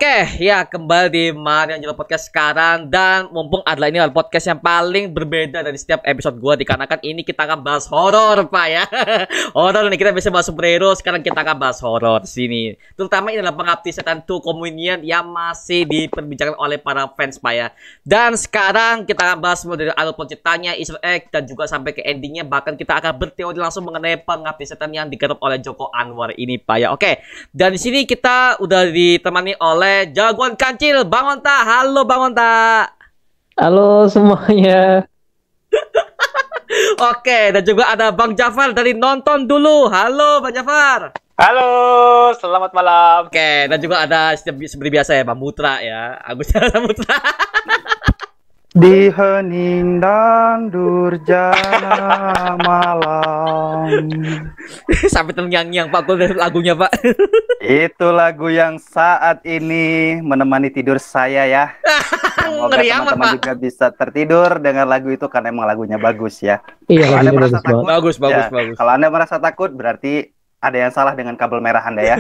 Oke, ya kembali di Marian Jelo Podcast sekarang. Dan mumpung adalah ini adalah podcast yang paling berbeda dari setiap episode gue, dikarenakan ini kita akan bahas horor, Pak ya. Horor nih, kita bisa bahas superhero, sekarang kita akan bahas horor di sini. Terutama ini adalah Pengabdi Setan 2 Communion yang masih diperbicarakan oleh para fans, Pak ya. Dan sekarang kita akan bahas mulai dari alur ceritanya, Easter egg, dan juga sampai ke endingnya. Bahkan kita akan berteori langsung mengenai Pengabdi Setan yang digarap oleh Joko Anwar ini, Pak ya. Oke, dan di sini kita udah ditemani oleh jagoan kancil Bang Onta. Halo Bang Onta. Halo semuanya. Oke, dan juga ada Bang Jafar dari Nonton Dulu. Halo Bang Jafar. Halo, selamat malam. Oke, dan juga ada seperti biasa ya Bang Mutra ya, Agus Mutra. Di hening dan durjana malam. Sampai terngiang-ngiang Pak, lagunya Pak. Itu lagu yang saat ini menemani tidur saya ya. Semoga Ngeri amat, teman-teman Pak. juga bisa tertidur dengan lagu itu karena emang lagunya bagus ya. Iya, Kalau Anda lagunya merasa bagus takut, banget. Bagus. ya, kalau Anda merasa takut berarti ada yang salah dengan kabel merah Anda ya.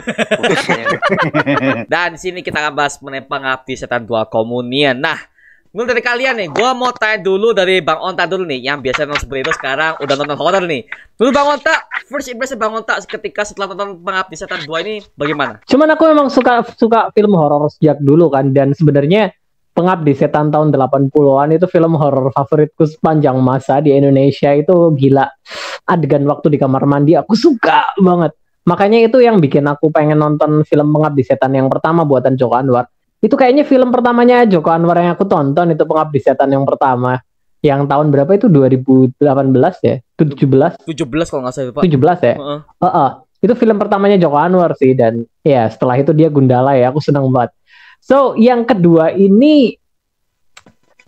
Dan di sini kita akan bahas mengenai Pengabdi Setan 2 Communion. Nah, mulai dari kalian nih, gua mau tanya dulu dari Bang Onta dulu nih, yang biasa nonton superhero sekarang udah nonton horor nih. Dulu Bang Onta, first impression Bang Onta ketika setelah nonton Pengabdi Setan 2 ini bagaimana? Cuman aku memang suka film horor sejak dulu kan, dan sebenarnya Pengabdi Setan tahun 80-an itu film horor favoritku sepanjang masa di Indonesia. Itu gila. Adegan waktu di kamar mandi aku suka banget. Makanya itu yang bikin aku pengen nonton film Pengabdi Setan yang pertama buatan Joko Anwar. Itu kayaknya film pertamanya Joko Anwar yang aku tonton, itu Pengabdi Setan yang pertama. Yang tahun berapa itu? 2018 ya? 17 kalau nggak salah Pak. 17 ya? Itu film pertamanya Joko Anwar sih. Dan ya setelah itu dia Gundala ya. Aku senang banget. So yang kedua ini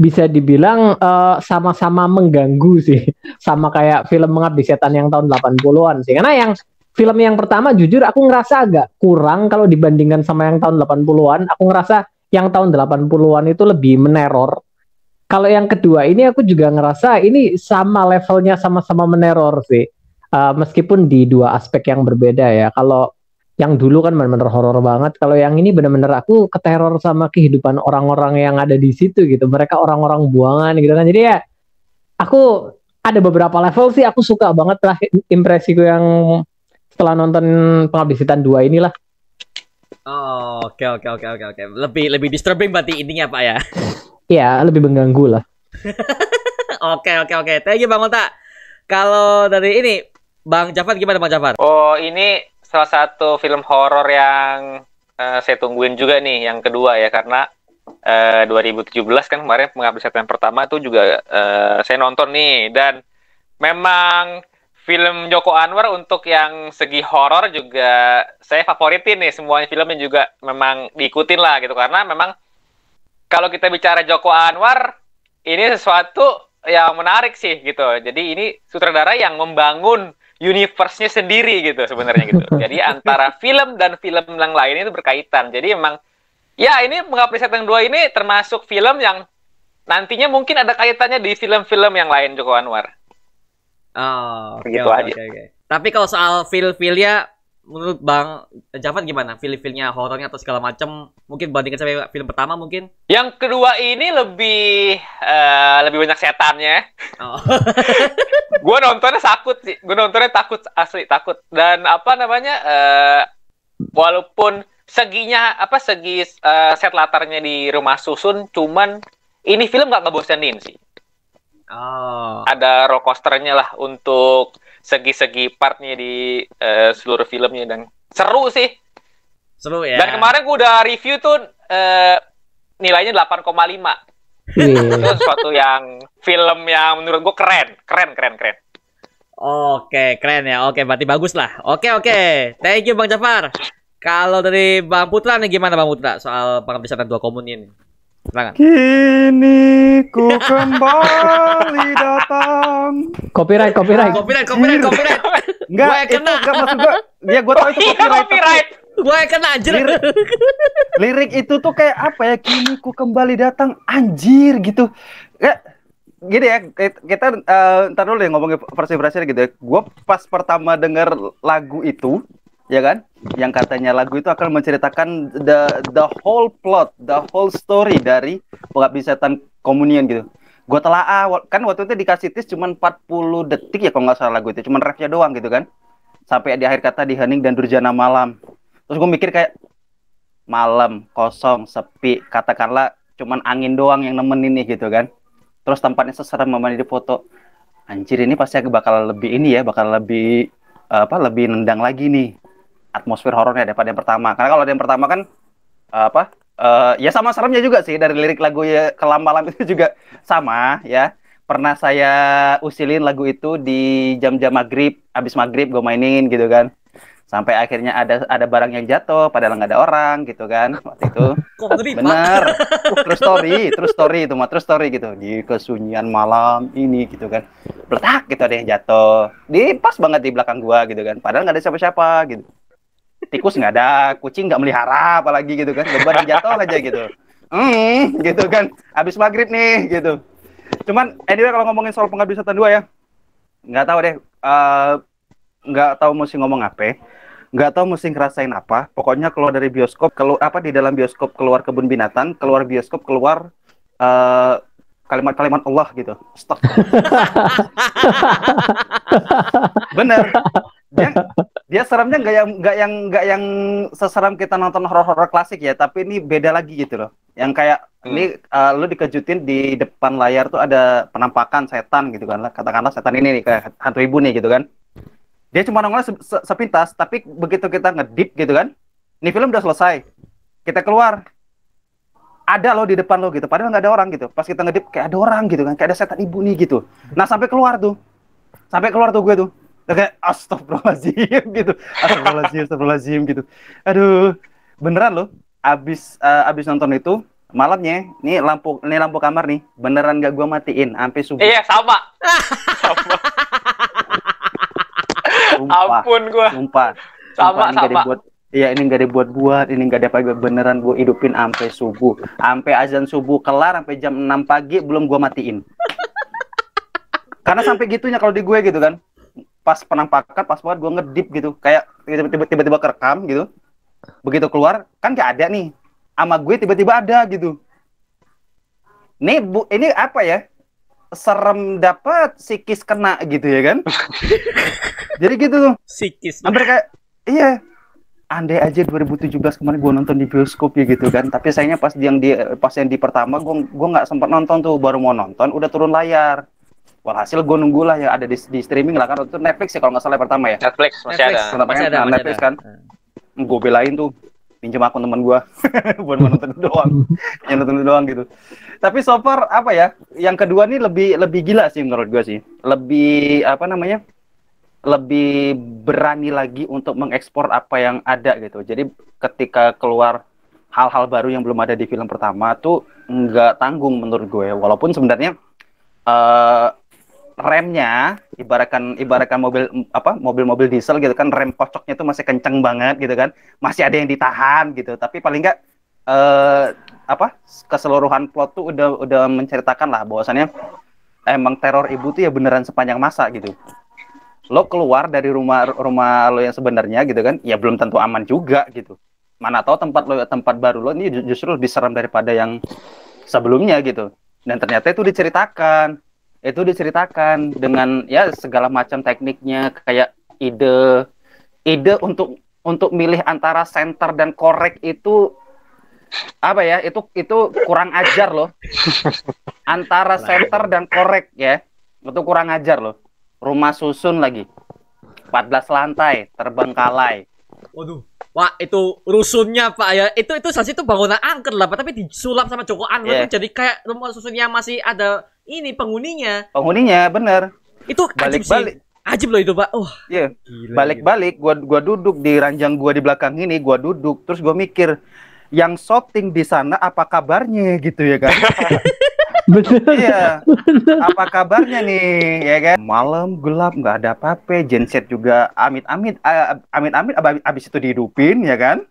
bisa dibilang sama-sama mengganggu sih. Sama kayak film Pengabdi Setan yang tahun 80-an sih. Karena yang film yang pertama jujur aku ngerasa agak kurang kalau dibandingkan sama yang tahun 80-an. Aku ngerasa yang tahun 80-an itu lebih meneror. Kalau yang kedua ini aku juga ngerasa ini sama levelnya, sama-sama meneror sih. Meskipun di dua aspek yang berbeda ya. Kalau yang dulu kan benar-benar horor banget. Kalau yang ini benar-benar aku keteror sama kehidupan orang-orang yang ada di situ gitu. Mereka orang-orang buangan gitu kan. Jadi ya aku ada beberapa level sih aku suka banget lah impresiku yang setelah nonton Pengabdi Setan 2 inilah. Oh, oke. Lebih disturbing berarti intinya Pak ya. Ya, lebih mengganggu lah. Oke. Thank you Bang Onta. Kalau dari ini Bang Jafar gimana Bang Jafar? Oh, ini salah satu film horor yang saya tungguin juga nih, yang kedua ya, karena 2017 kan kemarin Pengabdi Setan pertama itu juga saya nonton nih, dan memang film Joko Anwar untuk yang segi horor juga saya favoritin nih, semuanya filmnya juga memang diikutin lah gitu, karena memang kalau kita bicara Joko Anwar ini sesuatu yang menarik sih gitu. Jadi ini sutradara yang membangun universe-nya sendiri gitu sebenarnya gitu. Jadi antara film dan film yang lain itu berkaitan. Jadi emang ya ini Pengabdi Setan 2 ini termasuk film yang nantinya mungkin ada kaitannya di film-film yang lain Joko Anwar. Oh, begitu aja. Tapi kalau soal feel-feelnya menurut Bang Jafar gimana? Feel-feelnya, horornya atau segala macam mungkin bandingkan sama film pertama mungkin? Yang kedua ini lebih banyak setannya. Oh. Gue nontonnya takut sih. Gue nontonnya takut, asli takut. Dan apa namanya? Walaupun segi set latarnya di rumah susun, cuman ini film gak ngebosenin sih. Oh. Ada roller coasternya lah untuk segi-segi partnya di seluruh filmnya, dan seru sih. Seru ya. Dan kemarin gue udah review tuh nilainya 8,5. Itu suatu yang film yang menurut gue keren. Oke, keren ya. Oke, berarti bagus lah. Oke. Thank you Bang Jafar. Kalau dari Bang Putra nih gimana Bang Putra soal Pengabdi Setan 2 Communion? Silakan. Kini ku kembali datang. Copyright. Enggak, Enggak maksud gue. Ya gue tahu itu copyright. Gue kena anjir. Lirik itu tuh kayak apa ya? Kini ku kembali datang, anjir gitu. Ya, gini ya, kita ntar dulu ya ngomongin versi Brasil gitu ya. Gue pas pertama denger lagu itu, ya kan? Yang katanya lagu itu akan menceritakan the whole plot, the whole story dari Pengabdi Setan Komunian gitu. Gue telaah, kan waktu itu dikasih tis cuma 40 detik ya kalau nggak salah lagu itu, cuma refnya doang gitu kan. Sampai di akhir kata di hening dan durjana malam. Terus gue mikir kayak malam, kosong, sepi, katakanlah cuman angin doang yang nemenin nih gitu kan. Terus tempatnya seserem di foto. Anjir ini pasti bakal lebih ini ya, bakal lebih lebih nendang lagi nih atmosfer horornya daripada yang pertama. Karena kalau yang pertama kan ya sama seremnya juga sih, dari lirik lagu ya Kelam Malam itu juga sama ya. Pernah saya usilin lagu itu di jam-jam maghrib, abis maghrib gue mainin gitu kan. Sampai akhirnya ada barang yang jatuh, padahal nggak ada orang gitu kan waktu itu. Kok ngeri, Pak? Bener, true story itu mah, true story gitu. Di kesunyian malam ini gitu kan, letak gitu ada yang jatuh. Di pas banget di belakang gua gitu kan, padahal nggak ada siapa-siapa gitu. Tikus nggak ada, kucing nggak melihara apalagi gitu kan, beban jatuh aja gitu. Gitu kan, abis maghrib nih gitu. Cuman anyway kalau ngomongin soal Pengabdi Setan 2 ya, nggak tahu deh, nggak tahu mesti ngomong apa, nggak tahu mesti ngerasain apa. Pokoknya keluar dari bioskop, di dalam bioskop keluar kebun binatang, keluar bioskop keluar kalimat-kalimat Allah gitu. Stop. Bener. Dia seremnya nggak yang seseram kita nonton horor-horor klasik ya, tapi ini beda lagi gitu loh. Yang kayak ini lu dikejutin di depan layar tuh ada penampakan setan gitu kan, katakanlah setan ini nih kayak hantu ibu nih gitu kan. Dia cuma nongol sepintas, tapi begitu kita ngedip gitu kan, ini film udah selesai, kita keluar, ada lo di depan lo gitu, padahal nggak ada orang gitu. Pas kita ngedip kayak ada orang gitu kan, kayak ada setan ibu nih gitu. Nah sampai keluar tuh gue tuh kayak astagfirullahaladzim gitu, astagfirullahaladzim gitu. Aduh, beneran loh. Abis nonton itu malamnya, nih lampu kamar nih, beneran gak gue matiin sampai subuh. Iya sama. Sumpah, Ampun gua. Sumpah. Sama. Ini nggak dibuat-buat, ini nggak ada apa, beneran gue hidupin sampai subuh, sampai azan subuh kelar, sampai jam 6 pagi belum gue matiin. Karena sampai gitunya kalau di gue gitu kan, pas penampakan, pas banget gue ngedip gitu, kayak tiba-tiba kerekam gitu, begitu keluar kan nggak ada nih, sama gue tiba-tiba ada gitu. Ini apa ya? Serem dapat, psikis kena gitu ya kan? Jadi gitu tuh. Psikis. Hampir kayak iya. Andai aja 2017 kemarin gue nonton di bioskop ya gitu kan. Tapi sayangnya pas yang di pertama gue nggak sempat nonton tuh, baru mau nonton udah turun layar. Walhasil gue nunggu lah yang ada di streaming lah kan, itu Netflix ya kalau nggak salah pertama ya. Netflix masih ada. Masih ada. Netflix kan. Gue belain tuh, pinjam akun teman gue buat nonton itu doang. Yang nonton itu doang gitu. Tapi so far apa ya? Yang kedua nih lebih gila sih menurut gue sih. Lebih lebih berani lagi untuk mengekspor apa yang ada gitu. Jadi ketika keluar hal-hal baru yang belum ada di film pertama tuh nggak tanggung menurut gue. Walaupun sebenarnya remnya ibaratkan mobil diesel gitu kan, rem kocoknya tuh masih kenceng banget gitu kan, masih ada yang ditahan gitu. Tapi paling nggak keseluruhan plot tuh udah menceritakan lah bahwasannya emang teror ibu tuh ya beneran sepanjang masa gitu. Lo keluar dari rumah lo yang sebenarnya gitu kan, ya belum tentu aman juga gitu. Mana tahu tempat baru lo ini justru lebih seram daripada yang sebelumnya gitu. Dan ternyata itu diceritakan dengan ya segala macam tekniknya, kayak ide untuk milih antara center dan korek itu apa ya, itu kurang ajar loh. Antara center dan korek ya, itu kurang ajar loh. Rumah susun lagi 14 lantai terbengkalai. Waduh. Wah, itu rusunnya Pak ya. Itu saksi itu bangunan angker lah Pak, tapi disulap sama Joko Anwar tuh jadi kayak rumah susun yang masih ada ini penghuninya. Penghuninya bener. Itu balik-balik. Ajib loh itu Pak. Iya. Balik-balik gua duduk di ranjang gua di belakang ini, gua duduk terus gua mikir, yang shooting di sana apa kabarnya gitu ya kan? Bener. Iya. Apa kabarnya nih ya kan? Malam gelap nggak ada apa-apa, genset juga amit-amit abis itu dihidupin ya kan?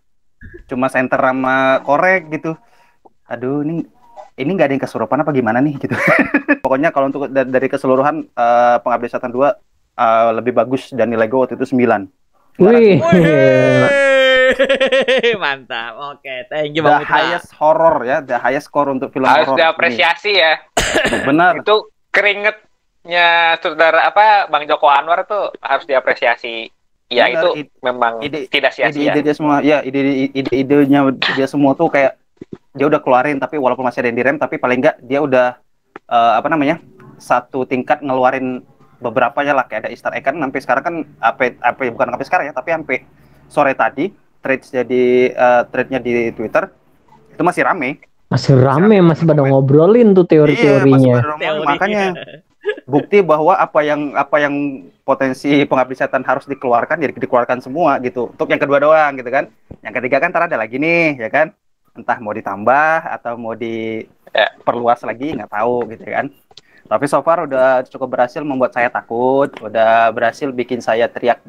Cuma senter sama korek gitu. Aduh, ini nggak ada yang kesurupan apa gimana nih gitu. Pokoknya kalau untuk dari keseluruhan Pengabdi Setan 2 lebih bagus dan nilai gue waktu itu 9. Wih. Wih, mantap. Oke, thank you The Bang Mitra. highest horror ya, the highest score untuk film Harus horror. diapresiasi ya. Benar. Itu keringetnya saudara apa Bang Joko Anwar tuh harus diapresiasi. Ya Benar, itu memang tidak sia-sia. Ide-ide dia semua, ya ide-idenya dia semua tuh kayak dia udah keluarin, tapi walaupun masih ada yang direm, tapi paling enggak dia udah apa namanya, satu tingkat ngeluarin beberapa ya lah, kayak ada Easter egg kan sampai sekarang kan apa bukan sampai sekarang ya, tapi sampai sore tadi threadnya di Twitter itu masih rame. Masih rame, masih pada ngobrolin tuh teori-teorinya. Iya, masih pada rame. Makanya bukti bahwa apa yang potensi pengabdi setan harus dikeluarkan jadi dikeluarkan semua gitu. Untuk yang kedua doang gitu kan. Yang ketiga kan ntar ada lagi nih ya kan. Entah mau ditambah atau mau diperluas lagi, nggak tahu gitu kan. Tapi so far udah cukup berhasil membuat saya takut, udah berhasil bikin saya teriak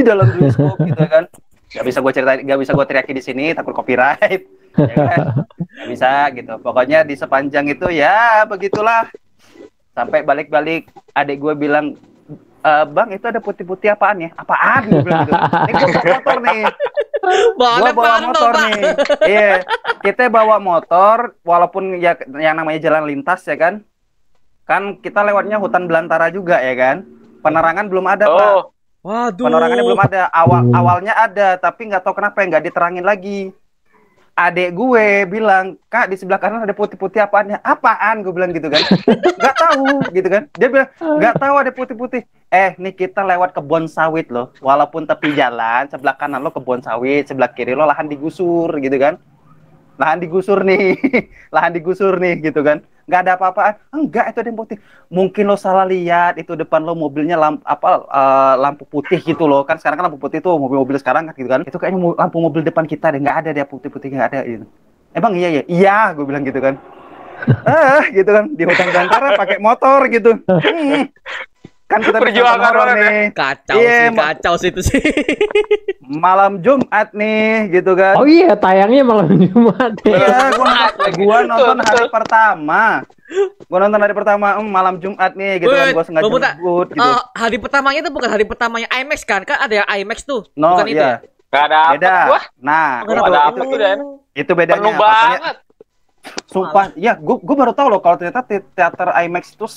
dalam bioskop gitu kan. Gak bisa gue teriakin di sini, takut copyright, ya kan? Gak bisa gitu. Pokoknya di sepanjang itu ya begitulah. Sampai balik-balik adik gue bilang, Bang itu ada putih-putih apaan ya? Apaan? Gue bilang gitu. Ini gue bawa motor nih. Gua bawa motor nih. Iya, kita bawa motor walaupun ya yang namanya jalan lintas ya kan. Kan kita lewatnya hutan belantara juga ya kan. Penerangan belum ada, Pak. Waduh. Penerangannya belum ada. Awalnya ada, tapi nggak tahu kenapa nggak diterangin lagi. Adek gue bilang, Kak di sebelah kanan ada putih-putih apaan ya? Apaan? Gue bilang gitu kan. Nggak tahu gitu kan. Dia bilang nggak tahu ada putih-putih. Nih kita lewat kebun sawit loh. Walaupun tepi jalan, sebelah kanan lo kebun sawit, sebelah kiri lo lahan digusur gitu kan. Lahan digusur nih. Lahan digusur nih gitu kan. Nggak ada apa-apaan. Enggak, itu ada yang putih. Mungkin lo salah lihat, itu depan lo mobilnya lampu putih gitu loh. Kan sekarang kan lampu putih tuh mobil-mobil sekarang kan gitu kan. Itu kayaknya lampu mobil depan kita deh, nggak ada dia putih-putih, nggak ada gitu. Emang iya ya? Iya, gue bilang gitu kan. Gitu kan di hutan belantara pakai motor gitu. Kan kita Perjuangan horor orang nih. Kacau sih itu sih. Malam Jumat nih gitu kan. Oh iya, tayangnya malam Jumat. Iya, gua nonton hari pertama. Gua nonton hari pertama malam Jumat nih gitu kan, gua sengaja ngebut gitu. Hari pertamanya itu bukan hari pertamanya IMAX kan? Kan ada yang IMAX tuh. No, bukan itu ya? Gak ada beda. apa gua. Nah, itu bedanya. Penuh banget. Sumpah, ya gua baru tahu loh kalau ternyata teater IMAX itu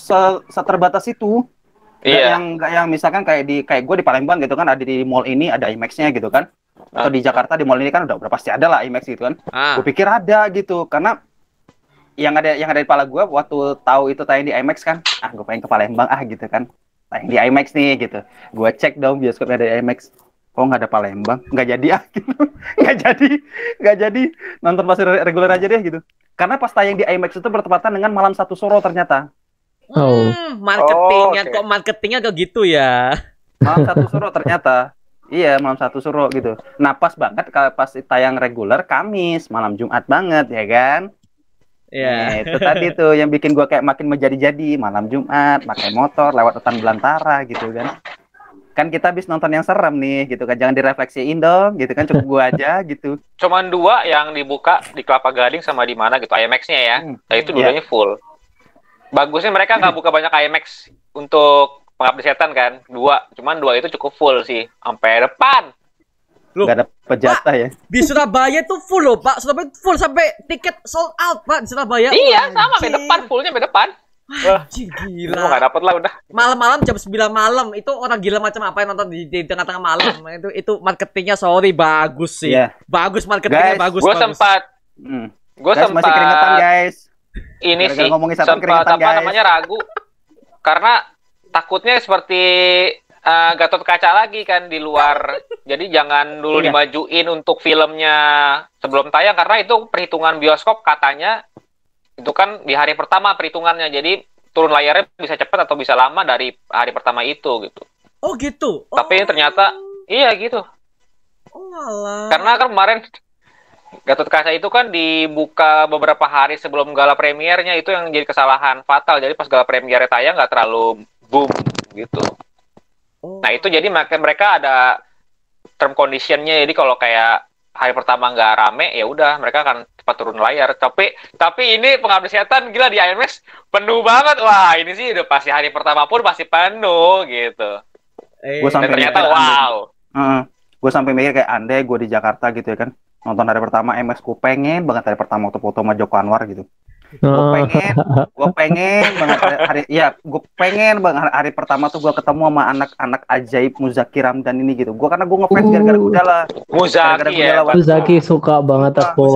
seterbatas itu. Iya. Yang misalkan kayak gue di Palembang gitu kan, ada di mall ini ada IMAX-nya gitu kan. Atau di Jakarta di mall ini kan udah pasti ada lah IMAX gitu kan. Gue pikir ada gitu karena yang ada di kepala gue waktu tahu itu tayang di IMAX kan, gue pengen ke Palembang gitu kan. Tayang di IMAX nih gitu. Gue cek dong bioskopnya ada IMAX. Kok nggak ada Palembang? Nggak jadi gitu. nggak jadi nonton pas reguler aja deh gitu. Karena pas tayang di IMAX itu bertepatan dengan Malam Satu Suro ternyata. Marketingnya kok marketingnya kayak gitu ya. Malam Satu Suro ternyata. Iya, Malam Satu Suro gitu. Nah, pas banget pas tayang reguler Kamis, malam Jumat banget ya kan? Iya. Itu tadi tuh yang bikin gua kayak makin menjadi-jadi, malam Jumat pakai motor lewat hutan belantara gitu kan. Kan kita habis nonton yang serem nih gitu kan. Jangan direfleksiin dong gitu kan, cukup gua aja gitu. Cuman 2 yang dibuka di Kelapa Gading sama di mana gitu IMAX-nya ya. Nah, itu dulunya full. Bagusnya mereka nggak buka banyak IMAX untuk Pengabdi Setan kan. 2, cuman 2 itu cukup full sih sampai depan. Loh, nggak ada pejata ya. Di Surabaya tuh full loh, Pak. Surabaya full sampai tiket sold out, Pak, di Surabaya. Iya, sama sampai depan, fullnya sampai depan. Anjir, gila. Nggak dapet lah udah. Malam-malam jam 9 malam itu orang gila macam apa yang nonton di tengah-tengah malam. Itu marketingnya bagus sih. Yeah. Bagus marketingnya, guys, bagus. Gue sempat masih keringetan guys. Ini gara-gara sih sempat namanya ragu karena takutnya seperti Gatot Kaca lagi kan di luar. Jadi jangan dulu dimajuin untuk filmnya sebelum tayang karena itu perhitungan bioskop katanya itu kan di hari pertama perhitungannya. Jadi turun layarnya bisa cepat atau bisa lama dari hari pertama itu gitu. Oh gitu. Tapi ternyata iya gitu. Oh alah. Karena kan kemarin Gatot Kaca itu kan dibuka beberapa hari sebelum gala premiernya, itu yang jadi kesalahan fatal. Jadi pas gala premiernya tayang nggak terlalu boom gitu. Nah itu jadi mereka ada term conditionnya. Jadi kalau kayak hari pertama nggak rame, ya udah mereka akan cepat turun layar. Tapi ini Pengabdi Setan gila di IMAX penuh banget. Wah ini sih udah pasti hari pertama pun pasti penuh gitu. Gue Dan sampai ternyata mikir, wow. gue sampai mikir kayak andai gue di Jakarta gitu ya kan, nonton hari pertama IMAX, gue pengen banget hari pertama waktu foto sama Joko Anwar gitu. Gue pengen banget gue pengen banget hari pertama tuh gue ketemu sama anak-anak ajaib Muzaki Ramdan ini gitu. Gue karena gue ngefans gara-gara Gundala. Muzaki ya. Muzaki suka banget aku.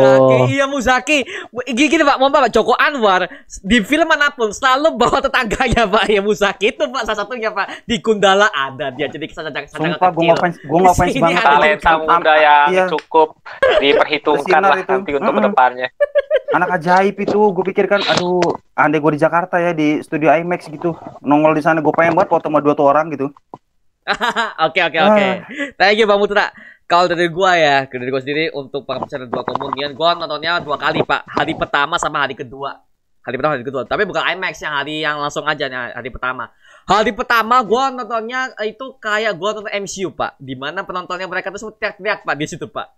Muzaki. Gini Pak, mohon Pak, Joko Anwar di film manapun selalu bawa tetangganya Pak. Ya Muzaki itu Pak salah satunya Pak. Di Gundala ada dia, jadi sangat sumpah gue ngefans banget. Talenta muda yang cukup diperhitungkan lah nanti untuk kedepannya. Anak ajaib itu, gue pikirkan, aduh, andai gue di Jakarta ya, di studio IMAX gitu, nongol di sana, gue pengen banget foto sama 2 orang gitu. Oke. Thank you Bang Putra. Kalau dari gua ya, dari gua sendiri untuk pengambilan 2 komunian, gua nontonnya 2 kali Pak. Hari pertama sama hari kedua. Hari kedua. Tapi bukan IMAX yang hari yang langsung aja nih, hari pertama. Hari pertama gua nontonnya itu kayak gua nonton MCU Pak, di mana penontonnya mereka tuh teriak-teriak Pak di situ Pak.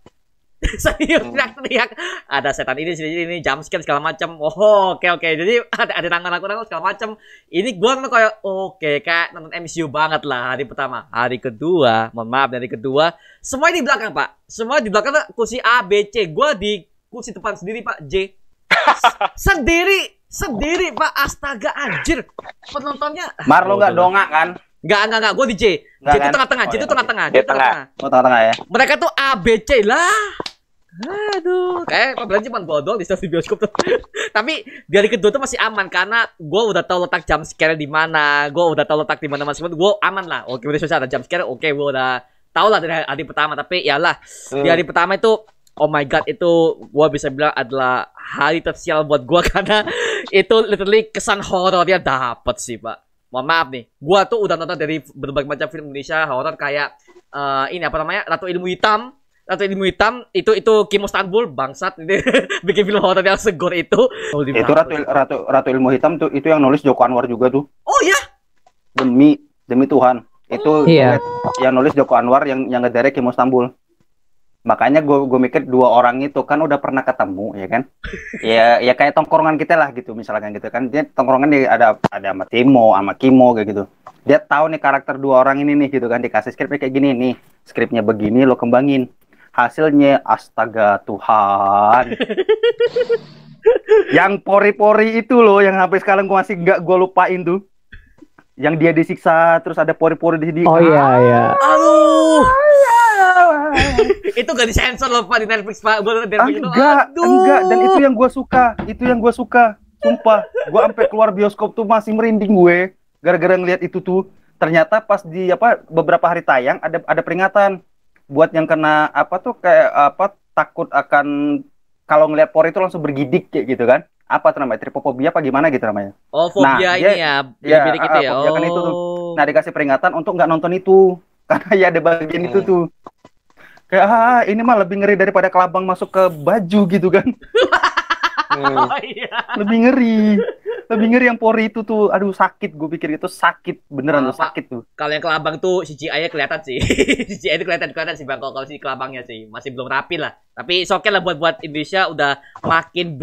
Serius teriak-teriak, ada setan ini sini jump scare segala macam. Oke. Jadi ada tangan aku segala macam. Ini gua nonton kayak kayak nonton MCU banget lah hari pertama. Hari kedua, mohon maaf, dari kedua semua di belakang Pak. Semua di belakang kursi A, B, C. Gua di kursi depan sendiri Pak, J. Sendiri Pak, astaga anjir. Penontonnya Mar, lo nggak dongak kan? Enggak, gue di J. J itu tengah-tengah, J itu tengah-tengah. Oh, tengah-tengah ya. Mereka tuh A, B, C lah. Aduh, pembelajaran cuma bodol di stasiun bioskop tuh. Tapi di hari kedua tuh masih aman karena gue udah tahu letak jump scare di mana, gue udah tahu letak di mana masing-masing, gue aman lah. Oke, udah susah ada jump scare, gue udah tahu lah dari hari pertama. Tapi iyalah, di hari pertama itu, oh my god, itu gue bisa bilang adalah hari tersial buat gue karena itu literally kesan horornya dapet sih Pak. Mohon maaf nih, gue tuh udah nonton dari berbagai macam film Indonesia horor kayak ini apa namanya, Ratu Ilmu Hitam itu Kim Istanbul bangsat ini bikin film horor yang segor itu. Itu Ratu Ilmu Hitam tuh itu yang nulis Joko Anwar juga tuh. Oh ya? Demi Tuhan. Itu yang nulis Joko Anwar yang ngederek Kim Istanbul. Makanya gue mikir 2 orang itu kan udah pernah ketemu ya kan. ya kayak tongkrongan kita lah gitu misalkan gitu kan. Dia tongkrongan ada sama Timo, sama Kimo kayak gitu. Dia tahu nih karakter 2 orang ini nih gitu kan, dikasih skripnya kayak gini nih. Skripnya begini lo kembangin. Hasilnya astaga Tuhan. Yang pori-pori itu loh yang sampai sekarang gue masih gue lupain tuh. Yang dia disiksa terus ada pori-pori di sini. Oh iya. Aduh. Itu gak disensor loh Pak di Netflix Pak. Enggak. Dan itu yang gue suka. Sumpah, gue sampai keluar bioskop tuh masih merinding gue gara-gara ngeliat itu tuh. Ternyata pas di beberapa hari tayang ada peringatan buat yang kena takut akan kalau ngeliat pori itu langsung bergidik kayak gitu kan. Apa tuh namanya? Tripofobia apa gimana gitu namanya? Oh, fobia ini ya. Bidik itu ya. Fobia kan itu tuh. Nah, dikasih peringatan untuk nggak nonton itu. Karena ya ada bagian itu tuh. Kayak ini mah lebih ngeri daripada kelabang masuk ke baju gitu kan. Oh, iya. Lebih ngeri yang pori itu tuh. Aduh sakit, gue pikir itu sakit beneran tuh, sakit tuh. Kalau yang kelabang tuh CGI-nya kelihatan sih. CGI itu kelihatan sih Bang. Kalau si kelabangnya sih masih belum rapi lah. Tapi oke lah buat Indonesia udah makin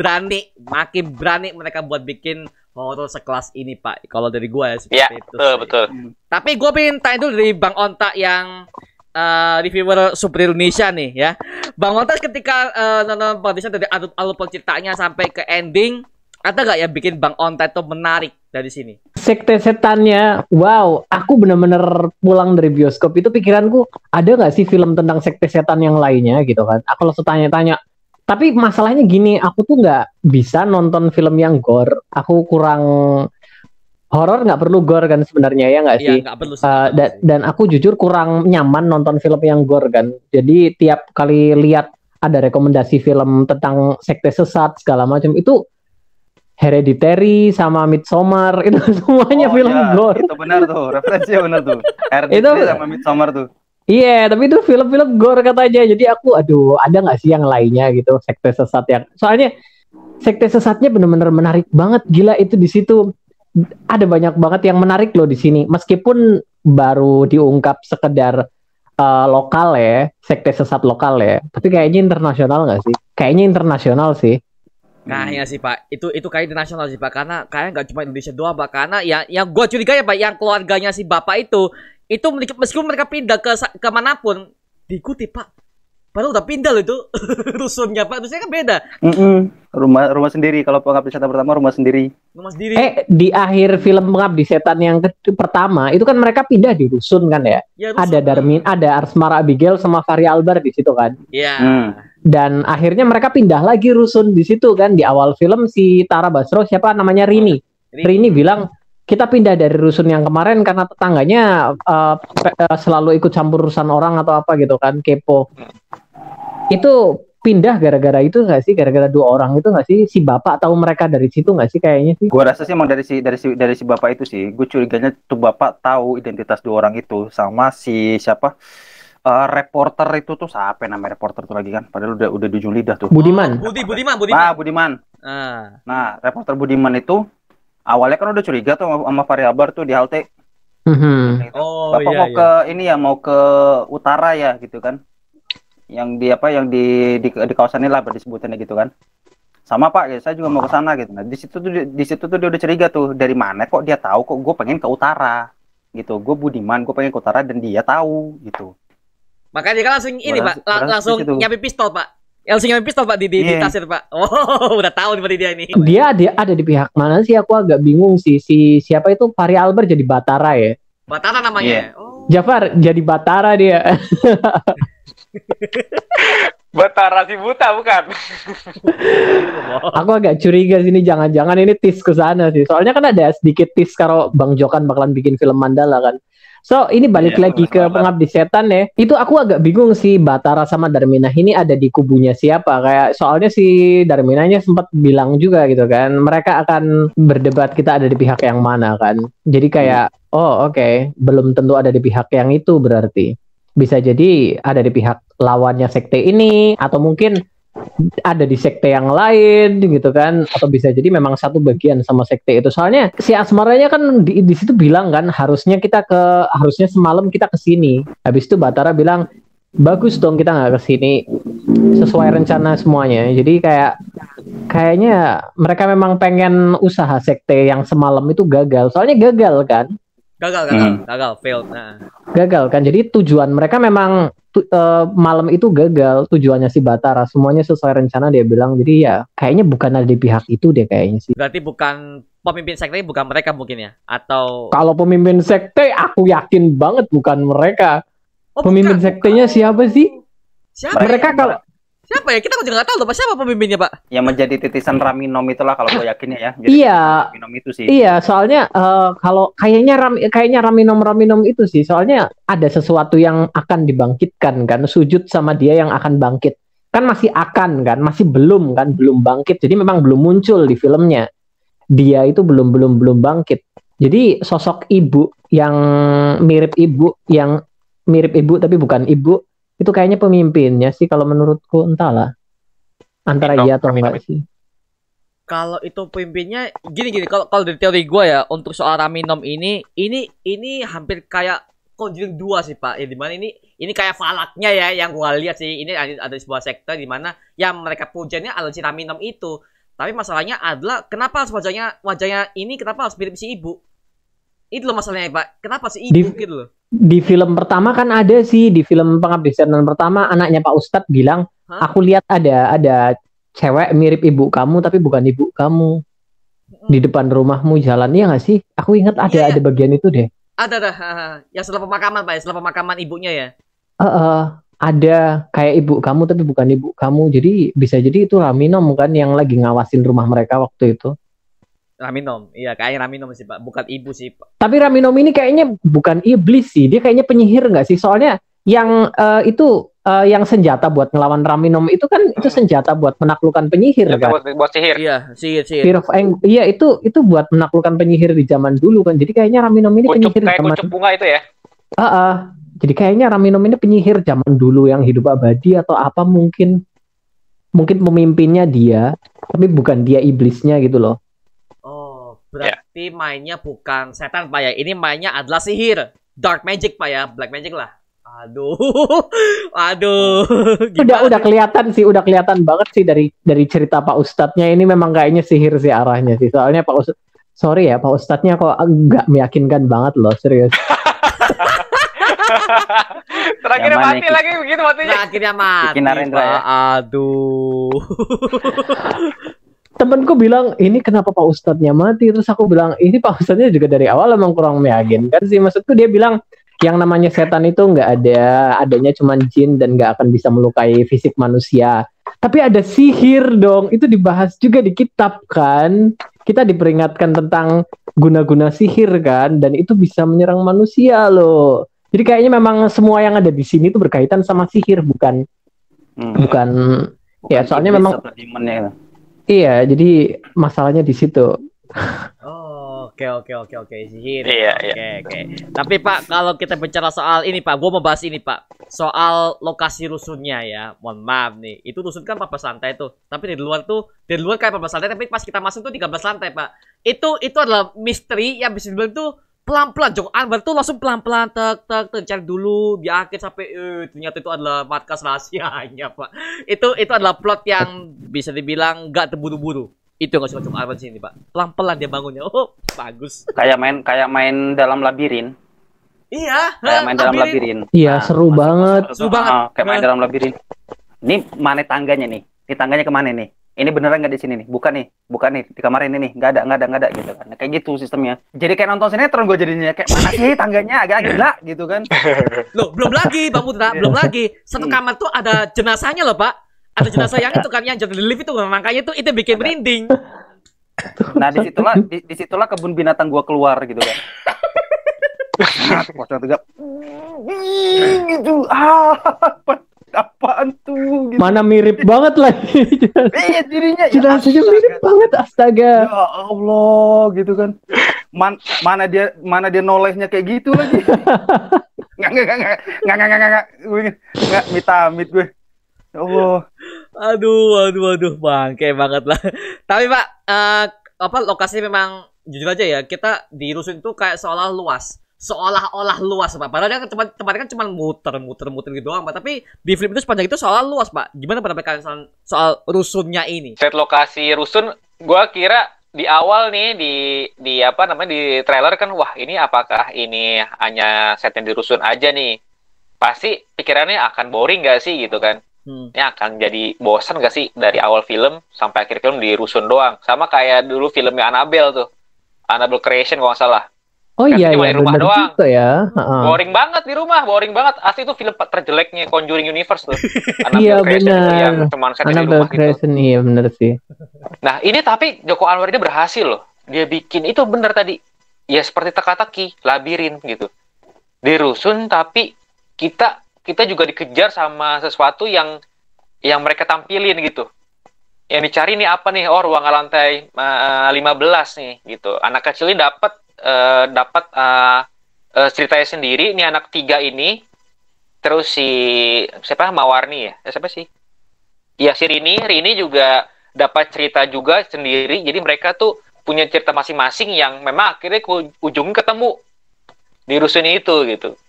berani mereka buat bikin horor sekelas ini Pak. Kalau dari gua ya seperti itu. Iya, betul. Tapi gua pengen tanya dulu dari Bang Onta yang reviewer Super Indonesia nih ya. Bang Onta ketika nonton podcast dari alur ceritanya sampai ke ending, ada nggak yang bikin Bang Onta itu menarik dari sini? Sekte setannya, wow, aku bener-bener pulang dari bioskop itu pikiranku, ada nggak sih film tentang sekte setan yang lainnya gitu kan? Aku langsung tanya-tanya. Tapi masalahnya gini, aku tuh nggak bisa nonton film yang gore. Aku kurang horor, nggak perlu gore kan sebenarnya ya nggak sih? Iya, nggak perlu. Dan aku jujur kurang nyaman nonton film yang gore kan. Jadi tiap kali lihat ada rekomendasi film tentang sekte sesat segala macam itu Hereditary sama Midsommar itu semuanya film gore. Itu benar tuh, referensinya benar tuh. Hereditary sama Midsommar tuh. Iya, tapi itu film-film gore katanya. Jadi aku, ada nggak sih yang lainnya gitu sekte sesat yang? Soalnya sekte sesatnya benar-benar menarik banget, gila itu di situ. Ada banyak banget yang menarik loh di sini. Meskipun baru diungkap sekedar lokal ya, sekte sesat lokal ya. Tapi kayaknya internasional nggak sih? Kayaknya internasional sih. Nah ya sih Pak, itu kayak internasional sih Pak, karena kayak nggak cuma Indonesia doang Pak, karena yang gue curiga ya Pak, yang keluarganya si bapak itu itu meskipun mereka pindah ke manapun diikuti Pak. Padahal udah pindah loh itu rusunnya Pak, rusunnya kan beda. Rumah sendiri. Kalau Pengabdi Setan pertama rumah sendiri. Rumah sendiri. Di akhir film Pengabdi Setan yang pertama itu kan mereka pindah di rusun kan ya? Rusun. Ada Darmin, ada Arsmara Abigail sama Fahri Albar di situ kan? Iya. Dan akhirnya mereka pindah lagi rusun di situ kan. Di awal film si Tara Basro, siapa namanya, Rini bilang kita pindah dari rusun yang kemarin karena tetangganya selalu ikut campur urusan orang atau apa gitu kan, kepo. Itu pindah gara-gara itu nggak sih? Gara-gara 2 orang itu nggak sih? Si bapak tahu mereka dari situ nggak sih kayaknya sih? Gua rasa sih emang dari si bapak itu sih. Gue curiganya tuh bapak tahu identitas 2 orang itu sama si siapa? Reporter itu tuh siapa namanya reporter tuh lagi kan? Padahal udah di ujung lidah tuh. Budiman. Budiman. Nah, reporter Budiman itu awalnya kan udah curiga tuh sama Fahri Albar tuh di halte. Bapak mau ke ini ya, mau ke utara ya gitu kan. Yang di kawasan ini lah disebutannya gitu kan. Sama Pak, ya, saya juga mau ke sana gitu. Nah, di situ tuh dia udah curiga tuh, dari mana kok dia tahu kok gue pengen ke utara gitu. Gue Budiman, gue pengen ke utara dan dia tahu gitu. Makanya dia kan langsung ini Pak, langsung nyampe pistol Pak. Langsung nyampe pistol Pak di tasir Pak. Oh, udah tahu berarti dia ini. Dia ada di pihak mana sih? Aku agak bingung sih. Si siapa itu, Fahri Albar jadi Batara ya? Batara namanya. Oh. Jafar jadi Batara dia. Batara si buta bukan? Aku agak curiga sini, jangan-jangan ini tis ke sana sih. Soalnya kan ada sedikit tis kalau Bang Jokan bakalan bikin film Mandala kan. So, ini balik lagi ke Pengabdi Setan ya. Itu aku agak bingung sih, Batara sama Darminah ini ada di kubunya siapa. Kayak soalnya si Darminahnya sempat bilang juga gitu kan, mereka akan berdebat kita ada di pihak yang mana kan. Jadi kayak oke, belum tentu ada di pihak yang itu berarti. Bisa jadi ada di pihak lawannya sekte ini, atau mungkin ada di sekte yang lain gitu kan, atau bisa jadi memang satu bagian sama sekte itu. Soalnya si Asmaranya kan di situ bilang kan harusnya semalam kita ke sini. Habis itu Batara bilang bagus dong kita nggak ke sini, sesuai rencana semuanya. Jadi kayaknya mereka memang pengen usaha sekte yang semalam itu gagal. Soalnya gagal kan? Gagal, failed. Gagal kan, jadi tujuan mereka memang malam itu gagal, tujuannya si Batara, semuanya sesuai rencana dia bilang. Jadi ya kayaknya bukan ada di pihak itu deh kayaknya sih. Berarti bukan pemimpin sekte, bukan mereka mungkin ya? Atau kalau pemimpin sekte aku yakin banget bukan mereka. Pemimpin sektenya siapa sih? Siapa mereka kalau siapa ya? Kita juga nggak tahu loh Pak, siapa pemimpinnya Pak? Yang menjadi titisan Raminom itulah kalau gue yakinnya ya. Jadi Raminom itu sih. Iya, soalnya kalau kayaknya Raminom itu sih. Soalnya ada sesuatu yang akan dibangkitkan kan, sujud sama dia yang akan bangkit. Kan masih akan kan, masih belum kan, belum bangkit. Jadi memang belum muncul di filmnya. Dia itu belum bangkit. Jadi sosok ibu yang mirip ibu tapi bukan ibu. Itu kayaknya pemimpinnya sih kalau menurutku, entahlah. Antara iya atau enggak sih. Kalau itu pemimpinnya gini kalau dari teori gue ya, untuk soal Raminom ini hampir kayak Conjuring 2 sih Pak. Ya dimana ini kayak falaknya ya yang gue lihat sih. Ini ada sebuah sekte di mana yang mereka pujanya adalah si Raminom itu. Tapi masalahnya adalah kenapa harus wajahnya ini kenapa harus mirip si ibu? Itu loh masalahnya Pak. Kenapa si ibu gitu loh? Di film pertama kan ada sih, di film Pengabdi Setan pertama anaknya Pak Ustadz bilang, aku lihat ada cewek mirip ibu kamu tapi bukan ibu kamu di depan rumahmu jalan, ya nggak sih? Aku ingat ada bagian itu deh. Ada ya setelah pemakaman Pak, setelah pemakaman ibunya ya. Ada kayak ibu kamu tapi bukan ibu kamu, jadi bisa jadi itu Raminom kan yang lagi ngawasin rumah mereka waktu itu. Raminom, iya kayaknya Raminom sih Pak, bukan ibu sih Pak. Tapi Raminom ini kayaknya bukan iblis sih, dia kayaknya penyihir nggak sih? Soalnya yang yang senjata buat ngelawan Raminom itu kan itu senjata buat menaklukkan penyihir kan? Buat sihir. Iya, sihir. Iya itu buat menaklukkan penyihir di zaman dulu kan. Jadi kayaknya Raminom ini penyihir zaman. Kucuk bunga itu ya? Jadi kayaknya Raminom ini penyihir zaman dulu yang hidup abadi atau apa mungkin pemimpinnya dia, tapi bukan dia iblisnya gitu loh. Berarti mainnya bukan setan Pak ya. Ini mainnya adalah sihir. Dark magic Pak ya. Black magic lah. Aduh. Udah kelihatan sih, udah kelihatan banget sih dari cerita Pak Ustadznya ini memang kayaknya sihir sih arahnya sih. Soalnya Pak Ustadznya kok agak meyakinkan banget loh, serius. Terakhirnya Yang mana mati Ki? lagi begitu matinya. Nah, akhirnya mati. Bikin Narendra Pak. ya? Aduh. Temenku bilang ini kenapa Pak Ustadznya mati, terus aku bilang ini Pak Ustadznya juga dari awal emang kurang meyakinkan sih. Maksudku dia bilang yang namanya setan itu nggak ada, adanya cuma jin dan nggak akan bisa melukai fisik manusia. Tapi ada sihir dong, itu dibahas juga di kitab kan. Kita diperingatkan tentang guna-guna sihir kan, dan itu bisa menyerang manusia loh. Jadi kayaknya memang semua yang ada di sini itu berkaitan sama sihir, bukan bukan ya soalnya iblis memang atau demonnya itu. iya, jadi masalahnya di situ. Oh, oke. Sihir. Iya, Oke. Tapi Pak, kalau kita bicara soal ini Pak, gua mau bahas ini Pak. Soal lokasi rusunnya ya. Mohon maaf nih. Itu rusun kan 14 lantai tuh. Tapi dari luar kayak 14 lantai, tapi pas kita masuk tuh 13 lantai, Pak. Itu adalah misteri yang bisa dibilang tuh pelan-pelan. Joko Anwar tuh langsung pelan-pelan tek cari dulu di akhir sampai ternyata itu adalah markas rahasianya, Pak. Itu adalah plot yang bisa dibilang gak terburu-buru. Itu yang gak suka Joko Anwar sini, Pak. Pelan-pelan dia bangunnya. Oh, bagus. Kayak main dalam labirin. Iya, Kayak main dalam labirin. Iya, seru banget. Seru banget. Kayak main dalam labirin. Ini mana tangganya nih? Ini tangganya kemana nih? Ini beneran nggak di sini nih? Bukan nih di kamar ini nih. Nggak ada gitu kan. Kayak gitu sistemnya. Jadi kayak nonton sinetron gue jadinya kayak mana sih tangganya agak gila gitu kan. Loh, belum lagi Bang Putra, belum lagi. Satu kamar tuh ada jenazahnya loh, Pak. Ada jenazah yang itu kan yang jatuh di lift itu, makanya tuh itu bikin merinding. Nah, disitulah kebun binatang gua keluar gitu kan. Pocong tegap. Gitu. Apaan tuh gitu. Mana mirip banget lagi. Iya, dirinya ya Jenazahnya mirip banget, astaga. Ya Allah gitu kan. Mana dia nolehnya kayak gitu lagi. Enggak mitamit gue. Ya Allah. Aduh, bangke banget lah. Tapi Pak, lokasi memang jujur aja ya, kita di rusun itu kayak seolah-olah luas, Pak. Padahal kan tempatnya kan cuma muter gitu doang, Pak. Tapi di film itu sepanjang itu seolah luas, Pak. Gimana pendapat kalian soal rusunnya ini? Set lokasi rusun, gua kira di awal nih di apa namanya di trailer kan, wah ini apakah ini hanya setnya di rusun aja nih? Pasti pikirannya akan boring gak sih gitu kan? Ini akan jadi bosan gak sih dari awal film sampai akhir film di rusun doang? Sama kayak dulu filmnya Annabelle tuh, Annabelle Creation kalau nggak salah. Oh iya, cuma di rumah doang. Juga ya. Boring banget di rumah, boring banget. Asli itu film terjeleknya Conjuring Universe tuh. Iya benar. Yang cuma set di rumah gitu. Iya benar sih. Nah ini tapi Joko Anwar ini berhasil loh. Dia bikin itu bener tadi. Ya seperti teka-teki, labirin gitu. Di rusun tapi kita juga dikejar sama sesuatu yang mereka tampilin gitu. Yang dicari nih apa nih? Oh ruangan lantai 15 nih gitu. Anak kecil ini dapat ceritanya sendiri. Ini anak 3 ini, terus si siapa Mawarni ya? Siapa sih? Ya si Rini juga dapat cerita juga sendiri. Jadi mereka tuh punya cerita masing-masing yang memang akhirnya ujungnya ketemu di rusun itu gitu.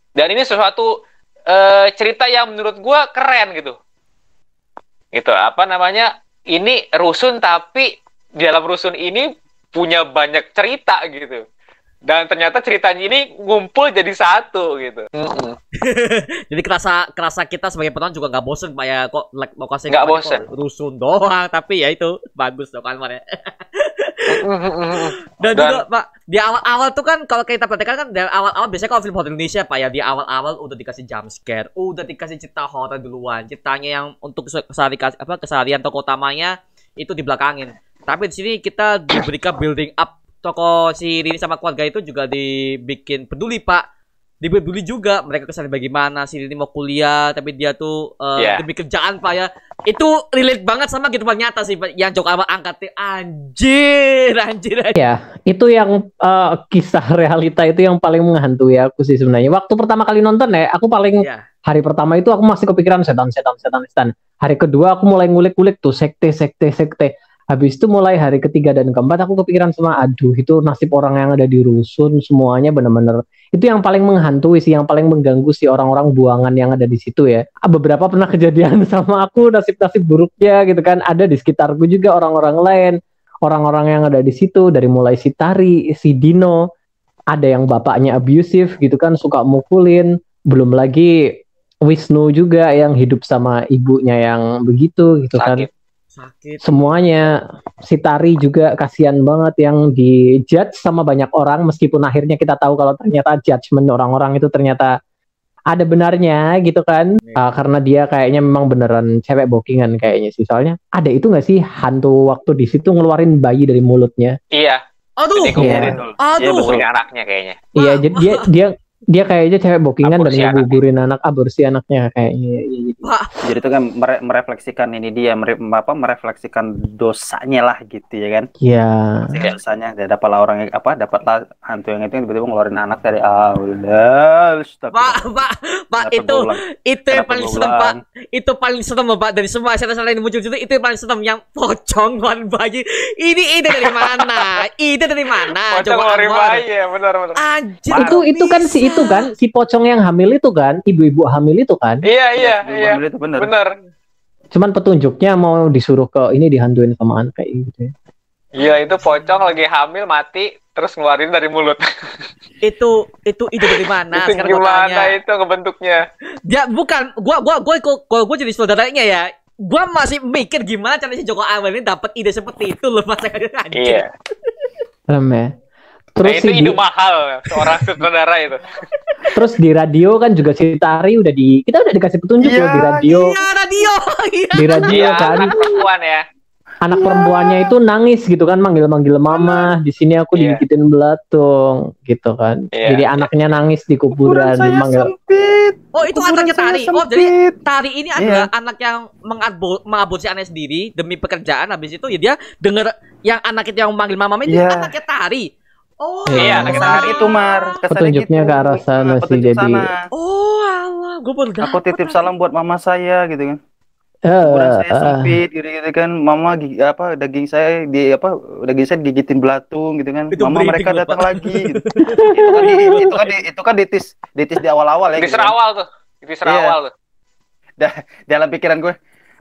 Dan ini sesuatu cerita yang menurut gua keren gitu. Gitu apa namanya? Ini rusun tapi di dalam rusun ini punya banyak cerita gitu. Dan ternyata ceritanya ini ngumpul jadi satu gitu. Jadi kerasa kita sebagai penonton juga nggak bosen Pak ya, kok lokasi nggak bosen rusun doang, tapi ya itu bagus dong kan ya. Dan juga Pak, di awal-awal tuh kan kalau kita perhatikan kan dari awal-awal biasanya kalau film horor Indonesia Pak ya, di awal-awal udah dikasih jump scare, udah dikasih cerita horor duluan, ceritanya yang untuk keseharian tokoh utamanya itu dibelakangin. Tapi di sini kita diberikan building up tokoh si Rini sama keluarga itu juga dibikin peduli Pak. Dibeli juga mereka kesannya bagaimana si Rini mau kuliah tapi dia tuh demi kerjaan Pak ya. Itu relate banget sama kehidupan nyata sih Pak, yang Joko Anwar angkat. Anjir. Ya, itu yang kisah realita itu yang paling menghantui aku sih sebenarnya. Waktu pertama kali nonton ya, aku paling hari pertama itu aku masih kepikiran setan. Hari kedua aku mulai ngulik-ngulik tuh sekte. Habis itu mulai hari ketiga dan keempat aku kepikiran sama aduh itu nasib orang yang ada di rusun semuanya benar-benar itu yang paling menghantui sih, yang paling mengganggu sih orang-orang buangan yang ada di situ ya. Beberapa pernah kejadian sama aku nasib-nasib buruknya gitu kan, ada di sekitarku juga orang-orang lain, orang-orang yang ada di situ dari mulai si Tari, si Dino, ada yang bapaknya abusive gitu kan, suka mukulin, Belum lagi Wisnu juga yang hidup sama ibunya yang begitu gitu kan. Sakit. Semuanya, si Tari juga kasihan banget yang dijudge sama banyak orang, meskipun akhirnya kita tahu kalau ternyata judgement orang-orang itu ternyata ada benarnya gitu kan. Karena dia kayaknya memang beneran cewek bookingan kayaknya sih. Soalnya ada itu nggak sih hantu waktu di situ ngeluarin bayi dari mulutnya? Iya. Aduh. Jadi kuburin dulu. Dia Aduh. kuburin anaknya kayaknya. Iya, jadi dia kayaknya cewek bookingan dan Aborsi ngegugurin aborsi anaknya kayaknya. Pak, Jadi itu kan merefleksikan ini dia merefleksikan dosanya lah gitu ya kan. Iya. Dosanya dapatlah orang yang dapatlah hantu yang itu yang tiba-tiba ngeluarin anak dari Allah. Pak, itu yang paling serem, Pak. Itu paling serem, Pak. Dari semua setan-setan yang muncul itu yang paling serem, yang pocong lawan bayi. Ini ide dari mana? Ide dari mana? Pocong Coba lari Anwar. bayi ya, benar. Anjir. Itu kan si pocong yang hamil itu kan, ibu-ibu hamil itu kan. Iya. Itu benar. Benar. Cuman petunjuknya mau disuruh ke ini dihantuin sama anak kayak gitu ya. Iya, itu pocong lagi hamil mati terus ngeluarin dari mulut. Itu ide dari mana? Itu Sekarang gua gimana tanya. itu kebentuknya? Dia bukan gua jadi saudaranya ya. Gua masih mikir gimana caranya si Joko Anwar ini dapat ide seperti itu loh, Mas. Iya. Serem ya. Nah, Terus itu ide mahal seorang sutradara itu. terus di radio kan juga si Tari kita udah dikasih petunjuk loh di radio. Iya, radio. Iya. Di radio Iya, kan. anak perempuan ya. Anak perempuannya itu nangis gitu kan, manggil-manggil mama. Di sini aku Iya. digigitin belatung gitu kan. Iya. Jadi anaknya nangis di kuburan manggil. Sempit. Oh, itu Kuburan anaknya saya Tari. Oh, sempit. jadi Tari ini adalah anak yang mengaborsi anaknya sendiri demi pekerjaan. Habis itu ya dia denger yang anak itu yang memanggil mamanya itu Iya. anaknya Tari. Oh, Iya, Kesannya Tari. itu Mar, kesannya Petunjuknya gitu. ke arah sana sih, Petunjuk jadi. sana. Oh, alah, gue baru Aku titip dapet. salam buat mama saya gitu kan. Kuburan saya sempit gitu kan. Mama daging saya digigitin belatung gitu kan. Itu Mama breeding mereka loh, datang Pak. lagi gitu. itu kan ditis di awal-awal ya. Di gitu kan. serawal tuh. Di serawal tuh. Dalam pikiran gue,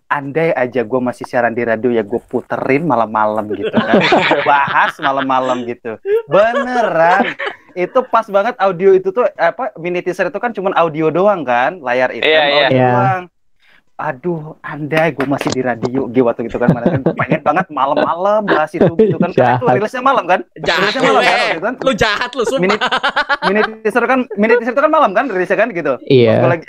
andai aja gue masih siaran di radio ya gue puterin malam-malam gitu kan. Bahas malam-malam gitu. Beneran. Itu pas banget audio itu tuh mini teaser itu kan cuman audio doang kan, layar itu Iya, kan iya. audio Iya. doang. Aduh, andai gue masih di radio gitu gitu kan, mana kan pengen banget malam-malam bahas itu gitu kan. Karena itu Jahat. rilisnya malam kan. Jahat Rilisnya lu, malam kan, gitu kan. lu jahat lu, Mini, sumpah. mini teaser itu kan malam kan rilisnya kan gitu. Iya. Gua lagi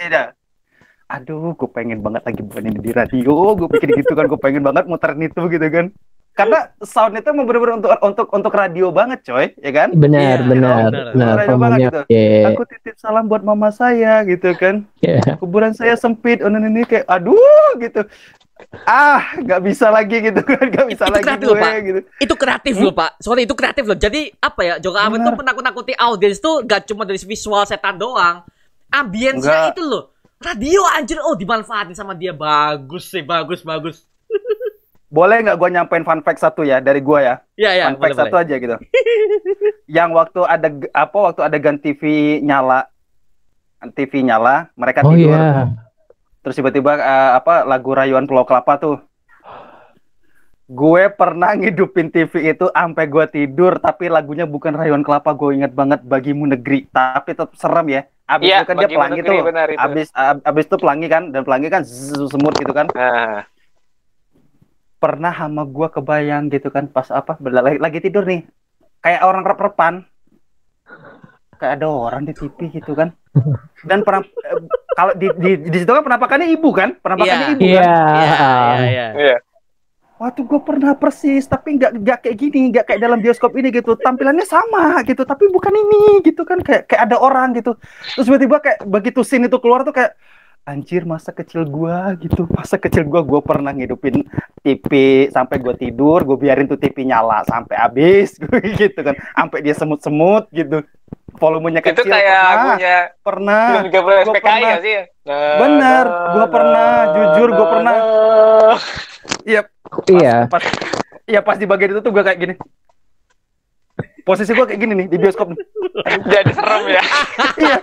aduh, gue pengen banget lagi buat ini di radio, gue pikir gitu kan, gue pengen banget muterin itu gitu kan. Karena sound itu emang bener-bener untuk radio banget, coy, ya kan? Benar, Iya, benar. benar. Radio banget gitu. Iya. Aku titip salam buat mama saya gitu kan. Iya. Kuburan saya sempit, ini kayak aduh gitu. Nggak bisa lagi gitu kan, nggak bisa Itu lagi kreatif gue loh, Pak. gitu. Itu kreatif loh, Pak. Sorry, itu kreatif loh. Jadi apa ya, Joko Anwar tuh menakut-nakuti audiens tuh gak cuma dari visual setan doang. Ambience-nya Enggak. itu loh. Radio anjir, dimanfaatin sama dia. Bagus sih, bagus. Boleh nggak gue nyampein fun fact satu ya dari gue ya? Iya, Fun fact satu aja gitu. Yang waktu adegan TV nyala, mereka Oh tidur. iya. Terus tiba-tiba lagu Rayuan Pulau Kelapa tuh. Gue pernah ngidupin TV itu sampai gue tidur, tapi lagunya bukan Rayuan Kelapa. Gue inget banget Bagimu Negeri, tapi tetap serem ya. Abis Iya, itu kan dia Bagimu pelangi Negeri, tuh. benar itu. Abis itu pelangi kan, dan pelangi kan semut gitu kan. Nah, Pernah sama gue kebayang gitu kan, pas lagi tidur nih, kayak orang rep-repan, kayak ada orang di TV gitu kan. Dan kalau di situ kan penampakannya ibu kan, penampakannya ibu kan. Iya. iya. Waktu gue pernah persis, tapi nggak kayak gini, nggak kayak dalam bioskop ini gitu. Tampilannya sama gitu, tapi bukan ini gitu kan, kayak ada orang gitu. Terus tiba-tiba kayak begitu scene itu keluar tuh kayak anjir, masa kecil gue gitu. Masa kecil gue pernah ngidupin TV sampai gue tidur, gue biarin tuh TV nyala sampai habis gitu kan, sampai dia semut-semut gitu. Volumenya kecil. Itu kayak lagunya pernah. film 30 Gua SPKI pernah. nggak sih? Bener, gue pernah, jujur gue pernah. Iya. Iya. Pas di bagian itu tuh gue kayak gini. Posisi gue kayak gini nih di bioskop nih. Jadi serem ya. Iya,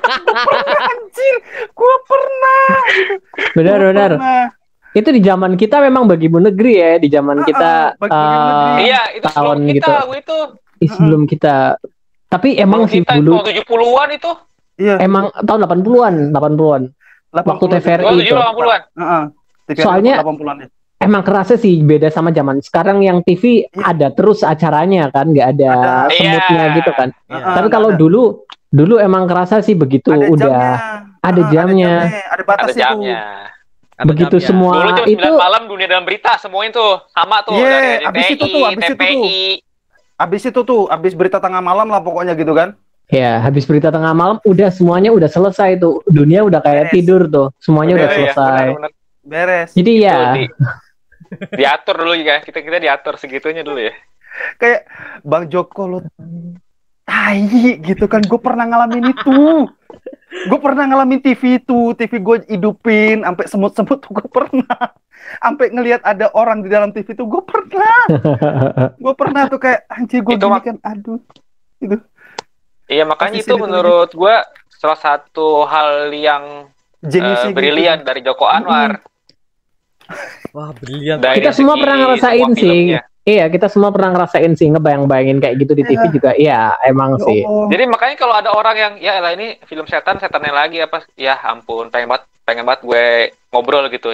anjir, gue pernah. Benar. Pernah. Itu di zaman kita memang Bagimu Negeri ya, di zaman kita Bagimu Negeri. Iya, itu tahun sebelum kita gitu. lagu itu. Sebelum kita. Tapi emang sih kita dulu tahun 70-an itu. Iya. Emang tahun 80-an. Waktu TVRI Oh, itu. 80-an. Heeh. Soalnya 80-an ya. emang kerasa sih beda sama zaman sekarang yang TV Iya. ada terus acaranya kan, nggak ada Ada. semutnya Iya. gitu kan. Iya. Tapi kalau dulu emang kerasa sih begitu ada udah jamnya. ada jamnya. Ada Ada batasnya tuh. jamnya. Ada begitu jamnya. semua Dulu jam 9 itu malam dunia dalam berita semuanya tuh sama tuh Iya, dari abis itu RCTI, tuh, abis itu tuh. TPI. Abis berita tengah malam lah pokoknya gitu kan. ya habis berita tengah malam udah semuanya udah selesai tuh. Dunia udah kayak Beres. tidur tuh. Semuanya udah Iya, selesai. benar-benar. Beres. Jadi Itu ya diatur dulu ya. Kita diatur segitunya dulu ya. Kayak Bang Joko lo tai gitu kan. Gue pernah ngalamin itu. Gue pernah ngalamin TV itu. TV gue hidupin sampai semut-semut tuh gue pernah. Sampai ngelihat ada orang di dalam TV itu gue pernah. Gue pernah tuh kayak anjir gue Itu gini mak- kan. Aduh. Itu. Iya, makanya Posisi itu itu menurut gua salah satu hal yang Jeniusnya brilian dari Joko Anwar. Wah, brilian. Dari kita semua segi pernah ngerasain semua sih. filmnya. Iya, kita semua pernah ngerasain sih ngebayang-bayangin kayak gitu di TV Iya. juga. Iya, emang sih. Oh. Jadi makanya kalau ada orang yang ya elah ini film setannya lagi apa, ya ampun pengen banget gue ngobrol gitu.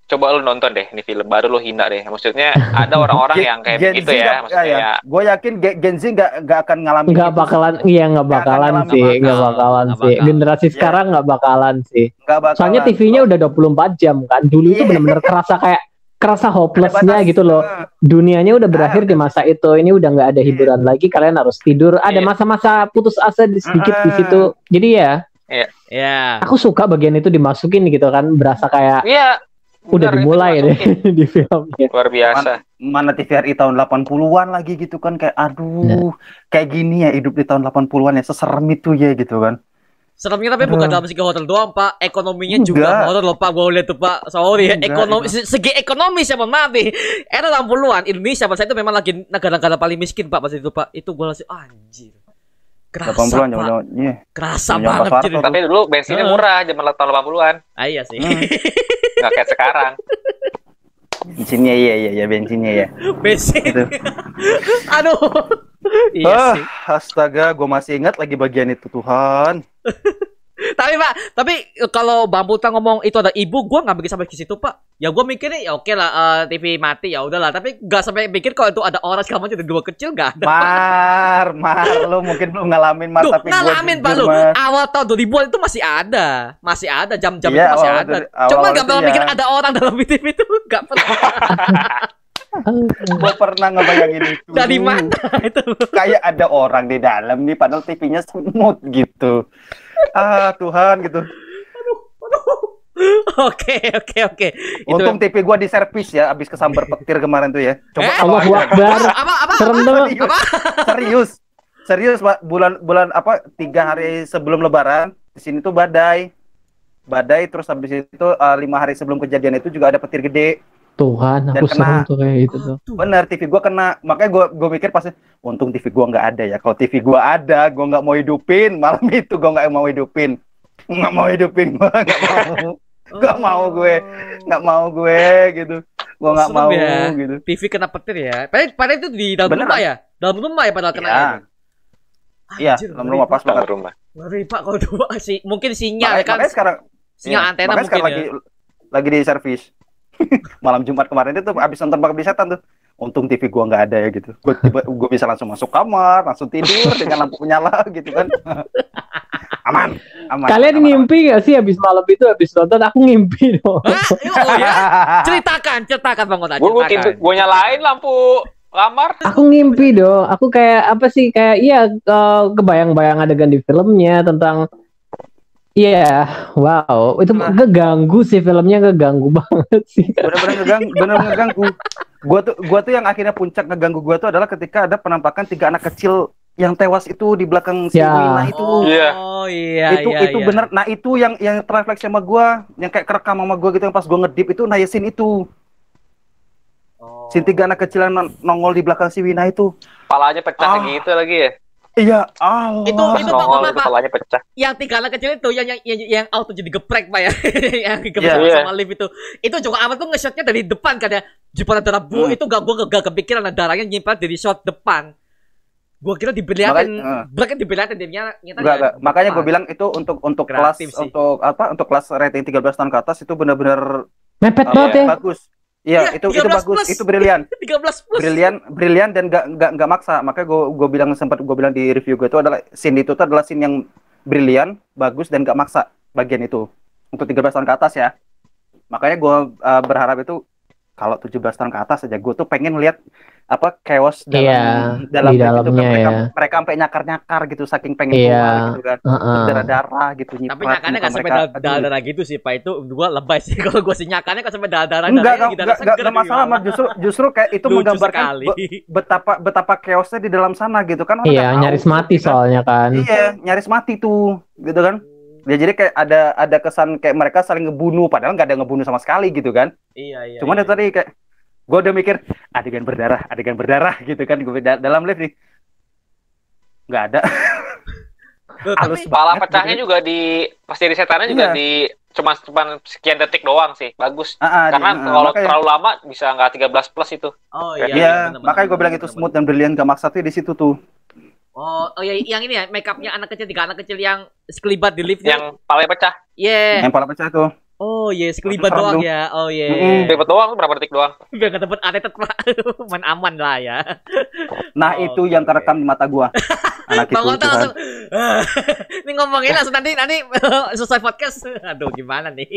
Coba lu nonton deh ini film baru, lu hina deh. Maksudnya ada orang-orang yang kayak Gen begitu Z ya, nggak- maksudnya ya. Gue yakin Gen Z nggak akan ngalamin Nggak itu. bakalan, iya nggak Nggak akan bakalan ngalamin. sih, Nggak nggak bakal, bakalan nggak sih. bakal. Generasi Iya. sekarang nggak bakalan sih. Nggak bakalan. Soalnya TV-nya udah 24 jam kan. Dulu itu Iya. benar-benar kerasa Ada hopeless-nya batas. gitu loh. Dunianya udah berakhir di masa itu. Ini udah nggak ada Iya. hiburan lagi. Kalian harus tidur. Ada Iya. masa-masa putus asa sedikit di situ. Jadi ya, Ya. aku suka bagian itu dimasukin gitu kan. Berasa kayak Iya. udah benar, itu dimulai deh dimasukin. di filmnya. Luar biasa. Mana TVRI tahun 80-an lagi gitu kan kayak aduh kayak gini ya hidup di tahun 80-an ya seserem itu ya gitu kan. Seremnya tapi bukan dalam segi hotel doang, Pak. Ekonominya juga Enggak. horor loh, Pak. Gua lihat tuh, Pak. Sorry ya, Enggak, ekonomi itu. segi ekonomi siapa maaf nih. Era 60-an Indonesia pada saat itu memang lagi negara-negara paling miskin, Pak, pas itu, Pak. Itu gua langsung anjir. Kerasa, 80-an Pak. zaman iya. Kerasa Zaman banget, Pak anjir. Soeharto. Tapi dulu bensinnya Heeh. murah zaman tahun 80-an. Ah, iya sih. Nggak kayak sekarang. Bensinnya iya bensinnya ya. Bensin. Gitu. Aduh. Iya sih. Astaga, gue masih ingat lagi bagian itu Tuhan. Tapi Pak, tapi kalau Bang Putra ngomong itu ada ibu, gua nggak mikir sampai ke situ, Pak. Ya gua mikirnya ya oke lah, TV mati ya udahlah. Tapi nggak sampai mikir kalau itu ada orang segala macam, ada dua kecil nggak ada. Mar, lu mungkin belum ngalamin Mar, Tuh, tapi gua ngalamin Pak jujur, lu. Mar. Awal tahun 2000-an itu masih ada jam-jam Iya, itu masih awal ada. dari- awal Cuma itu nggak pernah ya. mikir ada orang dalam TV itu, nggak pernah. Gue pernah ngebayangin itu. Dari mana itu? Kayak ada orang di dalam nih, padahal TV-nya semut gitu. Ah Tuhan gitu. Oke. Itu Untung TV gua di servis ya, abis kesambar petir kemarin tuh ya. Coba kalau Allahu ada- Akbar. apa? Serem tuh. serius Pak, bulan apa 3 hari sebelum Lebaran di sini tuh badai terus habis itu 5 hari sebelum kejadian itu juga ada petir gede. Tuhan, Dan aku kena. serem tuh kayak gitu tuh. Bener, TV gua kena, makanya gua mikir pas untung TV gua nggak ada ya. Kalau TV gua ada, gua nggak mau hidupin malam itu, gua nggak mau hidupin gua nggak mau gue gitu, gua nggak Serem mau ya. gitu. TV kena petir ya. Padahal itu di dalam Beneran. rumah ya. Dalam rumah ya padahal kena. Iya. Iya, Anjir, dalam rumah pas Dalam banget. rumah. Ngeri Pak kalau dua sih. Mungkin sinyal kan. Makanya sekarang Sinyal iya, antena makanya mungkin sekarang ya. lagi di servis. Malam Jumat kemarin itu abis nonton Pengabdi Setan tuh. Untung TV gua nggak ada ya gitu. Gua bisa langsung masuk kamar, langsung tidur dengan lampu menyala gitu kan. Aman. Kalian aman. ngimpi gak sih habis malam itu habis nonton? Aku ngimpi dong. Hah? Oh ya. Ceritakan Bang Kota. Gue nyalain lampu kamar. Aku ngimpi dong. Aku kayak apa sih? Kayak iya kebayang-bayang adegan di filmnya tentang iya, wow, itu ngeganggu sih filmnya, ngeganggu banget sih. Bener ngeganggu. Gua tuh yang akhirnya puncak ngeganggu gua tuh adalah ketika ada penampakan 3 anak kecil yang tewas itu di belakang si Ya. Wina itu. Iya. Oh iya. Itu bener. Nah, itu yang terrefleksi sama gua, yang kayak kerekam sama gua gitu yang pas gua ngedip itu nayesin itu. Oh. Si 3 anak kecil yang nongol di belakang si Wina itu. Palanya pecah Ah. gitu lagi ya. Iya, Allah. Itu Pas Pak, nongol Pak, itu Pak. palanya pecah. Yang 3 anak kecil itu yang auto jadi geprek Pak ya. Yang geprek Iya. sama lift itu. Itu juga amat tuh nge-shotnya dari depan kan ya. Jepang darah bu itu gak kepikiran darahnya nyimpan dari shot depan. Gua kira dibeliatin, Makanya, bahkan dibeliatin dia nyata. enggak. Makanya gue bilang itu untuk kelas Kreatif sih. untuk kelas rating 13 tahun ke atas itu benar-benar Mepet banget ya. bagus. Iya, Iya, itu 13 bagus, plus. itu brilian. 13 plus. Brilian dan nggak maksa. Makanya gue bilang sempat gue bilang di review gue itu adalah scene itu tuh adalah scene yang brilian, bagus dan nggak maksa bagian itu. Untuk 13 tahun ke atas ya. Makanya gue berharap itu kalau 17 tahun ke atas aja gue tuh pengen lihat apa chaos Iya, dalam di lift itu kan dalamnya mereka sampai nyakar-nyakar gitu saking pengen Iya. keluar gitu kan. Heeh. Berdarah-darah gitu Tapi nyiprat nyakannya muka nggak sampai mereka. Aduh. darah gitu sih, Pak. Itu gua lebay sih. Kalau gua sih nyakannya kan sampai darah. Enggak masalah, Mas. Justru kayak itu Lucu menggambarkan sekali. betapa chaosnya di dalam sana gitu kan. Orang Iya, nggak tahu nyaris gitu mati kan. soalnya kan. Iya, nyaris mati tuh, gitu kan. Ya jadi kayak ada kesan kayak mereka saling ngebunuh, padahal nggak ada ngebunuh sama sekali gitu kan. Iya. Cuman itu tadi kayak gue udah mikir adegan berdarah gitu kan, gue dalam lift nih nggak ada. Loh, Halus tapi Pala banget, pecahnya gitu. juga cpas jadi setannya juga Iya. di cuma sekian detik doang sih. Bagus. Karena Makanya, kalau terlalu lama bisa nggak 13 plus itu. oh Iya, iya. iya, makanya gue bilang itu smooth dan brilian, gak maksa tuh di situ tuh. Oh iya, yang ini ya, make upnya anak kecil, 3 anak kecil yang sekelibat di lift. Yang palanya pecah. Iya. Yang pala pecah tuh. Oh iya, sekelibat Serem doang tuh. ya. Oh iya. Ribet doang berapa detik doang. Biar nggak dapet anetet, Pak. Main aman lah ya. Nah, Oh, itu yang kerekam di mata gua. Anak itu Bang Ota kan. langsung ini ngomongin langsung nanti selesai podcast. Aduh, gimana nih?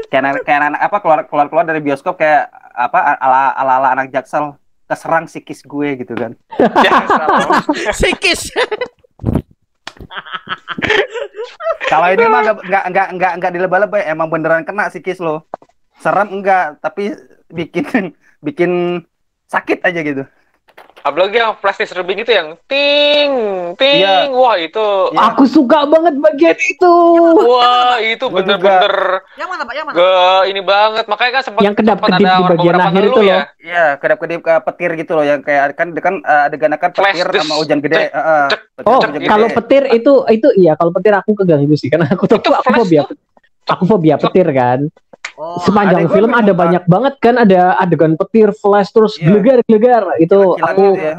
Kayak anak apa keluar dari bioskop kayak apa ala anak Jaksel keserang psikis gue gitu kan. Ya, salah. Sikis. Kalau ini mah enggak dilebay-lebay, emang beneran kena psikis lo. Serem enggak, tapi bikin sakit aja gitu. Apalagi yang flash disturbing itu yang ting. Iya. Wah, itu Iya. Aku suka banget bagian itu. wah, itu Gua bener-bener Yang mana, Pak? Yang mana? ini banget. Makanya kan sempat Yang kedap-kedip ada di bagian beberapa akhir ngeluh itu ya. loh. Iya, kedap-kedip petir gitu loh yang kayak kan adegan akan Flash petir des- sama hujan gede, cek, petir Oh, sama hujan kalau gede. petir itu iya, kalau petir aku keganggu sih karena aku Itu flash fobia petir kan. Oh, Sepanjang adek gua film ada bermuka. banyak banget kan, ada adegan petir, flash terus Iya. gelegar itu Kilat aku gitu ya.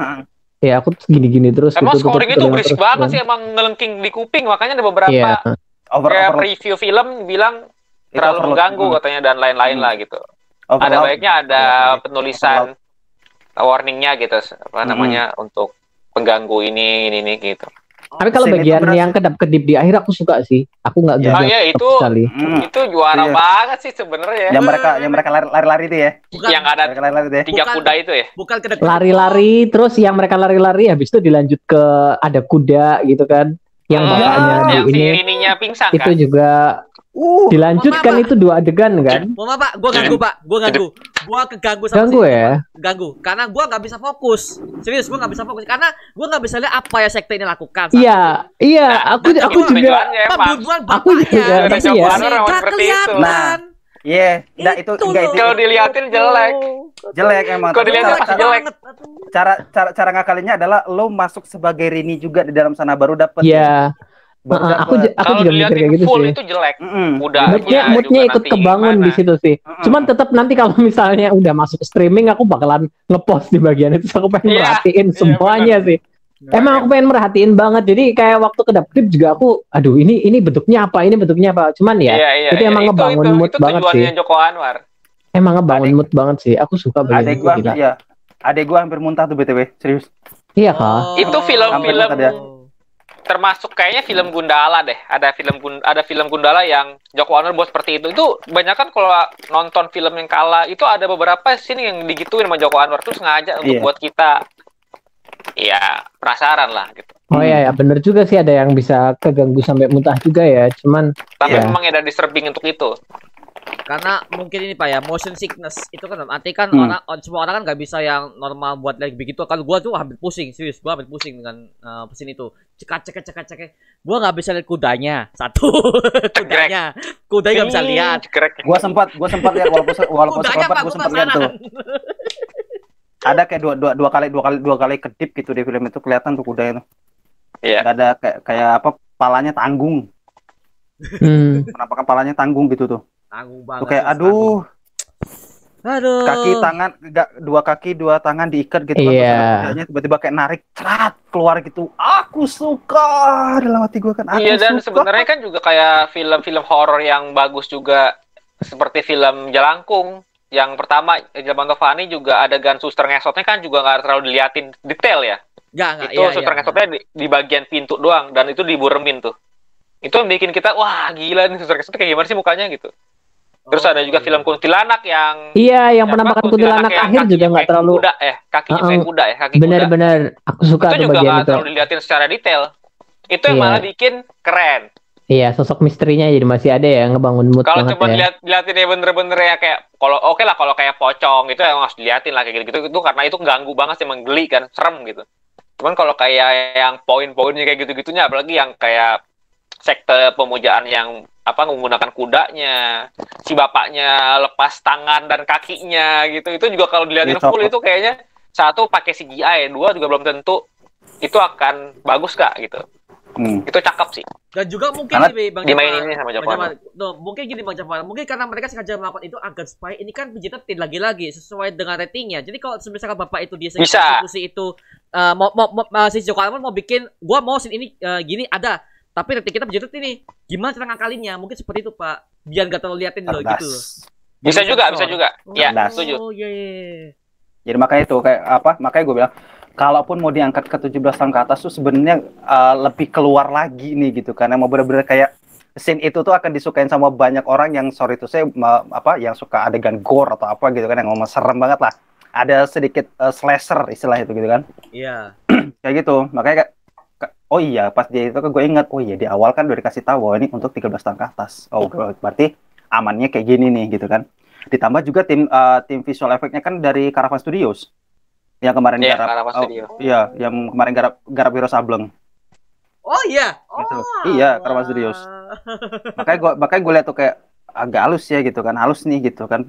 ya aku gini-gini terus Emang gitu, scoring itu telinga berisik terus, banget kan. sih, emang ngelengking di kuping. Makanya ada beberapa Iya. kayak Overload. review film bilang Itu terlalu overload. mengganggu katanya dan lain-lain lah gitu. Ada Overload. baiknya ada Overload. penulisan warningnya gitu, apa namanya untuk pengganggu ini gitu. Tapi kalau Scene itu bagian berasa- yang kedap-kedip di akhir aku suka sih. Aku nggak Ya. gagap Ah, ya, itu sekali. itu juara Iya. banget sih sebenarnya. Yang mereka lari-lari itu ya. bukan Yang ada Mereka lari-lari itu ya. 3 Bukan. kuda itu ya. bukan kedap Lari-lari terus yang mereka lari-lari habis itu dilanjut ke ada kuda gitu kan. Yang bapaknya di yang si ini Rininya pingsan itu kan. juga dilanjutkan Mama, itu 2 adegan kan. Mohon maaf, Pak, gua ganggu, Pak. Gua keganggu sama Ganggu sini, ya? Pak. Ganggu. Karena gua nggak bisa fokus. Serius, gua nggak bisa fokus karena gua nggak bisa lihat apa ya sekte ini lakukan. Satu. Iya, aku Itu juga tujuannya emang. Pembunuhan Aku juga, bapaknya. tapi Ada ya. jawaban orang Nggak seperti itu. kelihatan. Nah, iya, enggak itu enggak itu Kalau diliatin jelek. jelek emang. Kalau Tapi dilihat cara- pasti jelek. cara ngakalinnya adalah lo masuk sebagai Rini juga di dalam sana baru dapet. Iya. Baru Heeh, aku dapet. aku Kalau juga mikir kayak diliatin gitu full sih. itu jelek. Mm-mm. Udah Moodnya juga ikut nanti kebangun gimana. di situ sih. Mm-mm. Cuman tetap nanti kalau misalnya udah masuk streaming aku bakalan ngepost di bagian itu. Aku pengen Iya, merhatiin iya, semuanya sih. Emang aku pengen merhatiin banget. Jadi kayak waktu kedap-kedip juga aku, aduh ini bentuknya apa? Ini bentuknya apa? Cuman ya, Iya, itu emang ngebangun mood itu banget tujuannya sih. Joko Anwar. Emang ngebangun mood banget sih. Aku suka bagian Adek itu gua gila. ya. Adek gua hampir muntah tuh BTW, serius. Iya kah? Itu film-film Sampai termasuk kayaknya film Gundala deh. Ada film Gundala yang Joko Anwar buat seperti itu. Itu banyak kan kalau nonton film yang kalah itu ada beberapa scene yang digituin sama Joko Anwar tuh sengaja untuk Iya. buat kita ya penasaran lah gitu. Oh iya ya, bener juga sih ada yang bisa keganggu sampai muntah juga ya. Cuman Tapi Iya. memang ada disturbing untuk itu. Karena mungkin ini Pak ya, motion sickness itu kan arti kan semua orang kan nggak bisa yang normal buat like begitu. Kalau gua tuh hampir pusing, serius gua hampir pusing dengan pesin itu. Cekak. Gua nggak bisa lihat kudanya. Satu. Kudanya nggak bisa lihat. Cekrek. Gua sempat lihat walaupun Kudanya seperempat Pak, gua gua sempat lihat tuh. penasaran. Ada kayak dua kali kedip gitu di film itu kelihatan tuh kudanya tuh. Iya. Gak ada kayak apa palanya tanggung. hmm, Kenapa kepalanya tanggung gitu tuh. Tanggung Tuh banget. kayak terus aduh. Aduh. Kaki tangan enggak, dua kaki dua tangan diikat gitu kan, terus Iya. ada kudanya tiba-tiba kayak narik cerat keluar gitu. Aku suka dalam hati gue kan. Aku Iya, dan suka. sebenarnya kan juga kayak film-film horor yang bagus juga, seperti film Jelangkung. Yang pertama, Jelman Tovani juga adegan suster ngesotnya kan juga nggak terlalu diliatin detail ya. Enggak, Itu suster ngesotnya di bagian pintu doang, dan itu diburemin tuh. Itu yang bikin kita, wah gila nih suster ngesotnya kayak gimana sih mukanya gitu. Terus ada juga film kuntilanak yang Iya, yang penampakan kuntilanak yang akhir juga kakinya nggak kayak terlalu. kuda, kakinya kayak kuda ya, kaki kuda. Benar-benar, aku suka Itu tuh juga bagian nggak itu. terlalu diliatin secara detail. Itu yang Iya. malah bikin keren. Iya, sosok misterinya jadi masih ada ya, ngebangun mood Kalau banget cuma ya. diliatin ya bener-bener ya kayak kalau oke lah kalau kayak pocong itu yang harus diliatin lah kayak gitu itu karena itu ganggu banget sih, menggeli kan, serem gitu. Cuman kalau kayak yang poin-poinnya kayak gitu-gitunya, apalagi yang kayak sekte pemujaan yang menggunakan kudanya, si bapaknya lepas tangan dan kakinya gitu, itu juga kalau dilihatin full itu kayaknya satu pakai CGI, dua juga belum tentu itu akan bagus kak gitu. Itu cakep sih. Dan juga mungkin karena nih Bang dimainin ini sama Jepang. Mungkin gini Bang Jafar, mungkin karena mereka sengaja melakukan itu agar supaya ini kan PG-13 lagi-lagi sesuai dengan ratingnya. Jadi kalau misalkan bapak itu dia eksekusi itu si Joko Anwar mau bikin, gua mau scene ini gini ada, tapi rating kita PG-13 ini gimana cara ngakalinnya? Mungkin seperti itu Pak, biar gak terlalu liatin loh gitu loh. Bisa juga. Ya, setuju. Oh iya. Jadi makanya itu kayak makanya gue bilang kalaupun mau diangkat ke 17 tahun ke atas tuh sebenarnya lebih keluar lagi nih gitu, karena mau bener-bener kayak scene itu tuh akan disukain sama banyak orang yang sorry itu saya yang suka adegan gore atau apa gitu kan, yang ngomong serem banget lah, ada sedikit slasher istilah itu gitu kan. Iya. Kayak gitu, makanya oh iya pas dia itu kan gue ingat, oh iya di awal kan udah dikasih tahu bahwa ini untuk 13 tahun ke atas. Oh berarti amannya kayak gini nih gitu kan. Ditambah juga tim visual efeknya kan dari Caravan Studios yang kemarin yang kemarin garap Wiro Sableng. Oh iya. Gitu. Iya, Caravan Studios. Makanya gue lihat tuh kayak agak halus ya gitu kan, halus nih gitu kan,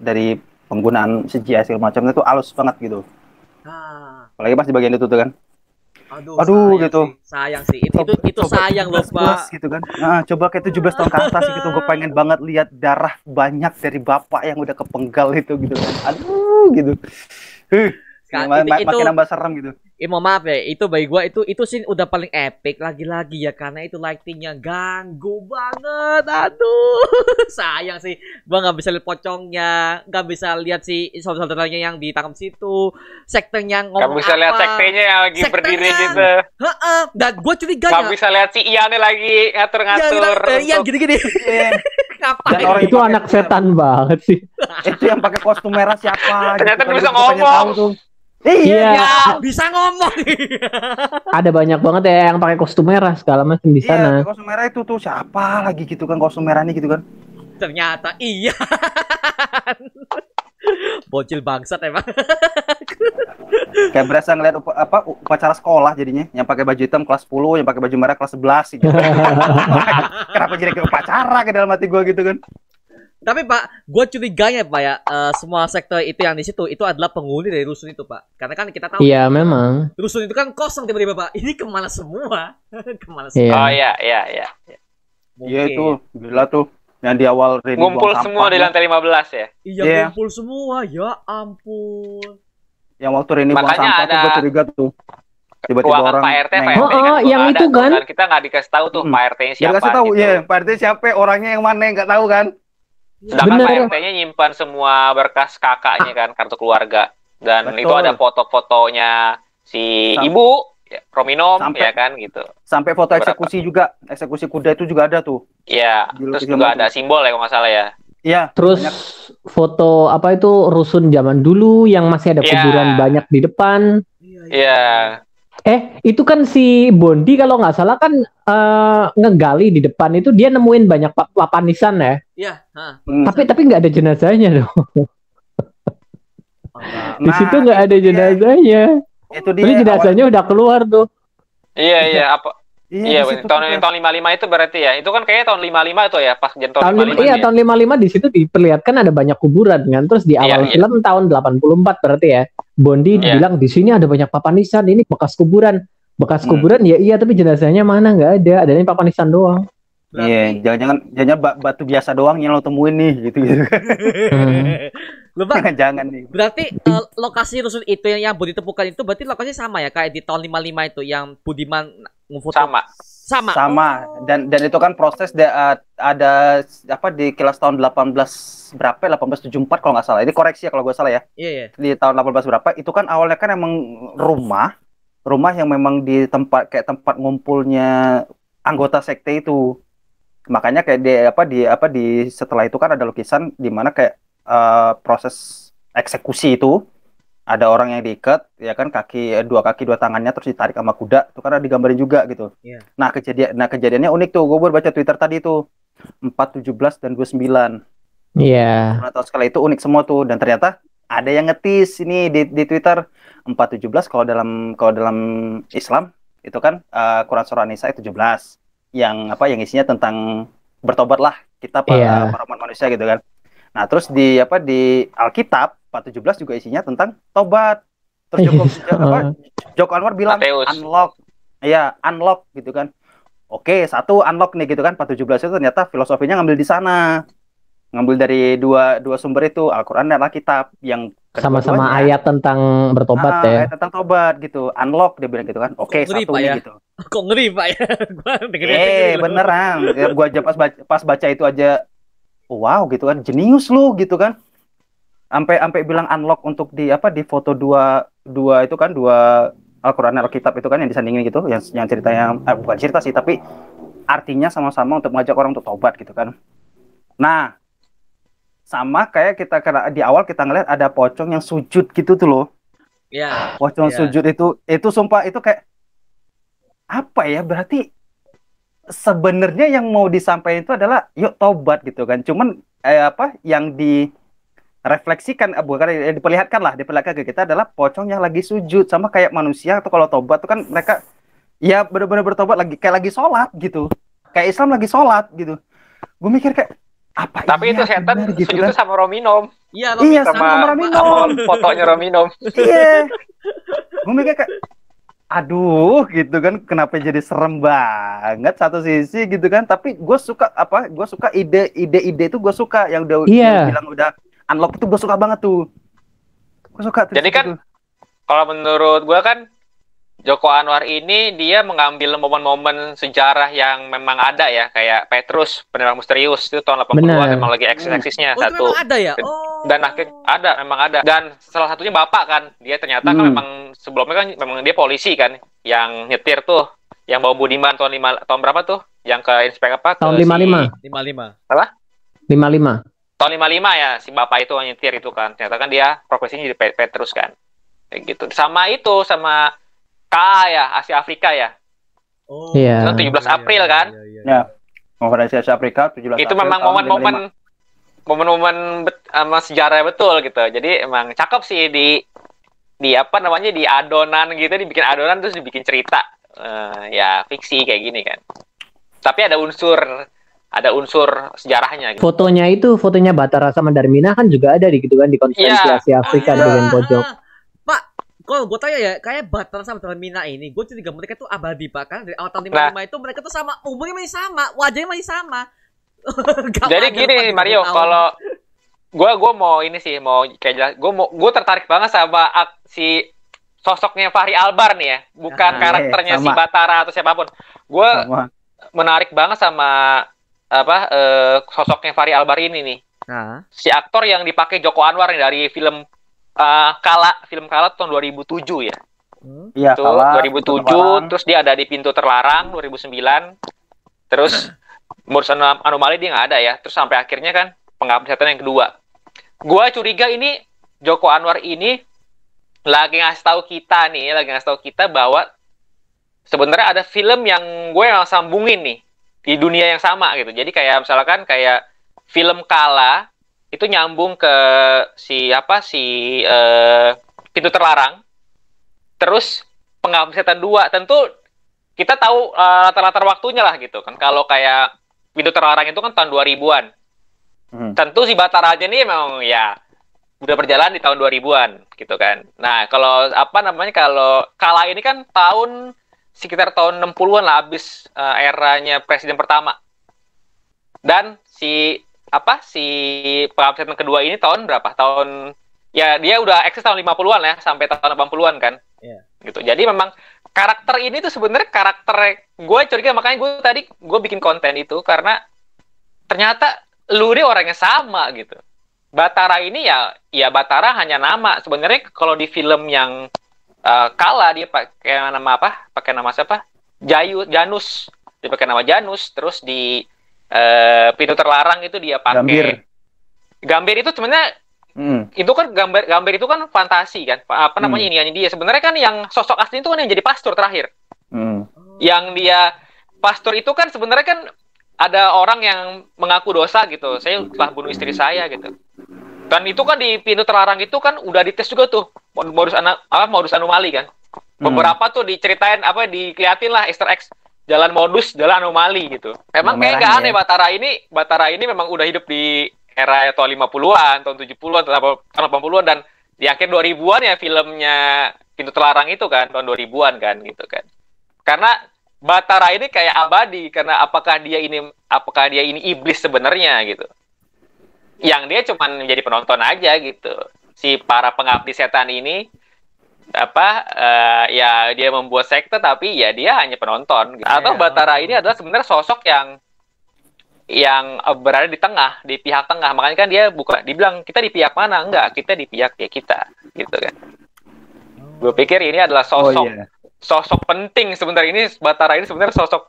dari penggunaan CGI segala macam itu halus banget gitu. Apalagi pas di bagian itu tuh kan. Aduh sayang gitu. Sayang sih. Itu sayang loh, Pak. Gitu kan. Nah, coba kayak 17 tahun ke atas gitu, gue pengen banget lihat darah banyak dari bapak yang udah kepenggal itu gitu kan. Aduh gitu. Makin nambah serem gitu. Mohon maaf ya, itu bagi gua itu scene udah paling epic lagi-lagi ya, karena itu lightingnya ganggu banget. Aduh, sayang sih, gua nggak bisa lihat pocongnya, nggak bisa lihat si saudara-saudaranya yang ditangkap situ, sektenya ngomong apa. Nggak bisa lihat sektenya yang lagi berdiri gitu. Dan gua curiganya. Nggak bisa lihat si Iannya lagi ngatur-ngatur. Ian gini-gini. Dan orang itu anak setan banget sih. Itu yang pakai kostum merah siapa? Ternyata gitu, bisa ngomong. Iya, bisa ngomong. Ada banyak banget ya yang pakai kostum merah segala macam di sana. Kostum merah itu tuh siapa lagi gitu kan, kostum merah nih gitu kan. Ternyata iya. Bocil bangsat emang. Kayak berasa ngeliat upacara sekolah jadinya, yang pakai baju hitam kelas 10, yang pakai baju merah kelas 11 gitu. Kenapa jadi kayak upacara ke dalam hati gua gitu kan. Tapi Pak, gue curiganya Pak ya, semua sektor itu yang di situ itu adalah penghuni dari rusun itu Pak. Karena kan kita tahu. Iya memang. Rusun itu kan kosong tiba-tiba Pak. Ini kemana semua? Kemana semua? Oh iya. Iya itu, gila tuh. Yang di awal ngumpul semua di lantai 15 ya. Iya ngumpul semua, ya ampun. Yang waktu Rini buang sampah tuh gue curiga tuh. Tiba-tiba orang Pak RT kan yang itu kan. Dan kita nggak dikasih tahu tuh Pak RT-nya siapa. Dikasih tahu, iya. Pak RT siapa, orangnya yang mana yang nggak tahu kan. Sedangkan Pak RT-nya nyimpan semua berkas kakaknya kan, kartu keluarga. Dan betul. Itu ada foto-fotonya si ibu, Rominom, ya kan gitu. Sampai foto eksekusi juga, eksekusi kuda itu juga ada tuh. Iya, terus juga ada simbol ya kalau nggak salah ya. Iya. Terus foto apa itu rusun zaman dulu yang masih ada kuburan banyak di depan. Iya. Itu kan si Bondi kalau nggak salah kan ngegali di depan itu dia nemuin banyak papan nisan ya. Iya. Tapi nggak ada jenazahnya dong. Di situ nggak ada jenazahnya. Itu dia. Tapi jenazahnya udah keluar tuh. Iya apa? Iya, tahun 55 itu berarti ya. Itu kan kayaknya tahun 55 itu ya, pas tahun 55. Iya, tahun 55 di situ diperlihatkan ada banyak kuburan kan. Terus di awal film tahun 84 berarti ya. Bondi bilang di sini ada banyak papan nisan, ini bekas kuburan. Bekas kuburan ya iya, tapi jenazahnya mana nggak ada. Adanya papan nisan doang. Iya, Berarti jangan batu biasa doang yang lo temuin nih gitu. lupa. Jangan nih. Berarti lokasi rusun itu yang Budi temukan itu berarti lokasi sama ya kayak di tahun 55 itu yang Budiman ngefoto. Sama. Sama. Sama. Oh. Dan itu kan proses ada apa di kelas tahun 18 berapa? 1874 kalau nggak salah. Ini koreksi ya kalau gue salah ya. Iya, iya. Di tahun 18 berapa itu kan awalnya kan emang rumah yang memang di tempat ngumpulnya anggota sekte itu. Makanya kayak di setelah itu kan ada lukisan di mana kayak proses eksekusi itu ada orang yang diikat ya kan dua kaki dua tangannya terus ditarik sama kuda itu kan ada digambarin juga gitu. Iya. Nah kejadiannya unik tuh, gue baru baca Twitter tadi tuh 4, 17 dan 29. Iya. Atau sekali itu unik semua tuh, dan ternyata ada yang ngetis ini di Twitter 417 kalau dalam Islam itu kan Quran surah An-Nisa 17 yang isinya tentang bertobat lah kita para umat manusia gitu kan. Nah, terus di Alkitab 417 juga isinya tentang tobat. Terus Joko Anwar bilang Mateus. unlock gitu kan. Oke, satu unlock nih gitu kan. 417 itu ternyata filosofinya ngambil di sana. Ngambil dari dua sumber itu, Al-Qur'an dan Alkitab yang sama-sama ayat tentang bertobat ya. Ayat tentang tobat gitu. Unlock dia bilang gitu kan. Oke, satu nih gitu. Kok ngeri Pak ya? Gua beneran. Ya, gua aja pas baca itu aja wow gitu kan, jenius lu gitu kan. Sampai bilang unlock untuk di foto dua itu kan, dua Al-Qur'an dan Alkitab itu kan yang disandingin gitu, yang ceritanya bukan cerita sih tapi artinya sama-sama untuk mengajak orang untuk tobat gitu kan. Nah, sama kayak kita di awal kita ngeliat ada pocong yang sujud gitu tuh loh. Iya. Pocong sujud itu sumpah itu kayak apa ya, berarti sebenarnya yang mau disampaikan itu adalah yuk tobat gitu kan. Cuman yang direfleksikan diperlihatkan ke kita adalah pocong yang lagi sujud, sama kayak manusia atau kalau tobat tuh kan mereka ya benar-benar bertobat kayak lagi sholat gitu. Kayak Islam lagi sholat gitu. Gue mikir kayak apa tapi itu setan gitu sujud kan? sama Rominom. Iya, sama Rominom. Sama fotonya Rominom. Iya. Gue mikir kayak aduh gitu kan, kenapa jadi serem banget satu sisi gitu kan, tapi gue suka ide itu gue suka yang bilang udah unlock itu gue suka banget tuh. Gue suka tuh. Jadi kan kalau menurut gue kan Joko Anwar ini dia mengambil momen-momen sejarah yang memang ada ya, kayak Petrus penerang misterius itu tahun 80-an memang lagi eksis-eksisnya satu. Memang ada ya? Dan memang ada. Dan salah satunya Bapak kan, dia ternyata kan memang sebelumnya kan memang dia polisi kan, yang nyetir tuh, yang bawa Budiman tahun berapa tuh? Yang ke inspek apa? Tahun 55. 55. Apa? 55. Tahun 55 ya, si Bapak itu nyetir itu kan. Ternyata kan dia profesinya jadi Petrus kan. Kayak gitu. Sama Asia Afrika ya. Oh. Iya. 17 April kan? Ya. Konferensi Asia Afrika 17 Itu April, memang momen-momen sejarah betul gitu. Jadi emang cakep sih di di adonan gitu, dibikin adonan terus dibikin cerita. Ya fiksi kayak gini kan. Tapi ada unsur sejarahnya gitu. Fotonya Batara sama Darmina kan juga ada gitu kan di konferensi Asia Afrika dengan pojok. Pak, kalau gue tanya ya, kayak Batara sama Darmina ini, gue curiga mereka tuh abadi Pak, kan dari awal tahun 55 itu mereka tuh sama, umurnya masih sama, wajahnya masih sama. Jadi gini Mario, kalau gue mau ini sih, mau kayak jelas, gue tertarik banget sama si sosoknya Fachri Albar nih ya, bukan karakternya si Batara atau siapapun. Gue menarik banget sama sosoknya Fachri Albar ini nih. Si aktor yang dipakai Joko Anwar nih dari film Kala tahun 2007 ya. Iya, itu 2007, terus dia ada di Pintu Terlarang 2009. Terus Modus Anomali dia nggak ada ya. Terus sampai akhirnya kan Pengabdi Setan yang kedua. Gua curiga ini Joko Anwar ini lagi ngasih tahu kita bahwa sebenarnya ada film yang gue yang sambungin nih di dunia yang sama gitu. Jadi kayak misalkan kayak film Kala itu nyambung ke Pintu Terlarang. Terus Pengabdi Setan 2, tentu kita tahu latar-latar waktunya lah gitu kan. Kalau kayak Pintu Terlarang itu kan tahun 2000-an. Tentu si Batara aja nih memang ya udah berjalan di tahun 2000-an gitu kan. Nah, kalau kalau Kala ini kan sekitar tahun 60-an lah, habis eranya presiden pertama. Dan si Pengabdi Setan kedua ini tahun berapa? Ya dia udah eksis tahun 50-an ya, sampai tahun 80-an kan. Iya. Gitu. Jadi memang karakter ini tuh sebenarnya karakter gue curiga, makanya gue bikin konten itu karena ternyata lu ini orangnya sama gitu. Batara ini ya Batara hanya nama. Sebenarnya kalau di film yang Kala dia pakai nama apa? Pakai nama siapa? Janus. Dia pakai nama Janus. Terus di Pintu Terlarang itu dia pakai Gambir itu sebenarnya itu kan Gambir itu kan fantasi kan. Apa namanya iniannya dia. Sebenarnya kan yang sosok asli itu kan yang jadi pastor terakhir. Yang dia pastor itu kan sebenarnya kan ada orang yang mengaku dosa gitu. Saya telah bunuh istri saya gitu. Dan itu kan di Pintu Terlarang itu kan udah dites juga tuh modus anomali kan. Beberapa tuh diceritain dikeliatin lah Easter eggs jalan anomali gitu. Memang kayak nggak aneh Batara ini memang udah hidup di era tahun 50-an, tahun 70-an, tahun 80-an dan di akhir 2000-an ya filmnya Pintu Terlarang itu kan tahun 2000-an kan gitu kan. Karena Batara ini kayak abadi karena apakah dia ini iblis sebenarnya gitu. Yang dia cuma menjadi penonton aja gitu. Si para pengabdi setan ini ya dia membuat sekte tapi ya dia hanya penonton gitu. Atau Batara ini adalah sebenarnya sosok yang berada di tengah, di pihak tengah. Makanya kan dia dibilang kita di pihak mana? Enggak, kita di pihak ya kita gitu kan. Gue pikir ini adalah sosok penting sebenarnya. Ini Batara ini sebenarnya sosok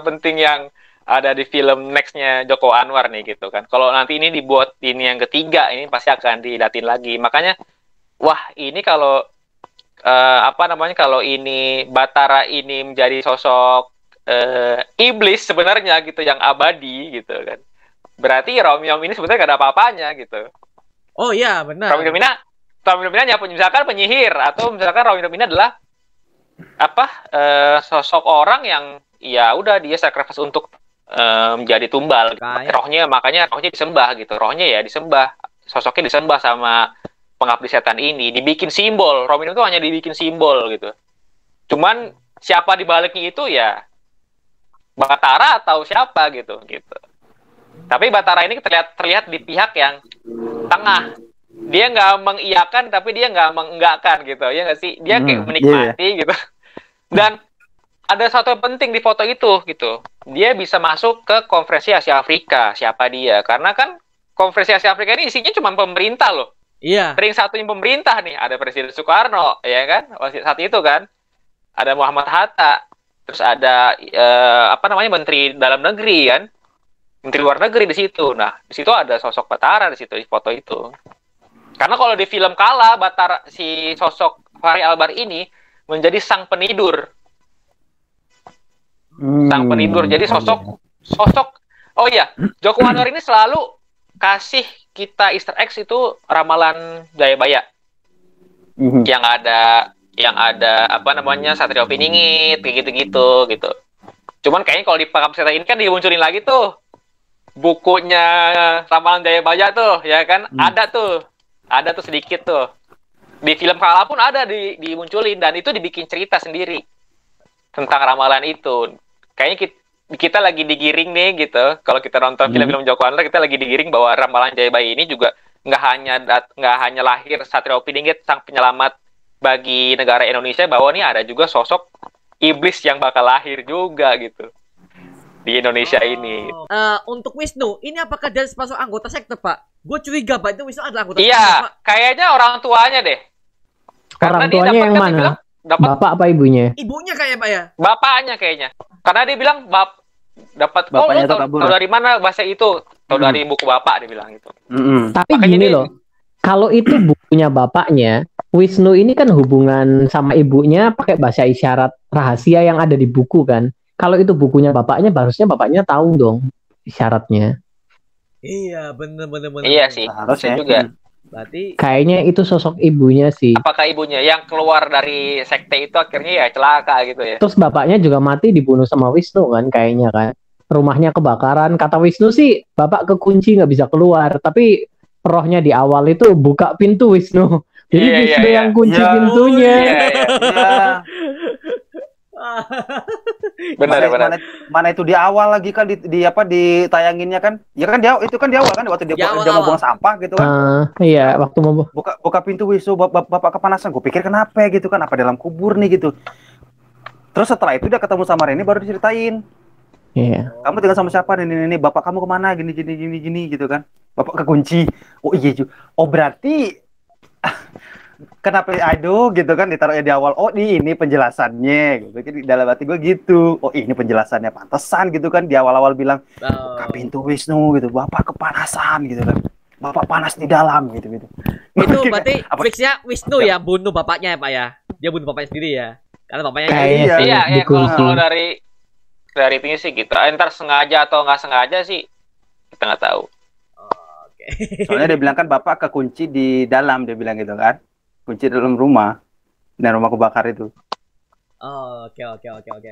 penting yang ada di film next-nya Joko Anwar nih gitu kan. Kalau nanti ini dibuat ini yang ketiga, ini pasti akan didatin lagi. Makanya, wah ini kalau kalau ini Batara ini menjadi sosok iblis sebenarnya gitu yang abadi gitu kan. Berarti Romeo ini sebenarnya gak ada apa-apanya gitu. Oh iya benar. Romeo Mina misalkan penyihir atau misalkan Romeo Mina adalah sosok orang yang ya udah dia sacrifice untuk menjadi tumbal. Makanya rohnya disembah gitu. Rohnya ya disembah. Sosoknya disembah sama pengabdi setan ini. Dibikin simbol. Romeo itu hanya dibikin simbol gitu. Cuman siapa di baliknya itu ya Batara atau siapa gitu. Tapi Batara ini terlihat di pihak yang tengah. Dia nggak mengiyakan tapi dia nggak mengenggakkan gitu. Ya nggak sih? Dia kayak menikmati gitu. Dan ada satu yang penting di foto itu gitu. Dia bisa masuk ke Konferensi Asia Afrika. Siapa dia? Karena kan Konferensi Asia Afrika ini isinya cuma pemerintah loh. Iya. Ring satunya pemerintah nih. Ada Presiden Soekarno, ya kan? Saat itu kan. Ada Muhammad Hatta. Terus ada Menteri Dalam Negeri kan. Menteri Luar Negeri di situ. Nah, di situ ada sosok Batara di situ di foto itu. Karena kalau di film Kala, Batara si sosok Fachri Albar ini menjadi sang penidur. Sang penidur. Jadi sosok oh iya, Joko Anwar ini selalu kasih kita Easter eggs itu ramalan Jayabaya. Yang ada Satrio Piningit kayak gitu. Cuman kayaknya kalau di Pengabdi Setan ini kan dimunculin lagi tuh bukunya ramalan Jayabaya tuh, ya kan? Ada tuh sedikit tuh. Di film Kala pun ada dimunculin dan itu dibikin cerita sendiri tentang ramalan itu. Kayaknya kita lagi digiring nih gitu. Kalau kita nonton film-film Joko Anwar, kita lagi digiring bahwa ramalan Jayabaya ini juga nggak hanya lahir Satrio Piningit sang penyelamat bagi negara Indonesia, bahwa nih ada juga sosok iblis yang bakal lahir juga gitu di Indonesia ini. Untuk Wisnu, ini apakah dia termasuk anggota sekte, Pak? Gue curiga, Pak, itu Wisnu adalah anggota sekte, Iya, Pak. kayaknya orang tuanya deh. Orang tuanya yang mana? Bapak apa ibunya? Ibunya kayak, Pak ya? Bapaknya kayaknya. Karena dia bilang dapat tahu dari mana bahasa itu? Tahu dari buku bapak, dia bilang itu. Tapi makanya gini loh. Kalau itu bukunya bapaknya, Wisnu ini kan hubungan sama ibunya pakai bahasa isyarat rahasia yang ada di buku kan. Kalau itu bukunya bapaknya, harusnya bapaknya tahu dong isyaratnya. Iya, bener. Iya sih, harusnya juga. Berarti kayaknya itu sosok ibunya sih. Apakah ibunya yang keluar dari sekte itu akhirnya ya celaka gitu ya? Terus bapaknya juga mati dibunuh sama Wisnu kan kayaknya kan. Rumahnya kebakaran. Kata Wisnu sih bapak kekunci nggak bisa keluar. Tapi rohnya di awal itu buka pintu Wisnu. Jadi Wisnu yang kunci pintunya. Benar, benar. Mana itu di awal lagi kan di apa ditayanginnya kan? Ya kan dia itu kan di awal kan waktu dia Di mau buang sampah gitu kan. Iya, waktu mau Buka pintu Wisu bapak kepanasan. Gue pikir kenapa gitu kan? Apa dalam kubur nih gitu. Terus setelah itu dia ketemu sama Reni baru diceritain. iya. Kamu tinggal sama siapa nih? Bapak kamu kemana? Gini gitu kan. Bapak kekunci. Oh iya juga. Oh berarti kenapa aduh gitu kan ditaruhnya di awal. Oh ini penjelasannya. Gitu. Dalam hati gue gitu. Oh ini penjelasannya pantesan gitu kan di awal-awal bilang buka pintu Wisnu gitu. Bapak kepanasan gitu kan. Bapak panas di dalam gitu. Itu berarti fixnya Wisnu ya bunuh bapaknya ya Pak ya. Dia bunuh bapaknya sendiri ya. Karena bapaknya Kayaknya sih, Iya, dikunci. kalau dari itunya sih gitu. Entar sengaja atau nggak sengaja sih kita nggak tahu. Oke. Soalnya dia bilang kan bapak kekunci di dalam dia bilang gitu kan. Kunci dalam rumah. Dan rumah kebakar itu. Oh, oke.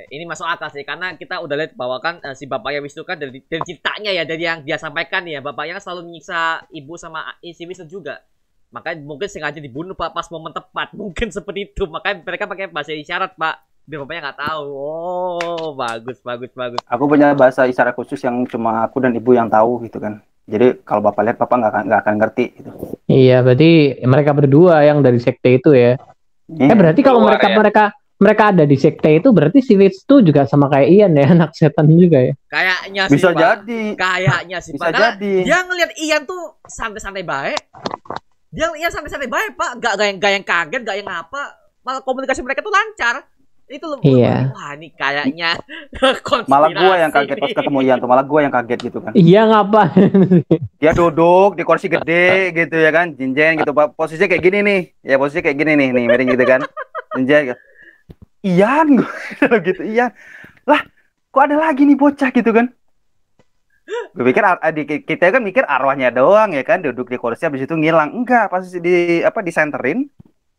Ini masuk akal sih karena kita udah lihat bahwa kan si bapaknya Wisnu kan dari ceritanya ya dari yang dia sampaikan ya bapaknya kan selalu menyiksa ibu sama si Wisnu juga. Makanya mungkin sengaja dibunuh Pak pas momen tepat mungkin seperti itu. Makanya mereka pakai bahasa isyarat Pak biar bapaknya nggak tahu. Oh, bagus. Aku punya bahasa isyarat khusus yang cuma aku dan ibu yang tahu gitu kan. Jadi kalau bapak lihat bapak nggak akan ngerti gitu. Iya, berarti mereka berdua yang dari sekte itu ya. Berarti kalau Keluar, mereka ada di sekte itu berarti si Wisnu juga sama kayak Ian ya, anak setan juga ya. Kayaknya sih Bisa Pak. jadi. Kayaknya sih Bisa Pak. Karena jadi. dia ngelihat Ian tuh santai-santai baik. Dia Ian santai-santai baik Pak. Gak yang kaget, gak yang apa. Malah komunikasi mereka tuh lancar. Itu loh. Iya. Wah ini kayaknya Malah gua yang konspirasi. kaget pas ketemu Ian tuh. Malah gua yang kaget gitu kan. Iya ngapa? Dia duduk di kursi gede gitu ya kan. Jinjen gitu. Posisinya kayak gini nih. Ya posisinya kayak gini nih miring gitu kan. Jinjen gitu. Ian gitu Ian. Lah, kok ada lagi nih bocah gitu kan. Gue pikir kita kan mikir arwahnya doang ya kan duduk di kursi habis itu ngilang. Enggak, pas disenterin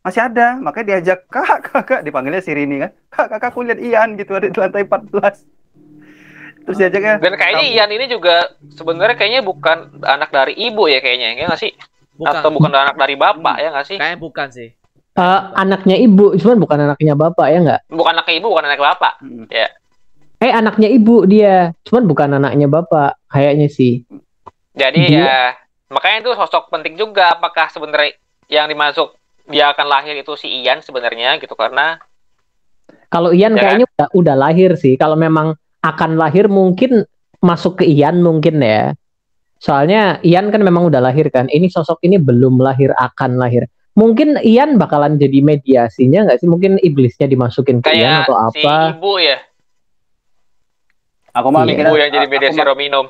masih ada. Makanya diajak kakak dipanggilnya si Rini kan. Kakak aku lihat Ian gitu ada di lantai 14. Terus diajaknya. Dan kayaknya Ian ini juga sebenarnya kayaknya bukan anak dari ibu ya kayaknya, ya nggak sih? Atau bukan anak dari bapak ya nggak sih? Kayaknya bukan sih. Anaknya ibu, cuman bukan anaknya bapak ya nggak? Bukan anak ibu, bukan anak bapak. Ya. Anaknya ibu dia, cuman bukan anaknya bapak, kayaknya sih. Jadi ya makanya itu sosok penting juga. Apakah sebenarnya yang dimasuk dia akan lahir itu si Ian sebenarnya gitu karena kalau Ian kayaknya udah lahir sih. Kalau memang akan lahir mungkin masuk ke Ian mungkin ya. Soalnya Ian kan memang udah lahir kan. Ini sosok ini belum lahir, akan lahir. Mungkin Ian bakalan jadi mediasinya nggak sih? Mungkin iblisnya dimasukin ke Ian atau apa? Si ibu ya. Aku malah mikirnya Ibu yang jadi mediasi Rominum.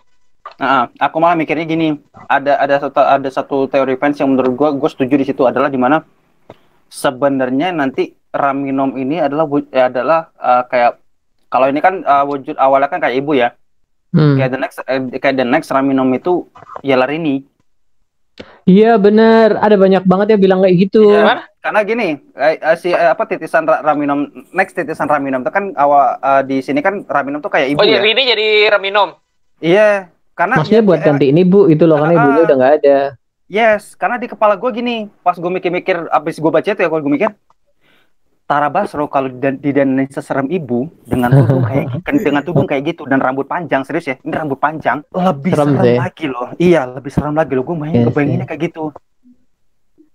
Aku malah mikirnya gini, ada satu teori fans yang menurut gue setuju di situ adalah dimana sebenarnya nanti Raminom ini adalah kayak kalau ini kan wujud awalnya kan kayak ibu ya. Kayak the next Raminom itu ialah Rini. Iya bener, ada banyak banget ya bilang kayak gitu. Ya, karena gini, titisan Raminom, next titisan Raminom itu kan di sini kan Raminom tuh kayak ibu ya. Oh, Rini jadi Raminom. Iya, karena maksudnya buat gantiin ibu itu loh, karena ibunya udah nggak ada. Yes, karena di kepala gue gini, pas gue mikir-mikir, abis gue baca itu ya, kalau gue mikir Tara Basro kalau didandanin seserem ibu dengan tudung kayak gitu dan rambut panjang, serius ya, ini rambut panjang lebih serem lagi loh. Iya, lebih serem lagi loh. Gue kebayanginnya kayak gitu.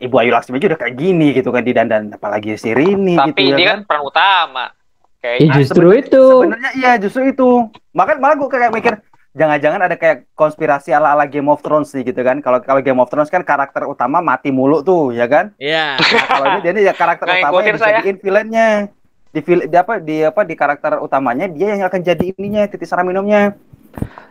Ibu Ayu Laksmi aja udah kayak gini gitu kan didandan, apalagi si Rini gitu ya. Tapi ini kan peran utama. Justru itu. Sebenarnya iya, justru itu. Makanya malah gue kayak mikir jangan-jangan ada kayak konspirasi ala-ala Game of Thrones nih gitu kan. Kalau Game of Thrones kan karakter utama mati mulu tuh, ya kan? Iya. Nah, kalau ini dia ya karakter utama yang dijadiin villainnya. Di karakter utamanya dia yang akan jadi ininya, titisan Raminomnya.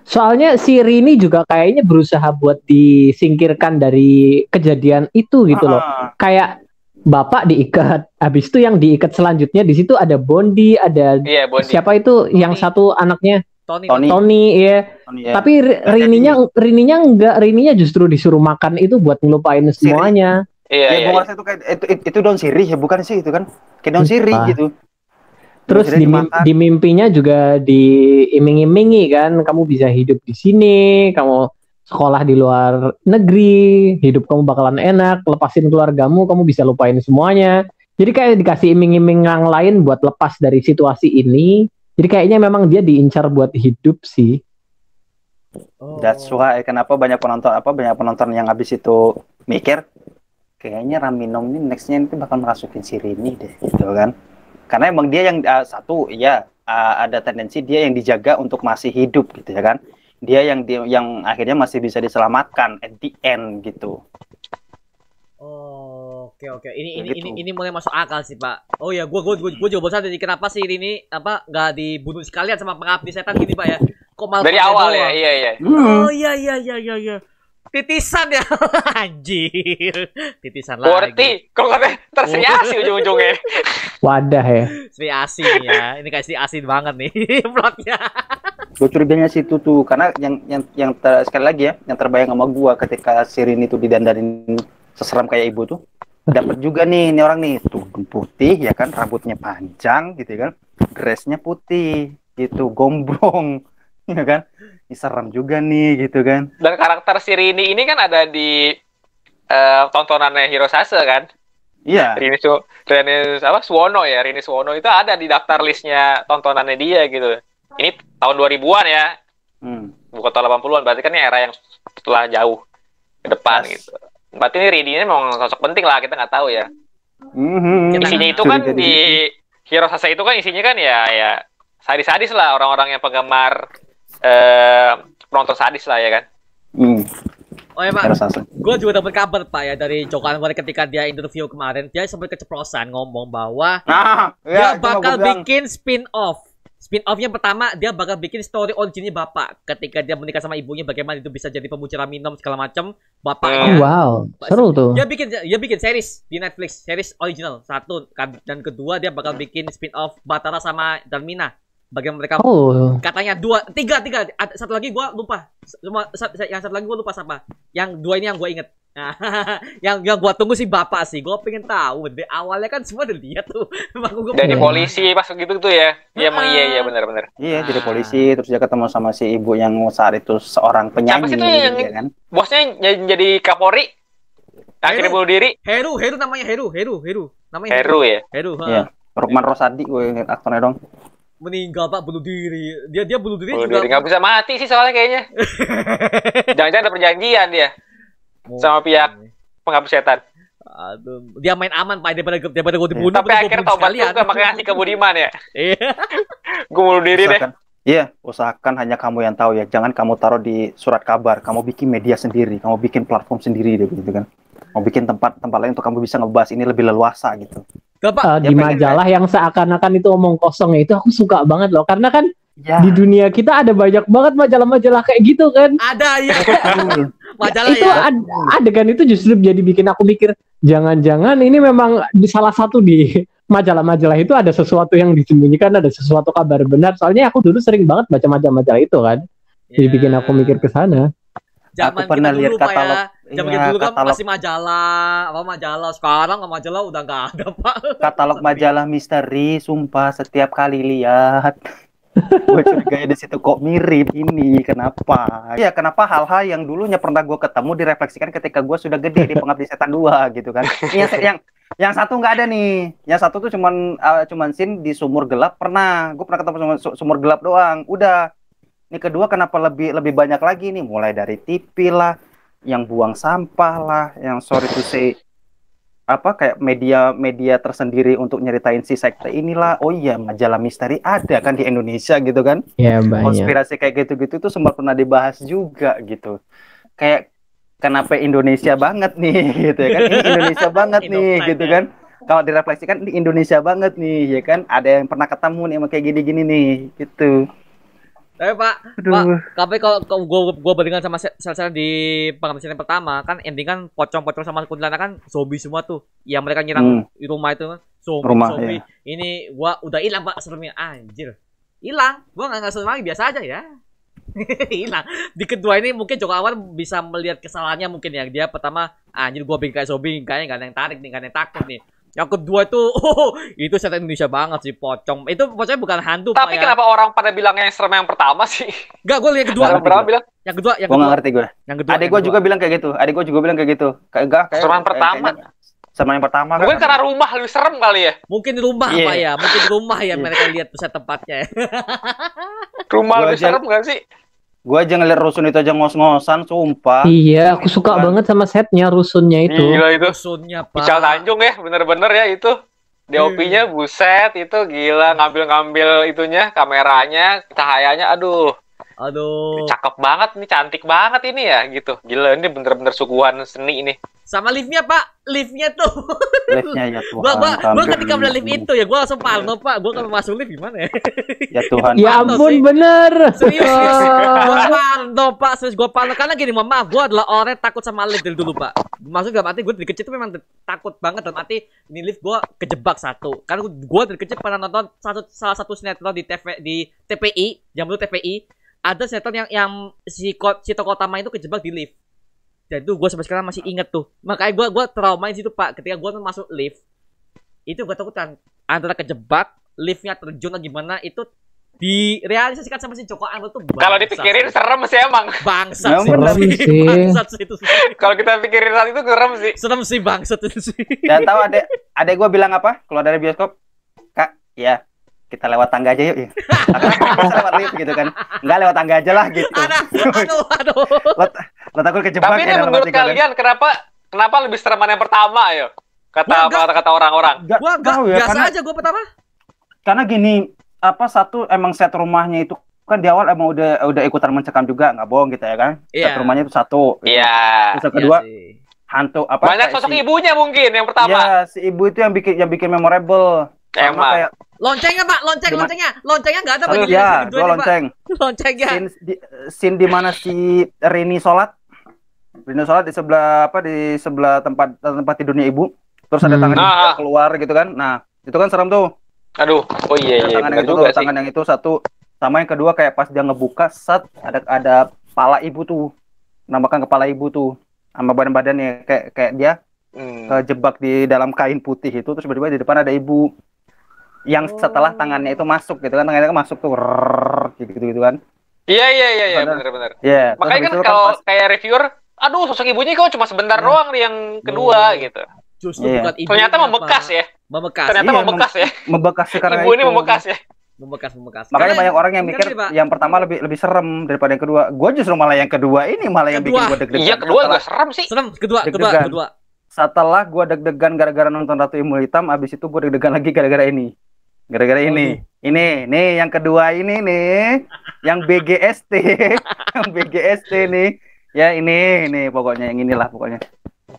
Soalnya si Rini juga kayaknya berusaha buat disingkirkan dari kejadian itu gitu loh. Kayak bapak diikat, habis itu yang diikat selanjutnya di situ ada Bondi, ada Bondi. Siapa itu yang satu anaknya? Tony ya. Tapi Rininya enggak, Rininya justru disuruh makan itu buat ngelupain semuanya. Iya. Gua rasa itu kayak itu daun sirih ya, bukan sih itu kan? Kayak daun sirih gitu. Terus di mimpinya juga diiming-imingi kan, kamu bisa hidup di sini, kamu sekolah di luar negeri, hidup kamu bakalan enak, lepasin keluargamu, kamu bisa lupain semuanya. Jadi kayak dikasih iming-iming yang lain buat lepas dari situasi ini. Jadi kayaknya memang dia diincar buat hidup sih. That's why kenapa banyak penonton yang habis itu mikir kayaknya Raminom ini nextnya nanti bakal masukin si Rini deh gitu kan. Karena emang dia yang satu ya ada tendensi dia yang dijaga untuk masih hidup gitu ya kan. Dia yang akhirnya masih bisa diselamatkan at the end gitu. Oke. Ini mulai masuk akal sih, Pak. Oh ya, gua juga bosan jadi kenapa sih ini nggak dibunuh sekalian sama pengabdi setan gini, Pak ya? Kok malah dari awal ya, iya. Oh iya. Titisan ya. Anjir. Titisan lagi. Worthy. Kok katanya Sri Asi ujung-ujungnya. Wadah ya. Sri Asi nih ya. Ini kayak Sri Asi banget nih plotnya. Gue curiganya situ tuh karena sekali lagi ya, yang terbayang sama gua ketika si Rini tuh didandanin seseram kayak ibu tuh. Dapat juga nih ini orang nih tudung putih ya kan, rambutnya panjang gitu kan, dressnya putih gitu, gombrong ya kan, ini serem juga nih gitu kan. Dan karakter si Rini ini kan ada di tontonannya Hirosase kan. Iya. Rini Suwono ya, Rini Suwono itu ada di daftar listnya tontonannya dia gitu. Ini tahun 2000-an ya, bukan tahun 80-an, berarti kan ini era yang setelah jauh ke depan gitu. Berarti ini Rini ini memang sosok penting lah, kita nggak tahu ya. Isinya itu kan di Hirosase itu kan isinya kan ya sadis-sadis lah, orang-orang yang penggemar penonton sadis lah ya kan. Oh ya Pak, gue juga dapat kabar Pak ya dari Joko Anwar ketika dia interview kemarin, dia sempat keceplosan ngomong bahwa dia bakal bikin spin-off. Spin-off-nya pertama, dia bakal bikin story originnya bapak. Ketika dia menikah sama ibunya, bagaimana itu bisa jadi pemuja Raminom segala macam. Bapaknya. Wow, seru tuh. Dia bikin series di Netflix, series original. Satu, dan kedua dia bakal bikin spin-off Batara sama Darmina. Bagaimana mereka katanya tiga. Satu lagi gue lupa. Yang satu lagi gue lupa siapa. Yang dua ini yang gue inget. Nah, yang gua tunggu sih bapak sih, gua pengen tahu dari awalnya kan semua udah lihat tuh. Jadi polisi pas gitu tuh ya. Iya emang iya benar. Iya, jadi polisi terus dia ketemu sama si ibu yang saat itu seorang penyanyi. Siapa sih tuh yang ya kan? Bosnya jadi Kapolri? Akhirnya bunuh diri. Heru namanya Heru. Namanya Heru ya. Heru. Iya. Rukman Rosadi gue ingat aktornya dong. Meninggal Pak, bunuh diri. Dia bunuh diri juga. Nggak bisa mati sih soalnya kayaknya. Jangan-jangan ada perjanjian dia. Sama pihak pengabdi setan. Aduh, dia main aman Pak daripada gue dibunuh. Tapi akhirnya tobat juga makanya ngasih ke Budiman ya. Iya. Gue bunuh diri deh. Iya, usahakan hanya kamu yang tahu ya. Jangan kamu taruh di surat kabar. Kamu bikin media sendiri, kamu bikin platform sendiri deh gitu kan. Mau bikin tempat lain untuk kamu bisa ngebahas ini lebih leluasa gitu. Di majalah yang seakan-akan itu omong kosong itu aku suka banget loh, karena kan di dunia kita ada banyak banget majalah-majalah kayak gitu kan. Ada ya. Majalah itu ya. Adegan itu justru jadi bikin aku mikir, jangan-jangan ini memang di salah satu di majalah-majalah itu ada sesuatu yang disembunyikan, ada sesuatu kabar benar. Soalnya aku dulu sering banget baca majalah itu kan. Jadi bikin aku mikir ke sana. Zaman aku pernah lihat katalog. Zaman dulu kan masih majalah, sekarang majalah udah nggak ada Pak. Katalog majalah misteri, sumpah setiap kali lihat. Gue curiga di situ kok mirip ini, kenapa? Ya kenapa hal-hal yang dulunya pernah gue ketemu direfleksikan ketika gue sudah gede di Pengabdi Setan 2 gitu kan? Yang satu nggak ada nih, yang satu tuh cuman scene di sumur gelap gue pernah ketemu sumur gelap doang, udah. Ini kedua kenapa lebih banyak lagi nih, mulai dari TV lah, yang buang sampah lah, yang sorry to say kayak media tersendiri untuk nyeritain si sekte inilah. Oh iya, majalah misteri ada kan di Indonesia gitu kan. Iya, banyak. Konspirasi kayak gitu-gitu tuh sempat pernah dibahas juga gitu. Kayak kenapa Indonesia banget nih gitu ya kan. Ini Indonesia banget nih gitu kan. Kalau direfleksikan ini Indonesia banget nih ya kan. Ada yang pernah ketemu nih sama kayak gini-gini nih gitu. Tapi Pak, tapi kalau gue bandingkan sama sel-sel di Pengabdi Setan pertama kan ending kan pocong-pocong sama kuntilanak kan zombie semua tuh. Yang mereka nyerang di rumah itu kan zombie. Iya. Ini gua udah hilang Pak seremnya, anjir. Hilang. Gua enggak serem lagi, biasa aja ya. Hilang. Di kedua ini mungkin Joko Anwar bisa melihat kesalahannya mungkin ya. Dia pertama anjir gua bikin kayak zombie, kayaknya enggak ada yang tarik nih, enggak ada yang takut nih. Yang kedua itu setan Indonesia banget sih, pocong. Itu pocongnya bukan hantu Tapi Pak, kenapa orang pada bilang yang serem yang pertama sih? Enggak, gue lihat kedua. Yang kedua. Gue nggak ngerti gue. Adik gue juga bilang kayak gitu. Kayak serem pertama. sama yang pertama Mungkin kan. karena rumah lebih serem kali ya. Mungkin rumah Iya. Pak ya, mungkin rumah ya Iya. mereka lihat pusat tempatnya. Rumah Gua lebih aja- serem gak sih? Gue aja ngeliat rusun itu aja ngos-ngosan, sumpah. Iya, aku suka Kan. banget sama setnya, rusunnya itu. Gila itu. Rusunnya Pak. Ical Tanjung ya, bener-bener ya itu. DOP-nya buset itu gila, ngambil-ngambil itunya, kameranya, cahayanya, aduh, Aduh. cakep banget nih, cantik banget ini ya gitu. Gila, ini bener-bener suguhan seni ini. Sama liftnya Pak, liftnya tuh. Liftnya ya Tuhan. Gua kami. ketika melihat lift itu ya gua langsung parno Pak. Gua kalau masuk lift gimana ya? Ya Tuhan. Ya Pantas ampun, sih. bener. Serius, gua parno Pak, serius gua parno karena gini, mohon maaf, gua adalah orang yang takut sama lift dari dulu Pak. Maksud dalam arti gua dari kecil tuh memang takut banget dalam arti ini lift gua kejebak satu. Karena gua dari kecil pernah nonton salah satu sinetron di TPI, jam dulu TPI, ada sinetron yang si tokoh utama itu kejebak di lift. Dan itu gue sampai sekarang masih inget tuh. Makanya gue trauma di situ Pak. Ketika gue masuk lift, itu gue takutan antara kejebak, liftnya terjun atau gimana, itu direalisasikan sama si Joko Anwar tuh Kalau dipikirin serem sih emang. bangsat Memang sih, bener sih. bangsat sih itu sih. Kalau kita pikirin saat itu serem sih. Serem sih bangsat itu sih. Dan tahu adek gue bilang apa? Keluar dari bioskop, Kak, ya kita lewat tangga aja yuk. Ya. Aku bisa lewat lift gitu kan. Enggak, lewat tangga aja lah gitu. Aduh. Lo takut kejebak Tapi ini ya dalam menurut hati gue, kan? kalian kenapa lebih sereman yang pertama ayo? Kata orang-orang. Nggak Gua tahu ya, biasa karena, aja gue pertama. karena gini, apa satu emang set rumahnya itu kan di awal emang udah ikutan mencekam juga, nggak bohong gitu ya kan? Iya. Set rumahnya itu satu. Gitu. Iya. Terus yang kedua Iya sih. hantu apa? Banyak kayak sosok si- ibunya mungkin yang pertama. Iya, si ibu itu yang bikin memorable. Sama Emang. kayak Loncengnya Pak, loncengnya nggak ada Pak. ya, Di gua nih, Pak. lonceng. Loncengnya. Scene di mana si Rini sholat di sebelah tempat tidurnya ibu. Terus ada tangan ibu yang keluar gitu kan. Nah, itu kan serem tuh. Aduh, oh iya Ada tangan bener yang itu juga tuh, sih. tangan yang itu satu. Sama yang kedua kayak pas dia ngebuka set ada kepala ibu tuh. Namakan kepala ibu tuh sama badan-badannya kayak dia kejebak di dalam kain putih itu, terus tiba-tiba di depan ada ibu yang setelah tangannya itu masuk gitu kan, tangannya kan masuk tuh gitu kan. Iya, Bener. bener-bener. Ya, Makanya kan kalau kayak reviewer, aduh sosok ibunya kok cuma sebentar doang nih yang kedua gitu. Justru Iya. bukan ibu. Ternyata membekas ya. Memekas. Ternyata Iya, membekas ya. membekas sekarang Ibu ini membekas ya. Memekas. Makanya Karena- banyak orang yang kan mikir sih, Pak. yang pertama lebih serem daripada yang kedua. Gue justru malah yang kedua ini malah yang bikin Kedua. gue deg-degan. Iya, kedua juga serem sih. serem kedua. Deg-degan. Setelah gue deg-degan gara-gara nonton Ratu Ilmu Hitam, abis itu gue deg-degan lagi gara-gara ini. Gara-gara ini. Ini nih yang kedua ini nih, yang BGST, yang BGST nih. Ya ini pokoknya yang inilah pokoknya.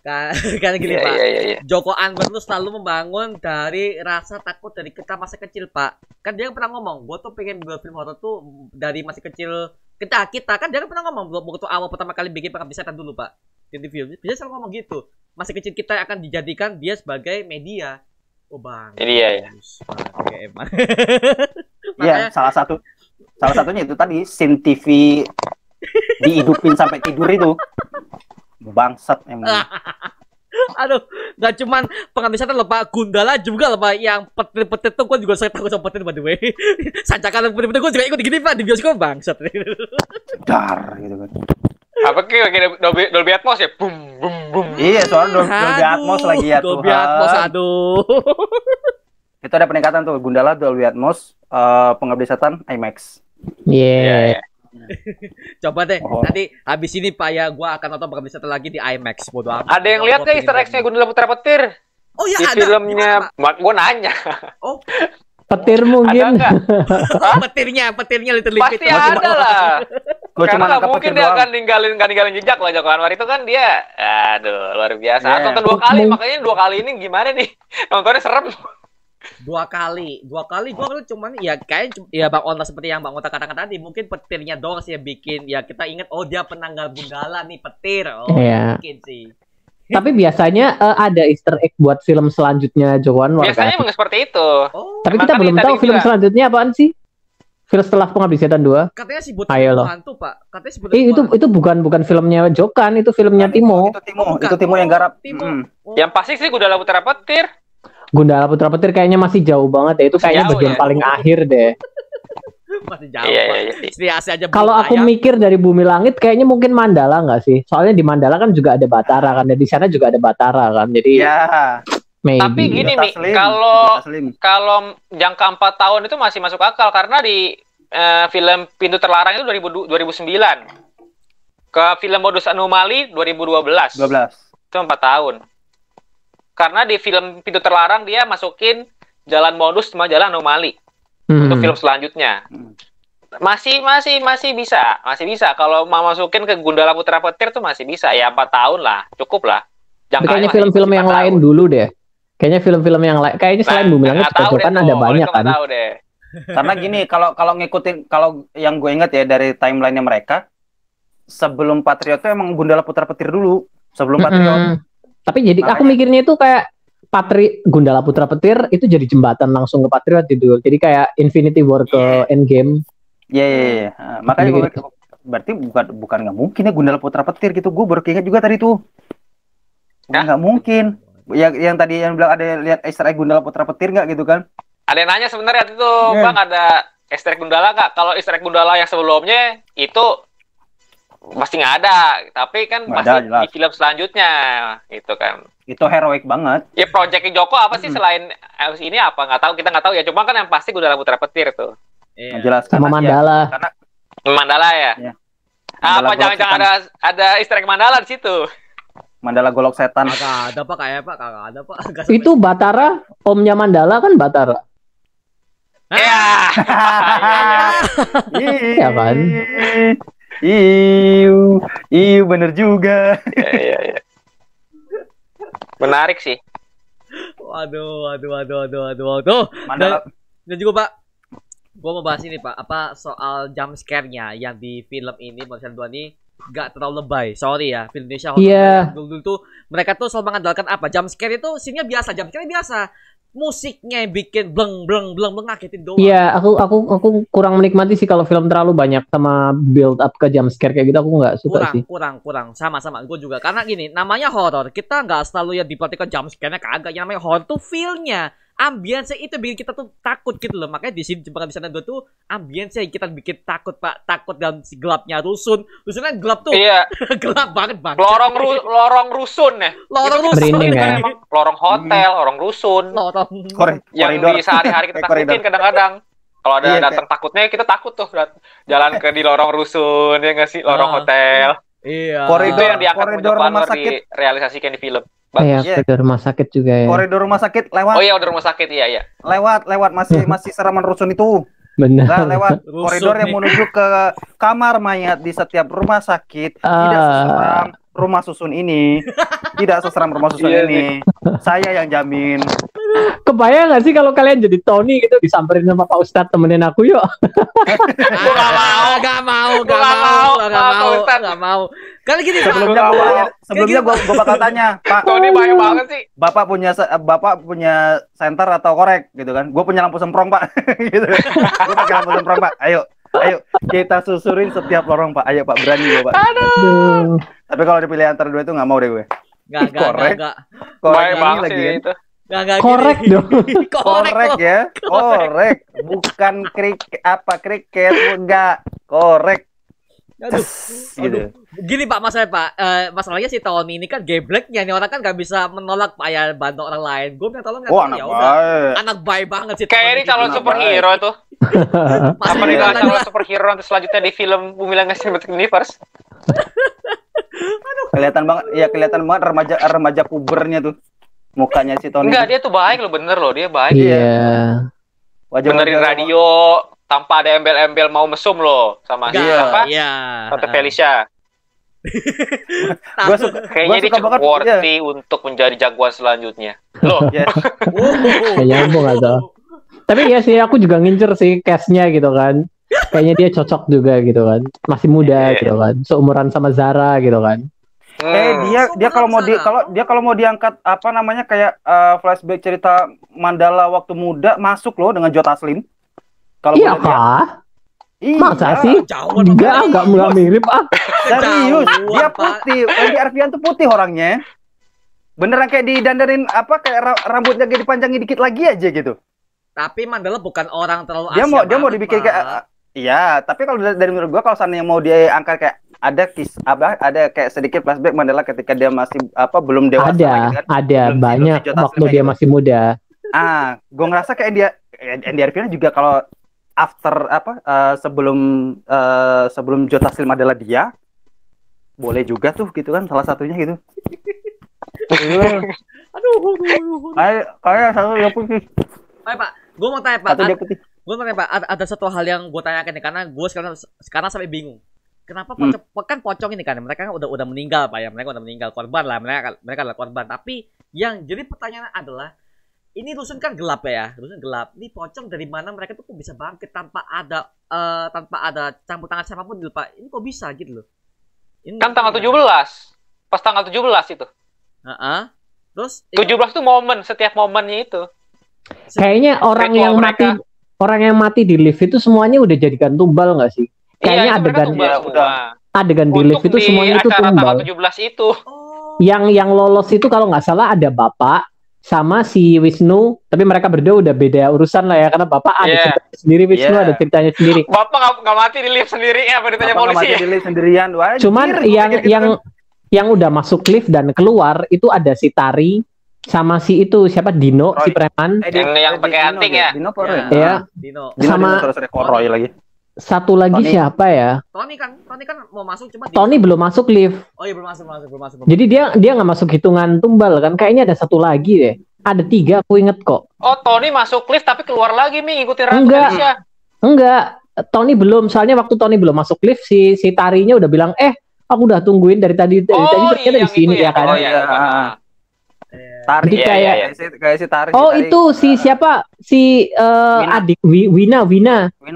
Karena gini Pak. Iya. Joko Anwar tuh selalu membangun dari rasa takut dari kita masa kecil Pak. Kan dia pernah ngomong, gue tuh pengen buat film horor tuh dari masih kecil. Kita kan dia pernah ngomong waktu awal pertama kali bikin Pengabdi Setan dulu Pak. Di TV. Dia selalu ngomong gitu. Masih kecil kita akan dijadikan dia sebagai media. Oh bang. Iya. Oke, emang. Iya, salah satunya itu tadi scene TV dihidupin sampai tidur itu. Bangsat emang. Aduh, gak cuman Pengabdi Setan loh Pak, Gundala juga loh Pak. Yang petir-petir tuh gue juga saya takut sama petir by the way. Sancakan petir-petir gue juga ikut gini Pak di bioskop bangsat. Dar gitu kan. Apa kayak Dolby Atmos ya? Bum bum bum. Iya, soalnya Dolby Atmos lagi ya Dolby Tuhan. Atmos, aduh. Itu ada peningkatan tuh, Gundala Dolby Atmos, Pengabdi Setan IMAX. Iya. Coba deh, Oh. nanti habis ini Pak ya, gua akan nonton Pengabdi Setan lagi di IMAX. Bodo amat. Ada yang lihat nggak Easter eggs-nya Gundala Putra Petir Oh ya di ada. filmnya? Gimana, Gue nanya. Pak? Oh, Petir Ada mungkin. nggak? petirnya Little Lipit. Pasti ada lah. Gue cuma Karena nggak nangkep mungkin petir dia doang. akan ninggalin jejak lah Joko Anwar itu kan dia. Aduh, luar biasa. Yeah. Nonton 2 kali, makanya 2 kali ini gimana nih? Nontonnya serem. Dua kali gua cuman ya kayak ya Bang Onta seperti yang Bang Onta katakan tadi, mungkin petirnya doang sih yang bikin ya kita ingat oh dia penanggal Gundala nih petir. Oh, Iya. mungkin sih. Tapi biasanya ada Easter egg buat film selanjutnya Joko Anwar Biasanya kan. emang seperti itu. Oh, Tapi emang kita kan belum tadi tahu film juga. selanjutnya apaan sih? Film setelah Pengabdi Setan 2. katanya sih buat Ayo loh. hantu, Pak. Katanya sih buat Itu bukan filmnya Jokan, itu filmnya Timo. Itu Timo yang garap. Timo. Mm. Oh. Yang pasti sih Gundala Putra Petir. Gundala Putra Petir kayaknya masih jauh banget ya. Itu kayaknya Jauh bagian ya. paling akhir deh. Masih jauh, Iya, Pak. iya, iya. Sri Asih aja belum Kalau aku layak. mikir dari Bumi Langit kayaknya mungkin Mandala nggak sih? Soalnya di Mandala kan juga ada Batara kan, dan di sana juga ada Batara kan. Jadi Iya. maybe. Tapi gini Jota Mi, Slim. kalau Jota Slim. kalau jangka 4 tahun itu masih masuk akal karena di film Pintu Terlarang itu 2009. Ke film Modus Anomali 2012. 12. Itu 4 tahun. Karena di film Pintu Terlarang dia masukin jalan modus sama jalan anomali untuk film selanjutnya. Masih bisa. Kalau mau masukin ke Gundala Putra Petir tuh masih bisa. Ya 4 tahun lah, cukup lah. Tapi kayaknya Jangkanya film-film masih yang 4 lain tahun. dulu deh. Kayaknya film-film yang lain, kayaknya selain Bumi Langit nggak tahu juga deh kan tuh, ada banyak itu kan. nggak tahu deh. Karena gini, kalau ngikutin, kalau yang gue ingat ya dari timeline-nya mereka, sebelum Patriot tuh emang Gundala Putra Petir dulu, sebelum Patriot. Tapi jadi aku Makanya- mikirnya itu kayak Gundala Putra Petir itu jadi jembatan langsung ke Patriot gitu. Jadi kayak Infinity War ke Endgame. Iya. Makanya gue Gitu. berarti bukan nggak mungkin ya Gundala Putra Petir gitu. Gue baru keinget juga tadi tuh. Nggak mungkin. Yang tadi yang bilang ada lihat Easter egg Gundala Putra Petir nggak gitu kan? Ada yang nanya sebenarnya itu, Iya. Bang, ada Easter egg Gundala nggak? Kalau Easter egg Gundala yang sebelumnya itu pasti nggak ada, tapi kan Nggak pasti ada, jelas. di film selanjutnya, gitu kan. Itu heroik banget. Ya Project Joko apa sih selain ini apa? Nggak tahu, kita nggak tahu ya. Cuma kan yang pasti Gundala Putra Petir tuh. Iya. Jelas Sama Mandala. Karena Mandala ya. Iya. Apa Mandala jangan-jangan ada Easter egg Mandala di situ? Mandala golok setan. Kagak ada, Pak, kayak Pak, kagak ada, Pak. Nggak Itu Batara, omnya Mandala kan Batara. Ya. Iya kan? Iu bener juga. Iya. Menarik sih. Waduh. Mandala Dan juga, Pak, gua mau bahas ini, Pak, apa soal jump scare-nya yang di film ini Malaysia 2 ini gak terlalu lebay. Sorry ya, film Indonesia Iya. dulu tuh mereka tuh selalu mengandalkan apa? Jump scare itu scene-nya biasa, jump scare biasa. Musiknya yang bikin bleng ngagetin doang. Iya, aku kurang menikmati sih kalau film terlalu banyak sama build up ke jump scare kayak gitu, aku nggak suka sih. kurang sama gue juga karena gini, namanya horor, kita nggak selalu ya diperhatikan jump scare-nya, kagak. Yang namanya horor tuh feel-nya, ambience itu bikin kita tuh takut gitu loh. Makanya di sini Jebakan di Sana 2 tuh ambience yang kita bikin takut, Pak. Takut dalam si gelapnya, rusunnya gelap tuh. Iya. Gelap banget, Bang. Lorong rusun ya. Lorong Itu rusun merinding ya. kan. Emang lorong hotel, lorong rusun. Lorong. Yang Koridor. di sehari-hari kita Koridor. takutin kadang-kadang. Kalau ada Iya, datang takutnya kita takut tuh jalan ke di lorong rusun ya nggak sih, lorong Ah. hotel. Iya. Itu Koridor. yang diangkat Koridor Mojo rumah Anwar sakit. direalisasikan di film. Iya, Iya. koridor rumah sakit juga ya. Koridor rumah sakit lewat, Oh iya, udah rumah sakit, iya. lewat masih seraman rusun itu. Benar. Nggak lewat Rusun koridor yang nih. menuju ke kamar mayat di setiap rumah sakit. Tidak seseram rumah susun ini. Tidak seseram rumah susun Iya ini. Saya yang jamin. Kebayang nggak sih kalau kalian jadi Tony gitu disamperin sama Pak Ustadz, temenin aku yuk. Gak mau. Gak mau. Kali gini, Pak. Sebelumnya gua bakal tanya, Pak, Tony baik banget sih. Bapak punya senter atau korek gitu kan? Gue punya lampu semprong, Pak. Gitu. Gue pakai lampu semprong, Pak. Ayo kita susurin setiap lorong, Pak. Ayo, Pak, berani gue, Pak. Aduh. Tapi kalau dipilih antara dua itu nggak mau deh gue. Gak. Korek. Baik Korek banget ini lagi sih kan. itu. Gak Korek gini. dong. Korek ya, korek, bukan kriket, enggak, korek. Aduh. Gitu. Gini, Pak, masalahnya si Tony ini kan gebleknya nih, orang kan gak bisa menolak Pak ya bantu orang lain. Gue minta tolong Oh, anak ya udah. baik. Anak baik banget sih. Kayak ini Tony. calon Kenapa? superhero tuh. Masih Apa nih bilang calon juga. superhero nanti selanjutnya di film Bumi Langit Cinematic Universe? Kelihatan banget remaja pubernya tuh. Mukanya si Tony. Enggak, dia tuh baik loh, bener loh, dia baik. Iya. Wajah Benerin radio tanpa ada embel-embel mau mesum loh sama Gak, siapa? Iya. Tante Felicia. Gue suka, Kayaknya dia suka cukup banget. Iya. worthy untuk menjadi jagoan selanjutnya. Loh, Iya. Kayak nyambung atau. Tapi ya sih aku juga ngincer sih cast-nya gitu kan. Kayaknya dia cocok juga gitu kan. Masih muda Iya. gitu kan. Seumuran sama Zara gitu kan. Dia kalau mau diangkat apa namanya kayak flashback cerita Mandala waktu muda masuk loh dengan Jota Slim. Kalau Iya boleh dia. kah? Iya. Masa sih? Jauhan, Enggak mirip ah. Serius, Kejauhan, dia Pak. putih. Wendy Arfian tuh putih orangnya. Beneran kayak didandanin apa kayak rambutnya kayak dipanjangin dikit lagi aja gitu. Tapi Mandala bukan orang terlalu Dia Asia mau banget, dibikin Pak. kayak Iya, tapi kalau dari menurut gua kalau seandainya mau dia angkat kayak ada kayak sedikit flashback Mandela ketika dia masih belum dewasa gitu kan. Ada Belum banyak si Joe waktu Taslimnya dia gitu. masih muda. Gua ngerasa kayak Andy Arifin juga kalau sebelum Joe Taslim adalah dia, boleh juga tuh gitu kan salah satunya gitu. Aduh. Kayak satu yang putih. Pak, gue mau tanya Pak. Satu dia putih. Gue mau tanya Pak, ada satu hal yang gue tanyakan nih karena gue sekarang sampai bingung. Kenapa pocong ini kan mereka kan udah meninggal Pak ya, mereka udah meninggal, korban lah, mereka adalah korban. Tapi yang jadi pertanyaan adalah ini rusun kan gelap ya, rusun gelap. Ini pocong dari mana mereka tuh kok bisa bangkit tanpa ada campur tangan siapapun gitu Pak? Ini kok bisa gitu loh? Ini Kan tanggal 17. Pas tanggal 17 itu. Terus 17 itu momen, setiap momennya itu. Kayaknya orang Ritual yang mereka. mati di lift itu semuanya udah jadikan tumbal nggak sih? Kayaknya Iya, itu mereka adegan tumbal semua. adegan di lift Untuk itu di semuanya itu acara tumbal. tanggal 17 itu. Yang lolos itu kalau nggak salah ada bapak sama si Wisnu, tapi mereka berdua udah beda urusan lah ya karena bapak ada Iya. ceritanya sendiri, Wisnu Iya. ada ceritanya sendiri. Bapak nggak mati di lift sendiri ya, apa ditanya Bapak nggak polisi mati ya? di lift sendirian. Wah, Cuman anjir, gua pikir gitu kan. yang udah masuk lift dan keluar itu ada si Tari sama si itu siapa Dino, Roy. si preman. Yang pakai anting ya? Dino Roy. Iya. Dino. Sama- Roy lagi. Satu lagi Tony. siapa ya? Tony kan mau masuk cuma Tony belum masuk lift. Oh iya belum masuk. Jadi dia nggak masuk hitungan tumbal kan? Kayaknya ada satu lagi deh. Ada 3 aku inget kok. Oh, Tony masuk lift tapi keluar lagi nih ngikutin Ratu Enggak. Indonesia. Enggak, Tony belum. Soalnya waktu Tony belum masuk lift si Tarinya udah bilang, aku udah tungguin dari tadi ternyata di yang sini itu ya kan. Oh iya. Tari. Jadi kayak kayak si Tari. oh itu si siapa? Si Wina. adik Wina.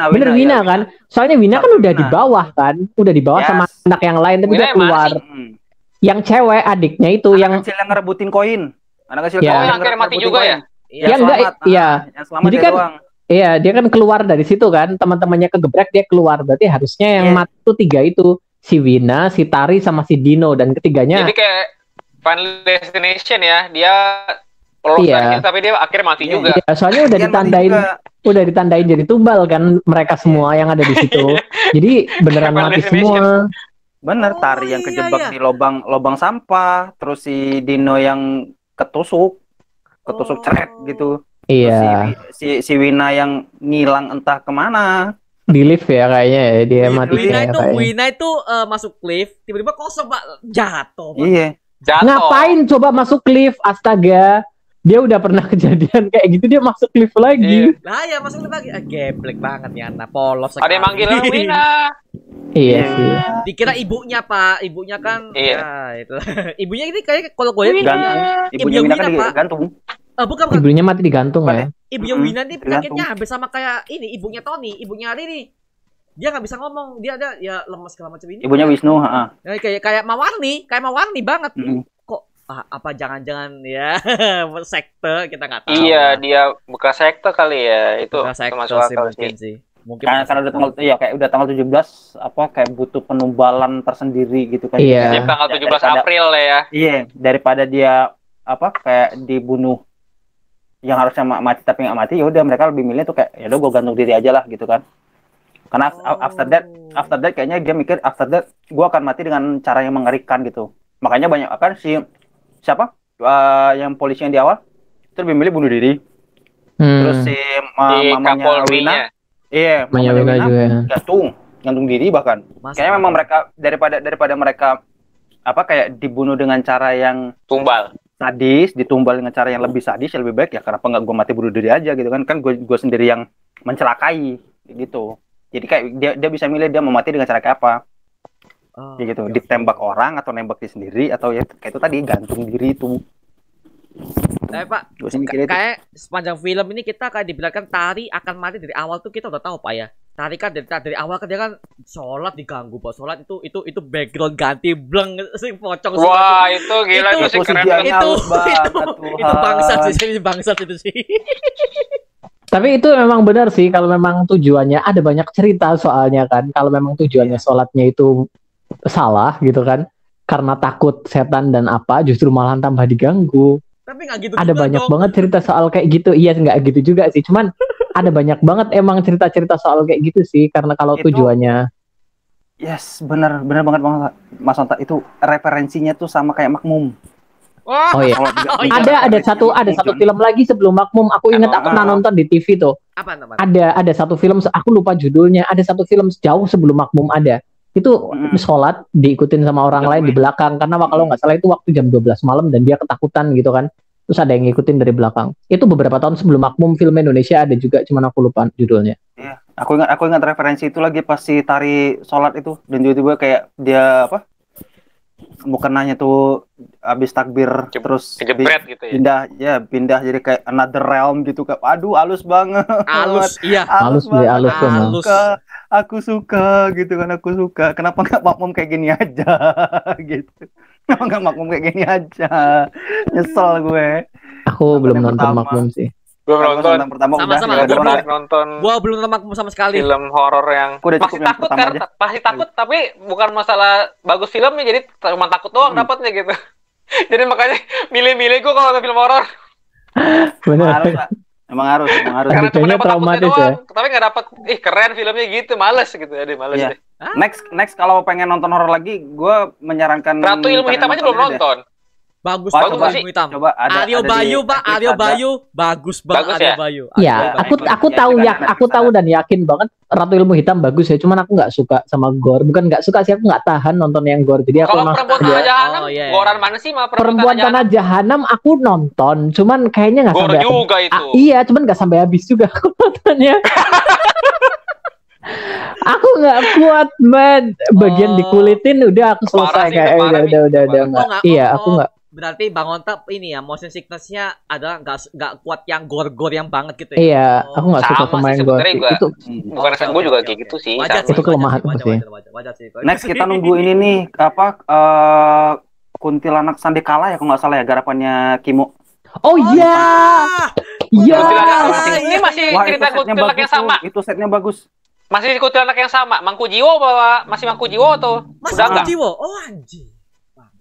Bener Wina kan? Soalnya Wina kan udah di bawah kan? Udah di bawah Yes. sama anak yang lain tapi Wina dia yang mana keluar. sih? Yang cewek adiknya itu Anak yang kecil yang ngerebutin koin. Anak kecil Ya. Oh, yang akhirnya mati juga ya? Ya, enggak, iya. Yang selamat Jadi dia kan doang. iya, dia kan keluar dari situ kan, teman-temannya kegebrek dia keluar. Berarti harusnya yang Iya. mati itu 3 itu, si Wina, si Tari sama si Dino dan ketiganya Jadi kayak Final Destination ya, dia lolos Iya. dari situ, tapi dia akhirnya mati Iya. juga. ya, soalnya udah Dia mati ditandain juga. udah ditandain jadi tumbal kan mereka semua yang ada di situ. Jadi beneran Final mati Destination. semua. Bener, Oh, Tari yang iya, kejebak iya. di lubang sampah, terus si Dino yang ketusuk ceret gitu. Terus Iya, si Wina yang ngilang entah kemana. di lift ya kayaknya ya dia mati kayaknya. Wina itu masuk lift tiba-tiba kosong Pak, jatuh Pak. Iya. Jatuh. Ngapain coba masuk lift? Astaga. Dia udah pernah kejadian kayak gitu dia masuk lift lagi. Iya. Lah ya masuk lift lagi. Geblek banget ya anak polos Ada yang manggil Wina. Iya sih. Dikira ibunya Pak, ibunya kan Iya. ya itu. Ibunya ini kayak kalau gue lihat Gantung. Ibunya Wina kan Wina, Pak. digantung. bukan Ibunya mati digantung ya. ibunya Wina nih penyakitnya tergantung. hampir sama kayak ini ibunya Tony, ibunya Riri. Dia nggak bisa ngomong, dia ada ya lemes segala macam ini. Ibunya Wisnu, heeh. Ya, kayak Mawarni banget. Mm-mm. Kok apa jangan-jangan ya sekte kita nggak tahu. Iya, dia bekas sekte kali ya. Itu Bukan sekte termasuk sih akal mungkin sih. sih. Mungkin Karena udah tanggal kayak udah tanggal 17 kayak butuh penumbalan tersendiri gitu kan. Iya. Jadi tanggal 17 Daripada- April lah ya. Iya, daripada dia kayak dibunuh yang harusnya mati tapi nggak mati, ya udah mereka lebih milih tuh kayak ya udah gue gantung diri aja lah gitu kan. Karena after that kayaknya dia mikir after that gue akan mati dengan cara yang mengerikan gitu. Makanya banyak kan siapa yang polisi yang di awal itu lebih milih bunuh diri. Terus si Di mamanya Wina, Kapolrinya. iya, Mamanya Wina juga. gantung diri bahkan. Kayaknya memang mereka daripada mereka kayak dibunuh dengan cara yang Tumbal. sadis, ditumbal dengan cara yang lebih sadis, ya lebih baik ya kenapa nggak gue mati bunuh diri aja gitu kan gue sendiri yang mencelakai gitu. Jadi kayak dia bisa milih dia mau mati dengan cara kayak apa. Ya gitu, ditembak orang atau nembak diri sendiri atau ya kayak itu tadi gantung diri itu. Pak, Gue sih mikir itu. kayak sepanjang film ini kita kayak dibilangkan Tari akan mati dari awal tuh kita udah tahu Pak ya. Tari kan dari awal kan dia kan sholat diganggu Pak. Sholat itu background ganti bleng sing pocong sih. Wah, itu gila Itu- itu sih keren itu- banget. itu bangsat sih bangsat itu sih. Tapi itu memang benar sih kalau memang tujuannya ada banyak cerita soalnya kan kalau memang tujuannya sholatnya itu salah gitu kan karena takut setan dan apa justru malah tambah diganggu. Tapi nggak gitu Ada juga banyak dong. banget cerita soal kayak gitu. Iya nggak gitu juga sih cuman ada banyak banget emang cerita-cerita soal kayak gitu sih, karena kalau Itu- tujuannya Yes, bener banget Mas Anta, itu referensinya tuh sama kayak Makmum. Wah, Oh, iya. Kalau Oh, iya. bicara ada referensinya satu Makmum, John. film lagi sebelum Makmum, aku ingat aku pernah nonton di TV tuh. apa namanya? Ada satu film, aku lupa judulnya, ada satu film jauh sebelum Makmum ada. Itu sholat diikutin sama orang lain di belakang, karena kalau nggak salah itu waktu jam 12 malam dan dia ketakutan gitu kan. Terus ada yang ngikutin dari belakang. Itu beberapa tahun sebelum Makmum, film Indonesia ada juga, cuman aku lupa judulnya. Iya, aku ingat referensi itu lagi pas si tari sholat itu, dan tiba-tiba kayak dia apa? Bukannya tuh habis takbir terus Kejebret gitu ya. pindah jadi kayak another realm gitu kan. Aduh, halus banget. Halus, iya. Halus, banget. halus tuh, Mas. Aku suka gitu kan, aku suka. Kenapa nggak Makmum kayak gini aja gitu. Kenapa nggak Makmum kayak gini aja? Nyesel gue. Aku Nonton belum yang nonton pertama. Makmum sih. Belum Aku nonton. nonton pertama Sama-sama, udah gua nonton. Belum nonton Gua belum nonton Makmum sama sekali. film horor yang Aku udah cukup pasti yang takut pertama kan, aja. pasti takut, tapi bukan masalah bagus filmnya, jadi cuma takut doang dapatnya gitu. Jadi makanya milih-milih gue kalau nonton film horor Bener. Harus, Pak. Emang harus. karena cuma Kayaknya dapat takutnya traumatis doang, tapi nggak dapat keren filmnya gitu, males gitu, jadi males Iya. deh. Next kalau pengen nonton horor lagi, gue menyarankan Ratu Ilmu Hitam aja belum nonton. Bagus Wah, banget coba Ilmu Hitam. Coba ada Aryo ada Bayu, di Pak. Netflix Aryo ada. Bayu bagus banget. Bagus Aryo ya? Bayu. Ya, Aryo Bayu. aku tahu Ya, ya, aku tahu dan yakin banget Ratu Ilmu Hitam bagus ya. Cuman aku nggak suka sama gore. Bukan nggak suka sih, aku nggak tahan nonton yang gore. Jadi aku Kalau perempuan dia- tanah jahanam, Oh, iya. goran mana sih mah Perempuan Tanah Jahanam aku nonton, cuman kayaknya nggak Gore sampai juga itu. iya, cuman nggak sampai habis juga aku nontonnya. Aku nggak kuat, man. Bagian Oh. dikulitin udah aku selesai Parah sih, kayak itu parah, udah Bi. nggak. Oh, nggak, Iya, oh, aku oh. nggak. Berarti Bang Onta ini ya, motion sickness-nya adalah nggak kuat yang gore-gore yang banget gitu ya. Iya, Oh. aku nggak suka Sama sama sih yang gore. sebenarnya gua. Itu Bukan rasa gue juga kayak gitu sih. Wajar sama. sih, Itu kelemahanku wajar, sih. wajar sih. Next kita nunggu ini nih apa Kuntilanak Sandekala ya kalau nggak salah ya, garapannya Kimo. oh iya, iya. Kuntilanak. Ini masih Wah, cerita itu setnya kuntilanak bagus yang sama. tuh. Itu setnya bagus. Masih kuntilanak yang sama. Mangku Jiwo bawa masih Mangku Jiwo tuh. Mas Udah enggak? Jiwo. Oh anjing.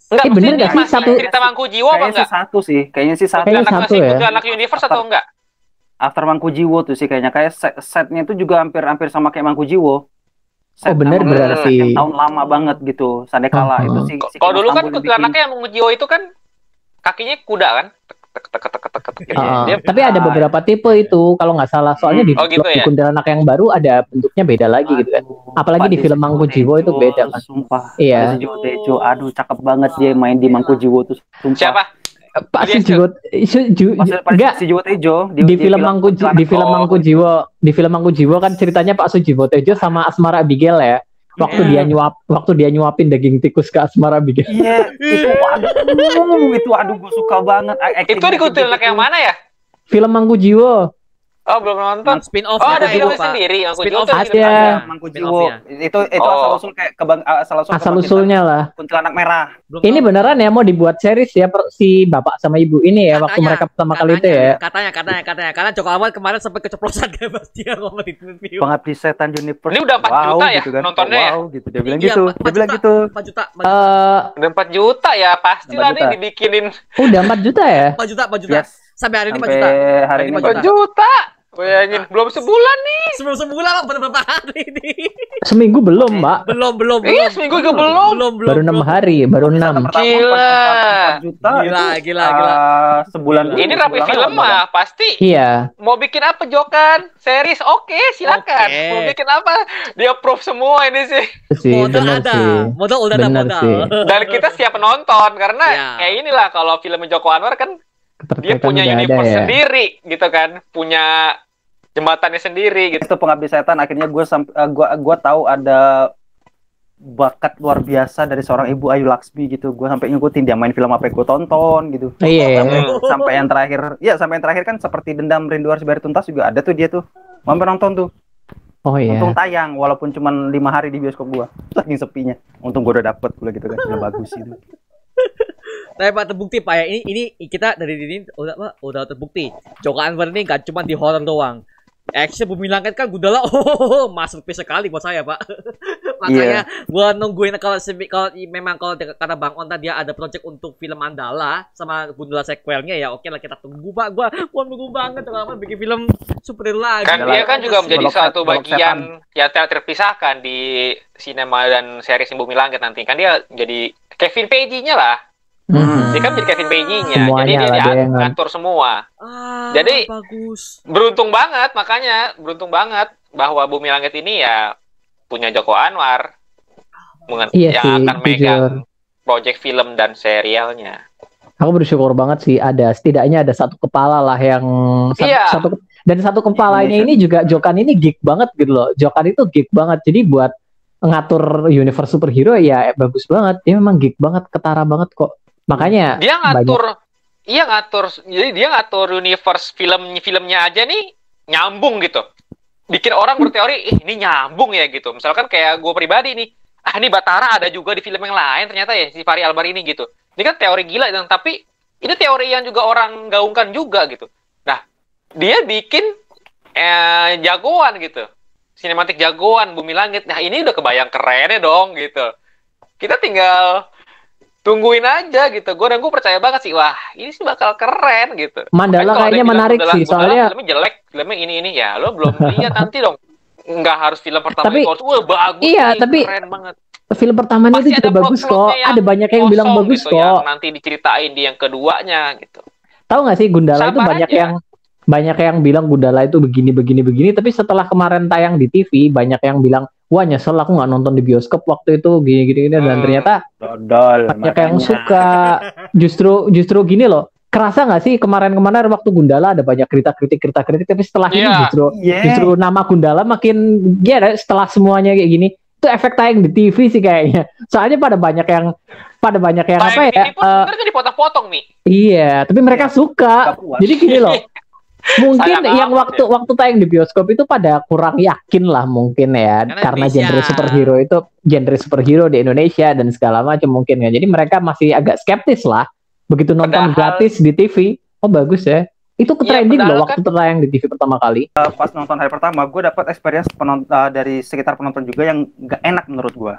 Enggak, Eh, bener maksudnya nggak sih masih satu- cerita Mangku Jiwo apa Kayaknya sih enggak? satu sih. Kayaknya sih satu. Kayaknya Kuntilanak satu masih ya. kuntilanak universe atau enggak? After Mangku Jiwo tuh sih kayaknya. Kayak setnya itu juga hampir sama kayak Mangku Jiwo. Oh, bener sama berarti. yang tahun lama banget gitu. Sandekala itu sih. si Kalau Kimo dulu kan Tambul yang kuntilanaknya yang Mangku Jiwo itu kan kakinya kuda kan? Gitu. Dia- Tapi ada beberapa tipe itu kalau nggak salah. Soalnya di, Oh, gitu di ya? kuntilanak yang baru ada bentuknya beda lagi gitu kan. Apalagi di film Mangku Jiwo itu beda kan. Sumpah. Iya. Pak Sujiwo Tejo, aduh cakep banget dia main di Mangku Jiwo tuh. Sumpah. Siapa? Pak Dia Sujiwo, enggak Pak Sujiwo Tejo di film Mangku di film Oh. Mangku Jiwo, di film Mangku Jiwo kan ceritanya Pak Sujiwo Tejo sama Asmara Abigail ya. Waktu dia nyuapin daging tikus ke Asmara Abigail. Iya, itu aduh gue suka banget. Itu di kuntilanak yang mana ya? Film Mangku Jiwo. Oh, belum nonton. Spin off Oh, ada Jiwo, filmnya Pak. sendiri. Mangku Spin Jiwo off tuh ada. film Iya. Mangku Spin Jiwo. off-nya. Itu Oh. asal usul kayak Asal usulnya lah. kuntilanak merah. Belum Ini tahu. beneran ya mau dibuat series ya si bapak sama ibu ini ya waktu Katanya, mereka pertama kali itu ya. Katanya. Karena Joko Anwar kemarin sampai keceplosan kan pas dia ngomong di interview. Pengabdi Setan Universe. Ini udah 4 juta ya gitu kan. nontonnya ya? Wow gitu. Dia bilang Iya, gitu. 4 Dia bilang juta. gitu. 4 juta. Udah 4 juta ya, pastilah 4 nih juta. dibikinin Udah 4 juta ya? 4 juta. Yes. Sampai hari ini 4 Sampai juta. hari ini 4 juta. Bayangin, belum sebulan nih. Sebelum sebulan Pak, berapa hari ini? Seminggu belum, Mbak. Belum. Iya, seminggu juga belum. Baru 6 hari, baru 6. Pertama, Gila. 4 juta. Gila. Sebulan. Ini rapi sebulan film lewat, mah pasti. Iya. Mau bikin apa Jokan? Series oke, silakan. Oke. Mau bikin apa? Dia approve semua ini sih. Sih, Modal bener ada. sih. Modal udah ada Bener modal. sih. Dan kita siap nonton karena Iya. kayak inilah kalau film Joko Anwar kan dia Ketertarikan punya udah ada universe ya. sendiri gitu kan, punya jembatannya sendiri gitu. Itu Pengabdi Setan akhirnya gue tahu ada bakat luar biasa dari seorang ibu Ayu Laksmi gitu. Gue sampai ngikutin dia main film apa yang gue tonton gitu. Iya. Sampai yang terakhir kan seperti Dendam Rindu Harus Bayar Tuntas juga ada tuh dia tuh. Mampir nonton tuh. Oh iya. Untung tayang walaupun cuma 5 hari di bioskop gua. Saking sepinya. Untung gua udah dapet pula gitu kan. Film bagus itu. Tapi Pak terbukti Pak ya, ini kita dari ini udah terbukti. Joko Anwar ini gak cuma di horror doang. Action Bumi Langit kan Gundala, masterpiece sekali buat saya, Pak. Makanya gua nungguin kalau memang kalau kata Bang On tadi ada project untuk film Mandala sama Gundala sequelnya ya, oke lah kita tunggu, Pak. Gua nunggu banget kalau bikin film superhero lagi. Kan dia kan juga menjadi satu bagian yang terpisahkan di sinema dan series Bumi Langit nanti. Kan dia jadi Kevin Feige-nya lah. Dia kan jadi Kevin Feige-nya. Jadi dia ngatur semua. Jadi bagus. Beruntung banget bahwa Bumi Langit ini ya punya Joko Anwar yang akan megang proyek film dan serialnya. Aku bersyukur banget sih setidaknya ada satu kepala lah yang satu kepalanya ini juga Jokan ini geek banget gitu loh. Jokan itu geek banget. Jadi buat ngatur universe superhero ya bagus banget. Dia memang geek banget, ketara banget kok. Makanya dia ngatur universe filmnya aja nih nyambung gitu. Bikin orang berteori, ini nyambung ya gitu. Misalkan kayak gue pribadi nih, ini Batara ada juga di film yang lain ternyata ya si Fahri Albar ini gitu. Ini kan teori gila tapi ini teori yang juga orang gaungkan juga gitu. Nah, dia bikin jagoan gitu. Sinematik jagoan Bumi Langit. Nah, ini udah kebayang kerennya dong gitu. Kita tinggal tungguin aja gitu. Gue percaya banget sih, wah ini sih bakal keren gitu. Mandala kayaknya menarik sih, soalnya filmnya jelek, filmnya ini ya lo belum lihat nanti dong. Nggak harus film pertama harus bagus. Iya, nih, tapi keren banget. Film pertamanya itu juga bagus kok. Ada banyak yang bilang bagus gitu, kok. yang nanti diceritain di yang keduanya gitu. Tahu nggak sih Gundala itu banyak yang bilang Gundala itu begini, tapi setelah kemarin tayang di TV banyak yang bilang, wah nyesel aku nggak nonton di bioskop waktu itu gini dan ternyata banyak yang suka. Justru gini loh, kerasa nggak sih kemarin waktu Gundala ada banyak kritik tapi setelah ini justru nama Gundala makin setelah semuanya kayak gini itu efek tayang di TV sih kayaknya. Soalnya pada banyak yang apa ya? Sebenarnya dipotong-potong nih. Iya, tapi mereka suka. Jadi gini loh. Mungkin yang waktu tayang di bioskop itu pada kurang yakin lah mungkin ya, karena genre superhero di Indonesia dan segala macam mungkin ya. Jadi mereka masih agak skeptis lah. Begitu nonton gratis di TV, oh bagus ya. Itu trending loh waktu tayang di TV pertama kali. Pas nonton hari pertama, gue dapat experience dari sekitar penonton juga yang gak enak menurut gue.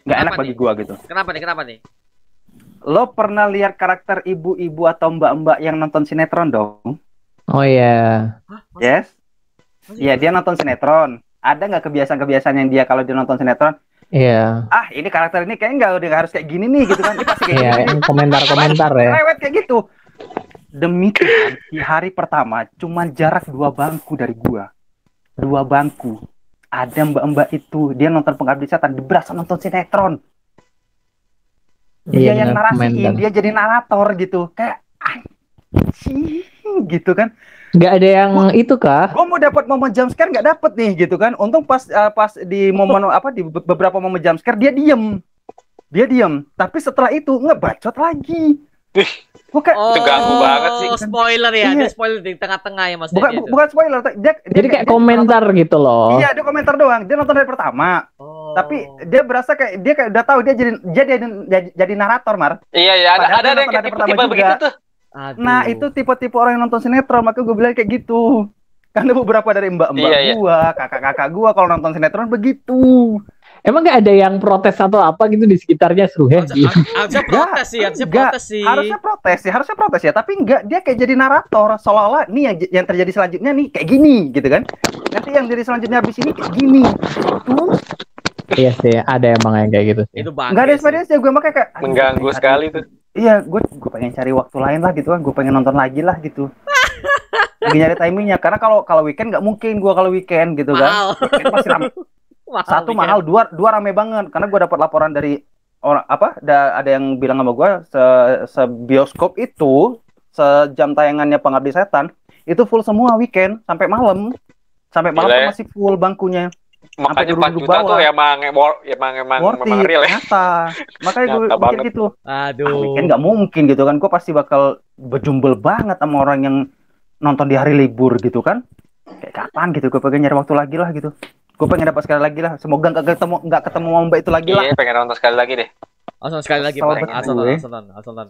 Gak enak bagi gue gitu. Kenapa nih? Lo pernah lihat karakter ibu-ibu atau mbak-mbak yang nonton sinetron dong? Oh iya. Yes. Iya, dia nonton sinetron. Ada nggak kebiasaan yang dia kalau dia nonton sinetron? Iya. Ini karakter ini kayaknya nggak harus kayak gini nih gitu kan? Ini pasti kayak gini. Komentar ya. Lewat kayak gitu. Demi Tuhan, di hari pertama cuman jarak 2 bangku dari gua. 2 bangku. Ada mbak-mbak itu, dia nonton Pengabdi Setan, dia berasa nonton sinetron. Dia yang narasiin, dia jadi narator gitu. Kayak anjing gitu kan. Gak ada yang itu kah? Gue mau dapat momen jump scare nggak dapet nih gitu kan. Untung pas di momen di beberapa momen jump scare dia diem. Tapi setelah itu ngebacot lagi. Itu ganggu banget sih. Spoiler ya, dia spoiler di tengah-tengah ya mas. Bukan spoiler. Jadi kayak komentar gitu loh. Iya, dia komentar doang. Dia nonton dari pertama. Tapi dia berasa dia kayak udah tahu dia jadi narator, Mar. Iya, ada yang kayak tipe-tipe begitu tuh. Aduh. Nah, itu tipe-tipe orang yang nonton sinetron, maka gue bilang kayak gitu. Karena beberapa dari mbak-mbak gua, kakak-kakak gua kalau nonton sinetron begitu. Emang gak ada yang protes atau apa gitu di sekitarnya seru harusnya protes sih. Harusnya protes ya, tapi enggak, dia kayak jadi narator seolah-olah nih yang terjadi selanjutnya nih kayak gini gitu kan. Nanti yang jadi selanjutnya habis ini kayak gini. Iya sih, ada emang yang kayak gitu sih. Itu enggak ada experience ya, gue makanya kayak mengganggu sekali tuh. Iya, gue pengen cari waktu lain lah gitu kan, gue pengen nonton lagi lah gitu. Lagi nyari timingnya, karena kalau weekend nggak mungkin gue kalau weekend gitu kan. Weekend pasti ramai. Satu mahal, dua rame banget. Karena gue dapat laporan dari orang ada yang bilang sama gue sebioskop itu sejam tayangannya Pengabdi Setan itu full semua weekend sampai malam masih full bangkunya. Makanya 4 juta tuh emang real ya. Nyata. Makanya gue pikir gitu. Aduh. Weekend nggak mungkin gitu kan. Gue pasti bakal berjumbel banget sama orang yang nonton di hari libur gitu kan. Kayak kapan gitu. Gue pengen nyari waktu lagi lah gitu. Gue pengen dapat sekali lagi lah. Semoga nggak ketemu Mbak itu lagi lah. Iya, pengen nonton sekali lagi deh. Langsung sekali lagi Kesel Pak. banget Langsung gue.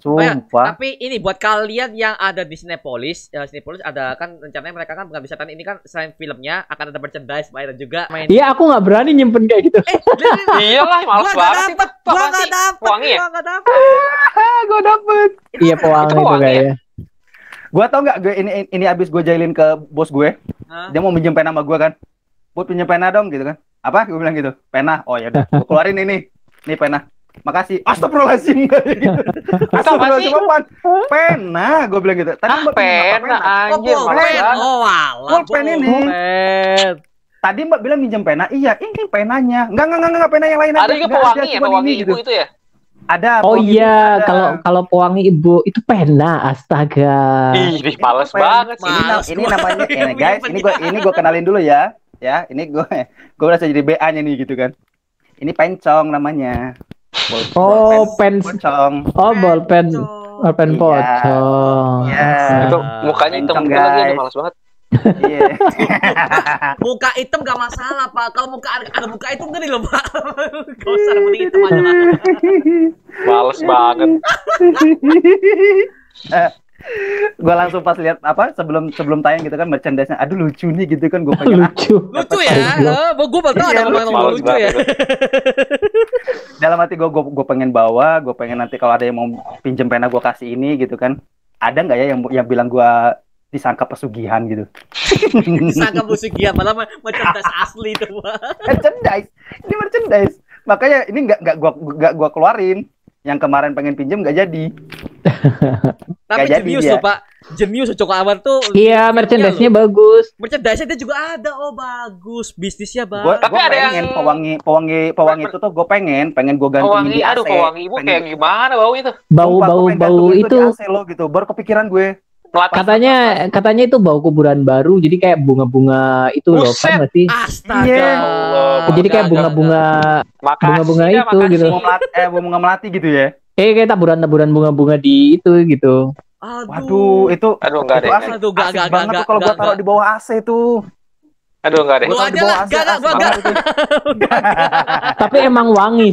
Oh ya, Sumpah. tapi ini buat kalian yang ada di Cinepolis, Cinepolis ada kan rencananya mereka kan Pengabdi Setan ini kan selain filmnya akan ada merchandise Pak, dan juga main. Iya, aku nggak berani nyimpen kayak gitu. Iyalah, males banget sih. Gua enggak dapet. Wangi ya? Gua enggak dapet. Gue dapet. Iya, pewangi itu pewangi ya? kayaknya. Gue tau nggak, gue ini abis gue jailin ke bos gue. Hah? Dia mau minjem pena sama gue kan. Buat pinjem pena dong gitu kan. Apa? Gue bilang gitu. Pena. Oh ya udah. Gue keluarin ini. Nih pena. Makasih. Astagfirullahaladzim. Gitu. Astagfirullahaladzim apaan? Pena. Gue bilang gitu. Tadi Mbak pinjem apa, Pena anjir, Oh, males pulpen. banget. Oh, walah. Pulpen ini. Pulpen. Tadi Mbak bilang minjem pena. Iya, ini penanya. Enggak pena yang lain aja. Ada juga Nggak pewangi ya, cuman pewangi ini, ibu itu ya. Ada. Oh pewangi iya, ada. kalau pewangi ibu itu pena, astaga. Ih, males Pen. banget sih. Ini namanya guys, ini gue kenalin dulu ya. Ya, ini gue berasa jadi BA-nya nih gitu kan. Ini pencong namanya. Oh, pen. Pocong. Oh, bolpen. Bolpen Iya. pocong. Iya. Itu mukanya hitam Kencang, gitu lagi, guys. aduh males banget. Iya. Muka hitam gak masalah, Pak. Kalau muka ada muka hitam gede loh, Pak. Gak usah yang penting hitam aja lah. Males banget. Gue langsung pas lihat apa sebelum tayang gitu kan merchandise-nya, aduh lucu nih gitu kan, gue pengen Lucu. Lucu ya. Gue baru tahu Iya, ada ngomong Males lucu banget ya. itu. dalam hati gue pengen bawa, gue pengen nanti kalau ada yang mau pinjem pena gue kasih ini gitu kan, ada nggak ya yang bilang gue disangka pesugihan gitu. Sangka musiknya malah merchandise asli itu, Pak. Merchandise, ini merchandise, makanya ini nggak gua keluarin. Yang kemarin pengen pinjem nggak jadi. Tapi Nggak jadi jenius dia. loh, Pak. Jenius Coko Awan tuh. Iya, merchandise-nya bagus. Merchandise-nya dia juga ada. Oh, bagus. Bisnisnya Gue bagus. Tapi ada pengen yang- pewangi itu tuh gue pengen gue gantungin Pewangi, di AC. aduh pewangi ibu Pengen- kayak gimana bau itu? Sumpah, gua pengen Bau gantungin itu. di AC lo gitu. Baru kepikiran gue. Melatih. Katanya itu bau kuburan baru, jadi kayak bunga-bunga itu loh, Buset. kan nggak sih? Astaga. Iya. Jadi kayak bunga-bunga Makasih bunga-bunga ya, itu makasih. gitu. Bunga melati gitu ya. Kayak taburan-taburan bunga-bunga di itu gitu. Waduh, itu Aduh enggak deh. asik, Aduh, asik enggak, banget tuh kalau gue taruh di bawah AC tuh. Aduh enggak deh. Lu Gua taruh aja di bawah lah, AC, enggak, asik gua enggak. banget itu. Tapi emang wangi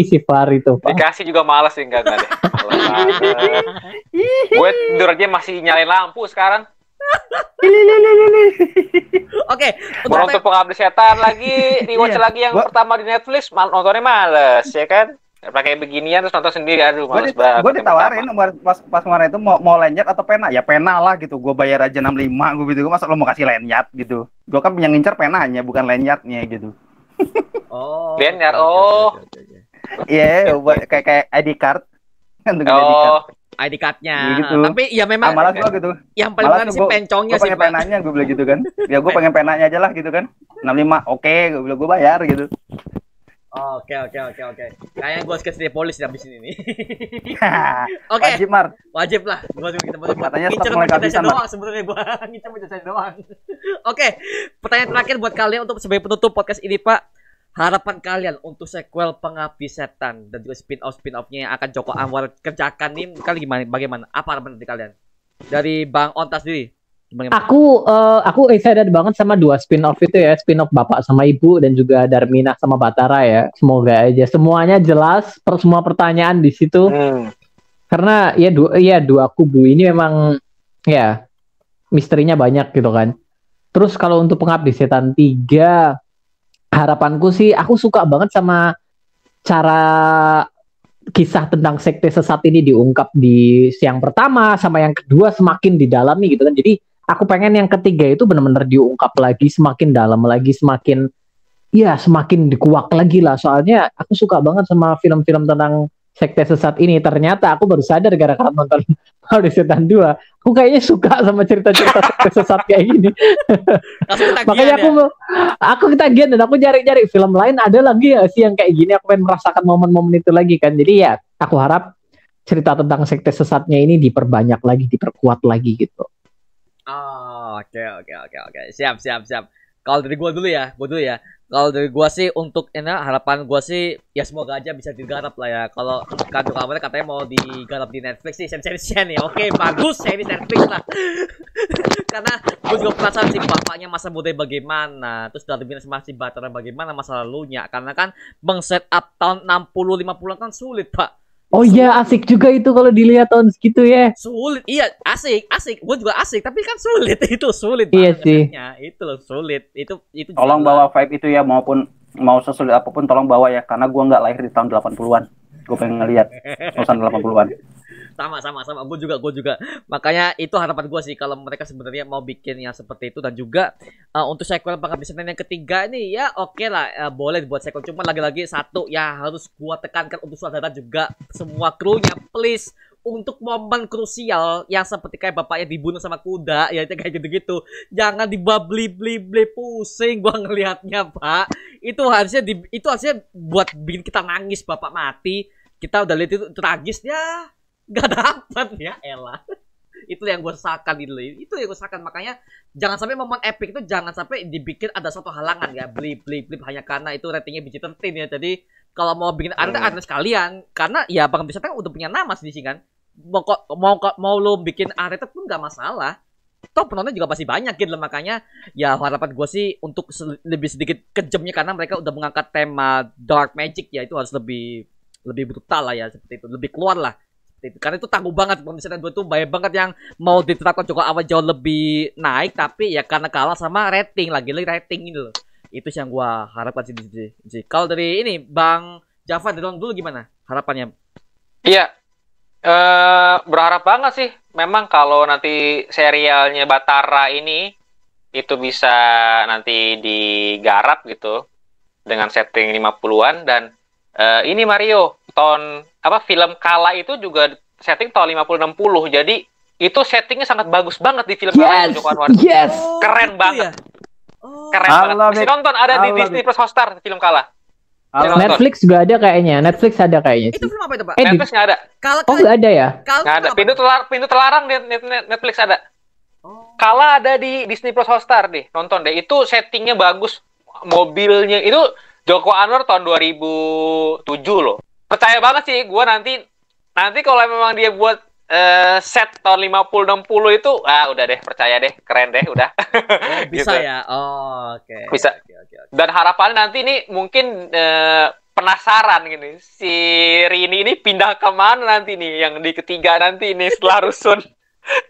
sih Far itu, Pak. Dikasih juga males sih, enggak deh. Males banget. Gue tidur aja masih nyalain lampu sekarang. Oke, Mau nonton Pengabdi Setan lagi, rewatch Iya. lagi yang Gua- pertama di Netflix, nontonnya males, ya kan? Pakai beginian terus nonton sendiri, aduh males banget. Gue yang ditawarin pertama. pas kemarin itu mau lanyard atau pena, ya pena lah gitu. Gue bayar aja 65 gue gitu. Masa lo mau kasih lanyard gitu? Gue kan yang ngincer penanya bukan lanyardnya gitu. Oh. Linear, oke, oh. oke, oke, oke. Iya, buat kayak ID card. Kan dengan ID card. Oh, ID card-nya. Gitu. Tapi ya memang Malas gue gitu. yang paling Malas menarik sih gua- pencongnya Gue sih, pengen Pak. penanya gue bilang gitu kan. Ya gue pengen penanya aja lah gitu kan. 65, oke, gue bilang gue bayar gitu. Oke. Kayaknya gue sketch di polis habis ini nih. Oke, Wajib Mar. wajib lah. Gua juga kita buat Katanya ngincer stok mulai merchandise kehabisan, doang sebenarnya gua. Ngincer merchandise doang. Oke, pertanyaan terakhir buat kalian untuk sebagai penutup podcast ini, Pak. Harapan kalian untuk sequel Pengabdi Setan dan juga spin-off-nya yang akan Joko Anwar kerjakan nih, kalian gimana? Bagaimana? Apa harapan dari kalian? Dari Bang Ontas sendiri. Gimana? Aku excited banget sama 2 spin-off itu ya, spin-off Bapak sama Ibu dan juga Darminah sama Batara ya. Semoga aja semuanya jelas, semua pertanyaan di situ. Karena ya dua kubu ini memang ya misterinya banyak gitu kan. Terus kalau untuk Pengabdi Setan 3, harapanku sih aku suka banget sama cara kisah tentang sekte sesat ini diungkap di yang pertama sama yang kedua semakin didalami gitu kan. Jadi aku pengen yang ketiga itu benar-benar diungkap lagi, semakin dalam lagi, semakin dikuak lagi lah. Soalnya aku suka banget sama film-film tentang sekte sesat ini. Ternyata aku baru sadar gara-gara nonton Pengabdi Setan 2. Aku kayaknya suka sama cerita-cerita sekte sesat kayak gini. Langsung ketagihan Makanya ya? aku ketagihan dan aku cari-cari film lain ada lagi ya sih yang kayak gini. Aku pengen merasakan momen-momen itu lagi kan. Jadi ya aku harap cerita tentang sekte sesatnya ini diperbanyak lagi, diperkuat lagi gitu. Oh, oke. Siap. Kalau dari gua dulu ya. Kalau dari gua sih untuk ini harapan gua sih ya semoga aja bisa digarap lah ya. Kalau kan awalnya katanya mau digarap di Netflix sih seri-serinya nih. Oke, bagus seri Netflix lah. Karena gua juga penasaran sih bapaknya masa muda bagaimana, terus dari masih Batara bagaimana masa lalunya. Karena kan bang set up tahun 60 50-an kan sulit, Pak. Oh iya, asik juga itu kalau dilihat tahun segitu ya. Sulit, iya asik. Gue juga asik, tapi kan sulit itu sulit. Iya banget sih. efeknya. Itu loh sulit. Itu. Tolong jalan. bawa vibe itu ya, maupun mau sesulit apapun tolong bawa ya, karena gua nggak lahir di tahun 80-an. Gue pengen ngelihat suasana 80-an. Sama. Gue juga. Makanya itu harapan gue sih kalau mereka sebenarnya mau bikin yang seperti itu dan juga untuk sequel Pengabdi Setan yang ketiga ini ya oke lah boleh buat sequel. Cuma lagi-lagi satu ya harus gua tekankan untuk saudara juga semua krunya please untuk momen krusial yang seperti kayak bapaknya dibunuh sama kuda ya kayak gitu-gitu jangan dibabli pusing gua ngelihatnya Pak. Itu harusnya buat bikin kita nangis bapak mati. Kita udah lihat itu tragis ya. Gak dapat ya elah. Itu yang gue sesalkan itu yang gue sesalkan. Makanya jangan sampai momen epic itu jangan sampai dibikin ada suatu halangan ya blip hanya karena itu ratingnya PG-13 ya. Jadi kalau mau bikin ada sekalian karena ya Bang Bisa udah punya nama di sini kan. Mau lo bikin rated pun gak masalah. Toh penonton juga pasti banyak gitu loh. Makanya ya harapan gue sih untuk lebih sedikit kejamnya karena mereka udah mengangkat tema dark magic ya itu harus lebih brutal lah ya seperti itu, lebih keluar lah. Karena itu tangguh banget misalnya gue tuh banyak banget yang mau diterapkan juga awal jauh lebih naik tapi ya karena kalah sama rating rating ini loh. Itu yang gue harapkan sih. Kalau dari ini Bang Java dari dulu gimana harapannya? Iya, berharap banget sih. Memang kalau nanti serialnya Batara ini itu bisa nanti digarap gitu dengan setting 50-an dan ini Mario film Kala itu juga setting tahun 50-60. Jadi itu settingnya sangat bagus banget di film Kala Joko Anwar. Yes. Keren banget. Ya? Keren banget. Masih nonton ada di Disney Plus Hotstar film Kala. Netflix juga ada kayaknya. Netflix ada kayaknya. Itu film apa itu Pak? Netflix nggak ada. Oh nggak ada ya? Nggak ada. Pintu terlarang di Netflix ada. Kala ada di Disney Plus Hotstar deh. Nonton deh. Itu settingnya bagus. Mobilnya itu Joko Anwar tahun 2007 loh. Percaya banget sih gue nanti kalau memang dia buat set tahun 50-60 itu udah deh percaya deh keren deh udah. Bisa gitu. ya. Oke. Bisa. Okay. Dan harapannya nanti ini mungkin penasaran gini si Rini ini pindah kemana nanti nih yang di ketiga nanti ini setelah rusun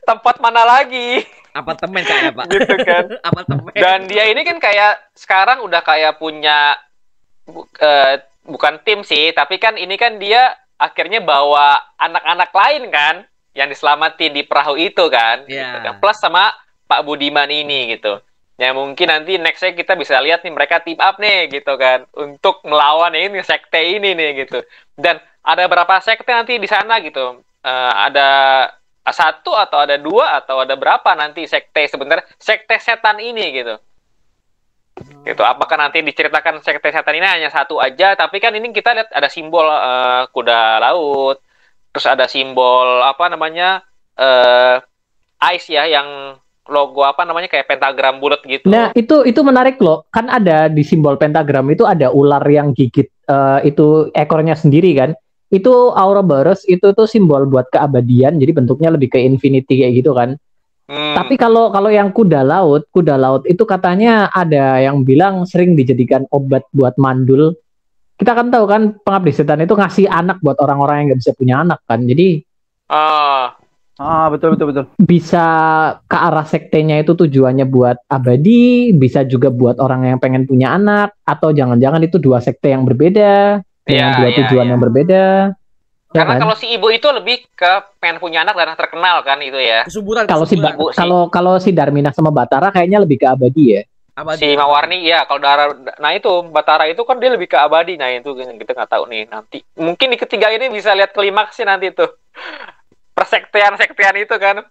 tempat mana lagi apartemen kayaknya Pak. Gitu kan. Apartemen. Dan dia ini kan kayak sekarang udah kayak punya bukan tim sih, tapi kan ini kan dia akhirnya bawa anak-anak lain kan yang diselamatin di perahu itu kan, gitu kan. Plus sama Pak Budiman ini gitu. Ya mungkin nanti nextnya kita bisa lihat nih mereka team up nih gitu kan untuk melawan ini sekte ini nih gitu. Dan ada berapa sekte nanti di sana gitu. Ada satu atau ada dua atau ada berapa nanti sekte sebenarnya sekte setan ini gitu. Gitu. Apakah nanti diceritakan sekte setan ini hanya satu aja, tapi kan ini kita lihat ada simbol kuda laut, terus ada simbol ice ya yang logo kayak pentagram bulat gitu. Nah itu menarik loh, kan ada di simbol pentagram itu ada ular yang gigit itu ekornya sendiri kan. Itu Ouroboros itu tuh simbol buat keabadian, jadi bentuknya lebih ke infinity kayak gitu kan. Tapi kalau yang kuda laut itu katanya ada yang bilang sering dijadikan obat buat mandul. Kita kan tahu kan Pengabdi Setan itu ngasih anak buat orang-orang yang nggak bisa punya anak kan. Jadi betul. Bisa ke arah sektenya itu tujuannya buat abadi, bisa juga buat orang yang pengen punya anak, atau jangan-jangan itu dua sekte yang berbeda dengan dua tujuan yang berbeda. Karena kan? kalau si ibu itu lebih ke pengen punya anak dan terkenal kan itu ya. Kesuburan. Kalau si Darminah sama Batara kayaknya lebih ke abadi ya. Si Mawarni ya nah itu Batara itu kan dia lebih ke abadi. Nah itu kita nggak tahu nih nanti. Mungkin di ketiga ini bisa lihat klimaksnya nanti tuh. Persektean itu kan.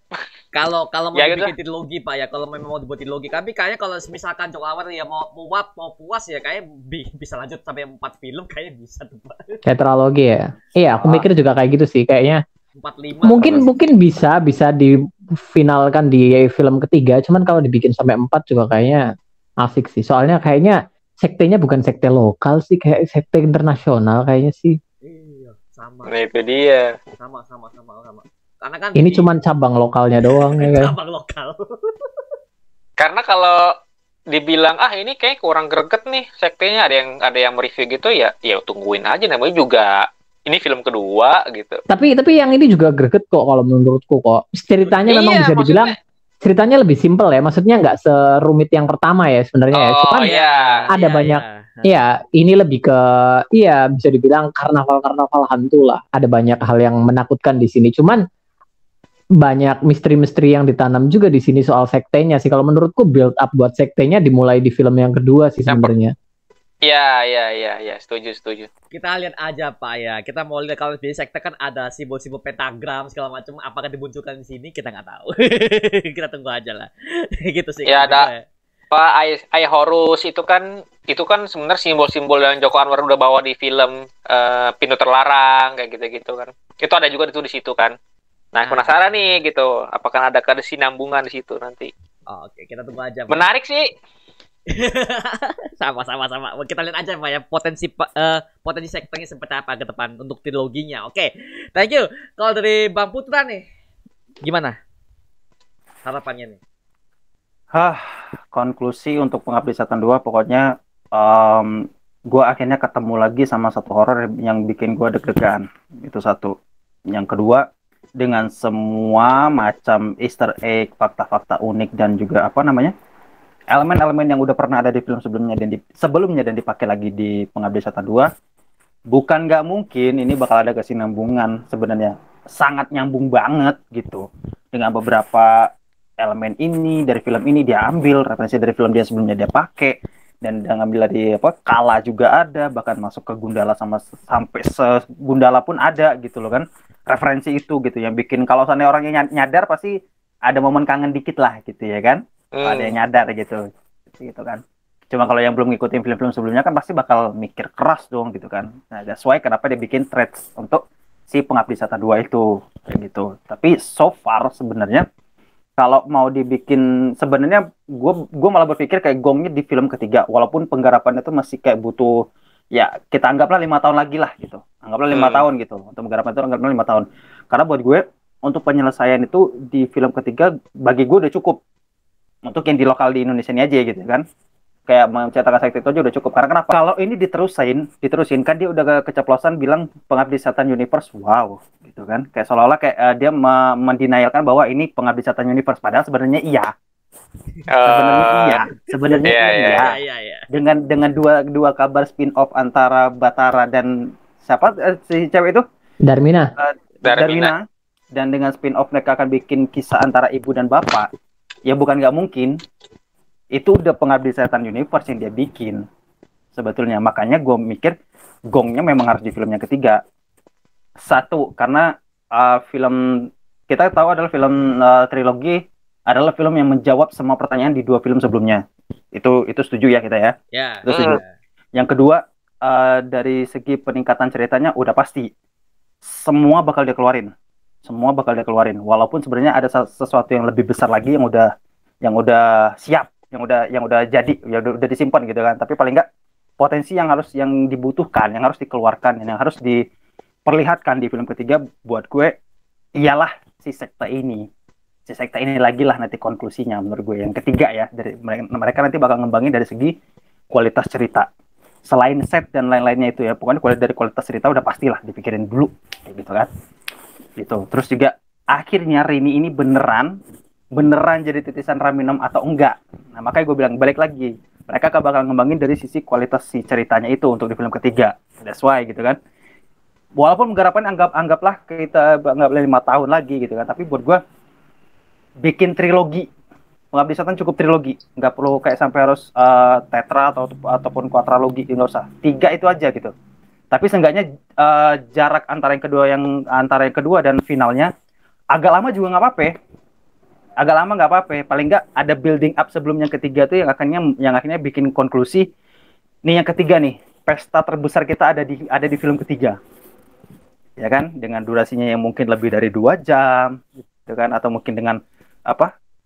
Kalau mau ya dibikin gitu. trilogi Pak ya, kalau memang mau dibuat trilogi, tapi kayaknya kalau misalkan Joko Anwar ya mau puas ya kayak bisa lanjut sampai 4 film kayaknya bisa tuh Pak. Tetralogi ya. Iya, aku mikir juga kayak gitu sih kayaknya. 4, 5. Mungkin bisa difinalkan di film ketiga, cuman kalau dibikin sampai 4 juga kayaknya asik sih. Soalnya kayaknya sektenya bukan sekte lokal sih, kayak sekte internasional kayaknya sih. Iya, sama. Nah itu dia. Sama. Karena kan Ini cuman cabang lokalnya doang ya kan. cabang lokal. Karena kalau dibilang ini kayak kurang greget nih sektenya, ada yang mereview gitu ya tungguin aja, namanya juga ini film kedua gitu. Tapi yang ini juga greget kok kalau menurutku kok. Ceritanya memang bisa dibilang ceritanya lebih simpel ya. Maksudnya nggak serumit yang pertama ya sebenarnya ya. Cuman ada banyak. Ya, ini lebih ke bisa dibilang karnaval hantu lah. Ada banyak hal yang menakutkan di sini. Cuman banyak misteri-misteri yang ditanam juga di sini soal sektenya sih. Kalau menurutku build up buat sektenya dimulai di film yang kedua sih sebenarnya. Iya, setuju. Kita lihat aja Pak ya. Kita mau lihat kalau di sekte kan ada simbol-simbol pentagram segala macam. Apakah dimunculkan di sini kita nggak tahu. Kita tunggu aja lah. Gitu sih. Ya ada Pak Ai Horus itu kan sebenarnya simbol-simbol yang Joko Anwar udah bawa di film Pintu Terlarang kayak gitu kan. Itu ada juga di situ kan. Nah, penasaran nih gitu, apakah ada kesinambungan di situ nanti. Oke, kita tunggu aja. Menarik sih. sama. Kita lihat aja Pak ya potensi sektenya seperti apa ke depan untuk triloginya. Oke. Thank you. Kalau dari Bang Putra nih gimana harapannya nih? Konklusi untuk Pengabdi Setan 2 pokoknya gue akhirnya ketemu lagi sama satu horor yang bikin gue deg-degan. Itu satu. Yang kedua, dengan semua macam Easter egg, fakta-fakta unik dan juga elemen-elemen yang udah pernah ada di film sebelumnya dan dipakai lagi di Pengabdi Setan 2, bukan nggak mungkin ini bakal ada kesinambungan. Sebenarnya sangat nyambung banget gitu dengan beberapa elemen ini dari film ini dia ambil referensi dari film dia sebelumnya dia pakai, dan dia ngambil dari Kala juga ada, bahkan masuk ke Gundala sampai Gundala pun ada gitu loh kan, referensi itu gitu yang bikin kalau sana orangnya nyadar pasti ada momen kangen dikit lah gitu ya kan. Ada yang nyadar gitu kan. Cuma kalau yang belum ngikutin film-film sebelumnya kan pasti bakal mikir keras dong gitu kan. Nah, that's why kenapa dia bikin threads untuk si Pengabdi Setan 2 itu kayak gitu. Tapi so far sebenarnya kalau mau dibikin, sebenarnya gue malah berpikir kayak gongnya di film ketiga, walaupun penggarapannya itu masih kayak butuh, ya kita anggaplah 5 tahun lagi lah gitu, anggaplah 5 tahun gitu untuk penggarapan itu, anggaplah 5 tahun. Karena buat gue untuk penyelesaian itu di film ketiga bagi gue udah cukup untuk yang di lokal di Indonesia ini aja gitu kan, kayak mencetakkan sekte itu aja udah cukup. Karena kenapa? Kalau ini diterusin kan dia udah keceplosan bilang Pengabdi Setan Universe, wow gitu kan, kayak seolah-olah kayak dia mendenialkan bahwa ini Pengabdi Setan Universe, padahal sebenarnya iya. Sebenarnya iya. Dengan dua kabar spin-off antara Batara dan siapa si cewek itu? Darmina. Dan dengan spin-off mereka akan bikin kisah antara ibu dan bapak. Ya bukan nggak mungkin. Itu udah Pengabdi Setan Universe yang dia bikin sebetulnya. Makanya gue mikir gongnya memang harus di film yang ketiga. Satu, karena film kita tahu adalah film trilogi adalah film yang menjawab semua pertanyaan di 2 film sebelumnya. Itu setuju ya kita ya? Itu setuju. Yang kedua, dari segi peningkatan ceritanya udah pasti semua bakal dia keluarin. Walaupun sebenarnya ada sesuatu yang lebih besar lagi yang udah siap, yang udah jadi, yang udah disimpan gitu kan. Tapi paling nggak potensi yang dibutuhkan, yang harus dikeluarkan, yang harus diperlihatkan di film ketiga buat gue ialah si sekte ini lagi lah nanti konklusinya menurut gue yang ketiga ya. Dari mereka nanti bakal ngembangin dari segi kualitas cerita, selain set dan lain-lainnya itu ya. Pokoknya dari kualitas cerita udah pastilah dipikirin dulu kayak gitu kan gitu. Terus juga akhirnya Rini ini beneran jadi titisan Raminam atau enggak. Nah makanya gue bilang balik lagi, mereka bakal ngembangin dari sisi kualitas si ceritanya itu untuk di film ketiga. That's why gitu kan. Walaupun penggarapan anggaplah kita nggak boleh 5 tahun lagi gitu kan, tapi buat gue bikin trilogi Pengabdi Setan cukup trilogi, nggak perlu kayak sampai harus tetra ataupun quadralogi, nggak usah, 3 itu aja gitu. Tapi seenggaknya jarak antara yang kedua dan finalnya agak lama juga nggak apa-apa. Paling nggak ada building up sebelum yang ketiga tuh yang akhirnya bikin konklusi nih yang ketiga nih, pesta terbesar kita ada di film ketiga. Ya kan, dengan durasinya yang mungkin lebih dari 2 jam gitu kan, atau mungkin dengan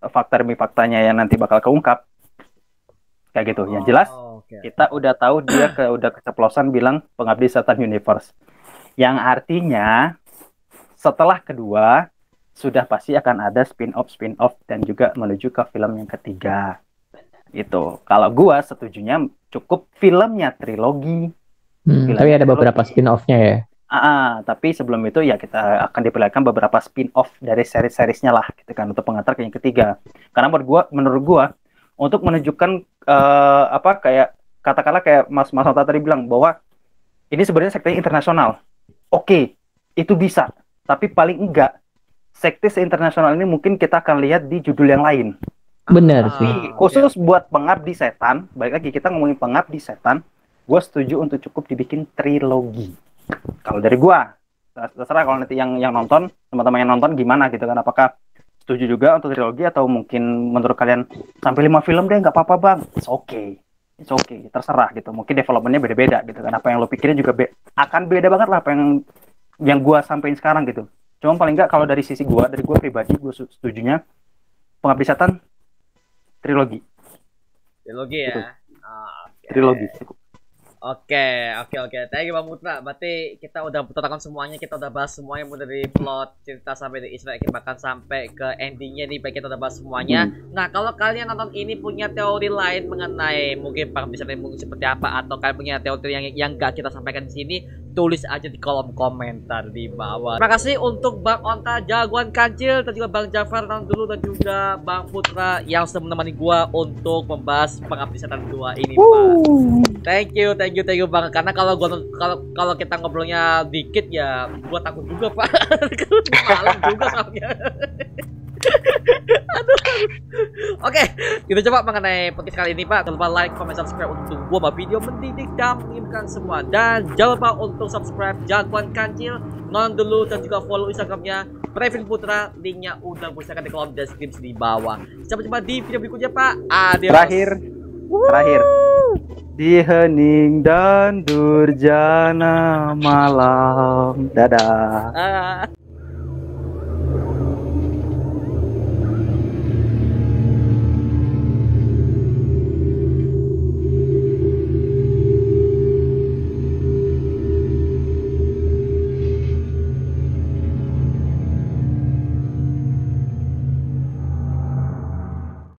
fakta demi faktanya yang nanti bakal keungkap kayak gitu. Yang jelas Kita udah tahu dia udah keceplosan bilang Pengabdi Setan Universe. Yang artinya setelah kedua sudah pasti akan ada spin-off dan juga menuju ke film yang ketiga. Itu. Kalau gua setujunya cukup filmnya trilogi. Tapi ada beberapa spin-off-nya ya. Tapi sebelum itu ya kita akan diperlihatkan beberapa spin-off dari seri-serisnya lah gitu kan untuk pengantar ke yang ketiga. Karena menurut gua untuk menunjukkan kayak katakanlah kayak Mas Ota tadi bilang bahwa ini sebenarnya sekte internasional. Oke, itu bisa. Tapi paling enggak sekte internasional ini mungkin kita akan lihat di judul yang lain. Benar sih. Khusus buat Pengabdi Setan, balik lagi kita ngomongin Pengabdi Setan, gue setuju untuk cukup dibikin trilogi. Kalau dari gua, terserah kalau nanti yang nonton, teman-teman yang nonton gimana gitu kan, apakah setuju juga untuk trilogi atau mungkin menurut kalian sampai 5 film deh nggak apa-apa bang, it's okay, terserah gitu. Mungkin developmentnya beda-beda gitu kan, apa yang lo pikirin juga akan beda banget lah apa yang gua sampein sekarang gitu. Cuma paling nggak kalau dari sisi gua, dari gua pribadi, gua setujunya Pengabdi Setan trilogi ya. Gitu. Trilogi. Oke. Thank you Bang Putra. Berarti kita udah putaran semuanya, kita udah bahas semuanya mulai dari plot cerita sampai di Easter egg bahkan sampai ke endingnya nih, baik kita udah bahas semuanya. Nah, kalau kalian nonton ini punya teori lain mengenai mungkin Pengabdi Setan mungkin seperti apa, atau kalian punya teori yang gak kita sampaikan di sini, tulis aja di kolom komentar di bawah. Terima kasih untuk Bang Onta, Jagoan Kancil, dan juga Bang Jafar dulu, dan juga Bang Putra yang sudah menemani gua untuk membahas Pengabdi Setan 2 ini, Pak. Thank you Bang. Karena kalau kita ngobrolnya dikit ya, gua takut juga, Pak. Malam juga soalnya. Aduh. Oke, kita coba mengenai podcast kali ini, Pak. Jangan lupa like, comment, subscribe untuk gua buat video mendidik dan mengingatkan semua. Dan jangan lupa untuk subscribe Jagoan Kancil, nonton dulu, dan juga follow Instagramnya Previn Putra. Linknya udah gue share di kolom deskripsi di bawah. Sampai jumpa di video berikutnya, Pak. Adios. Terakhir. Di hening dan durjana malam. Dadah.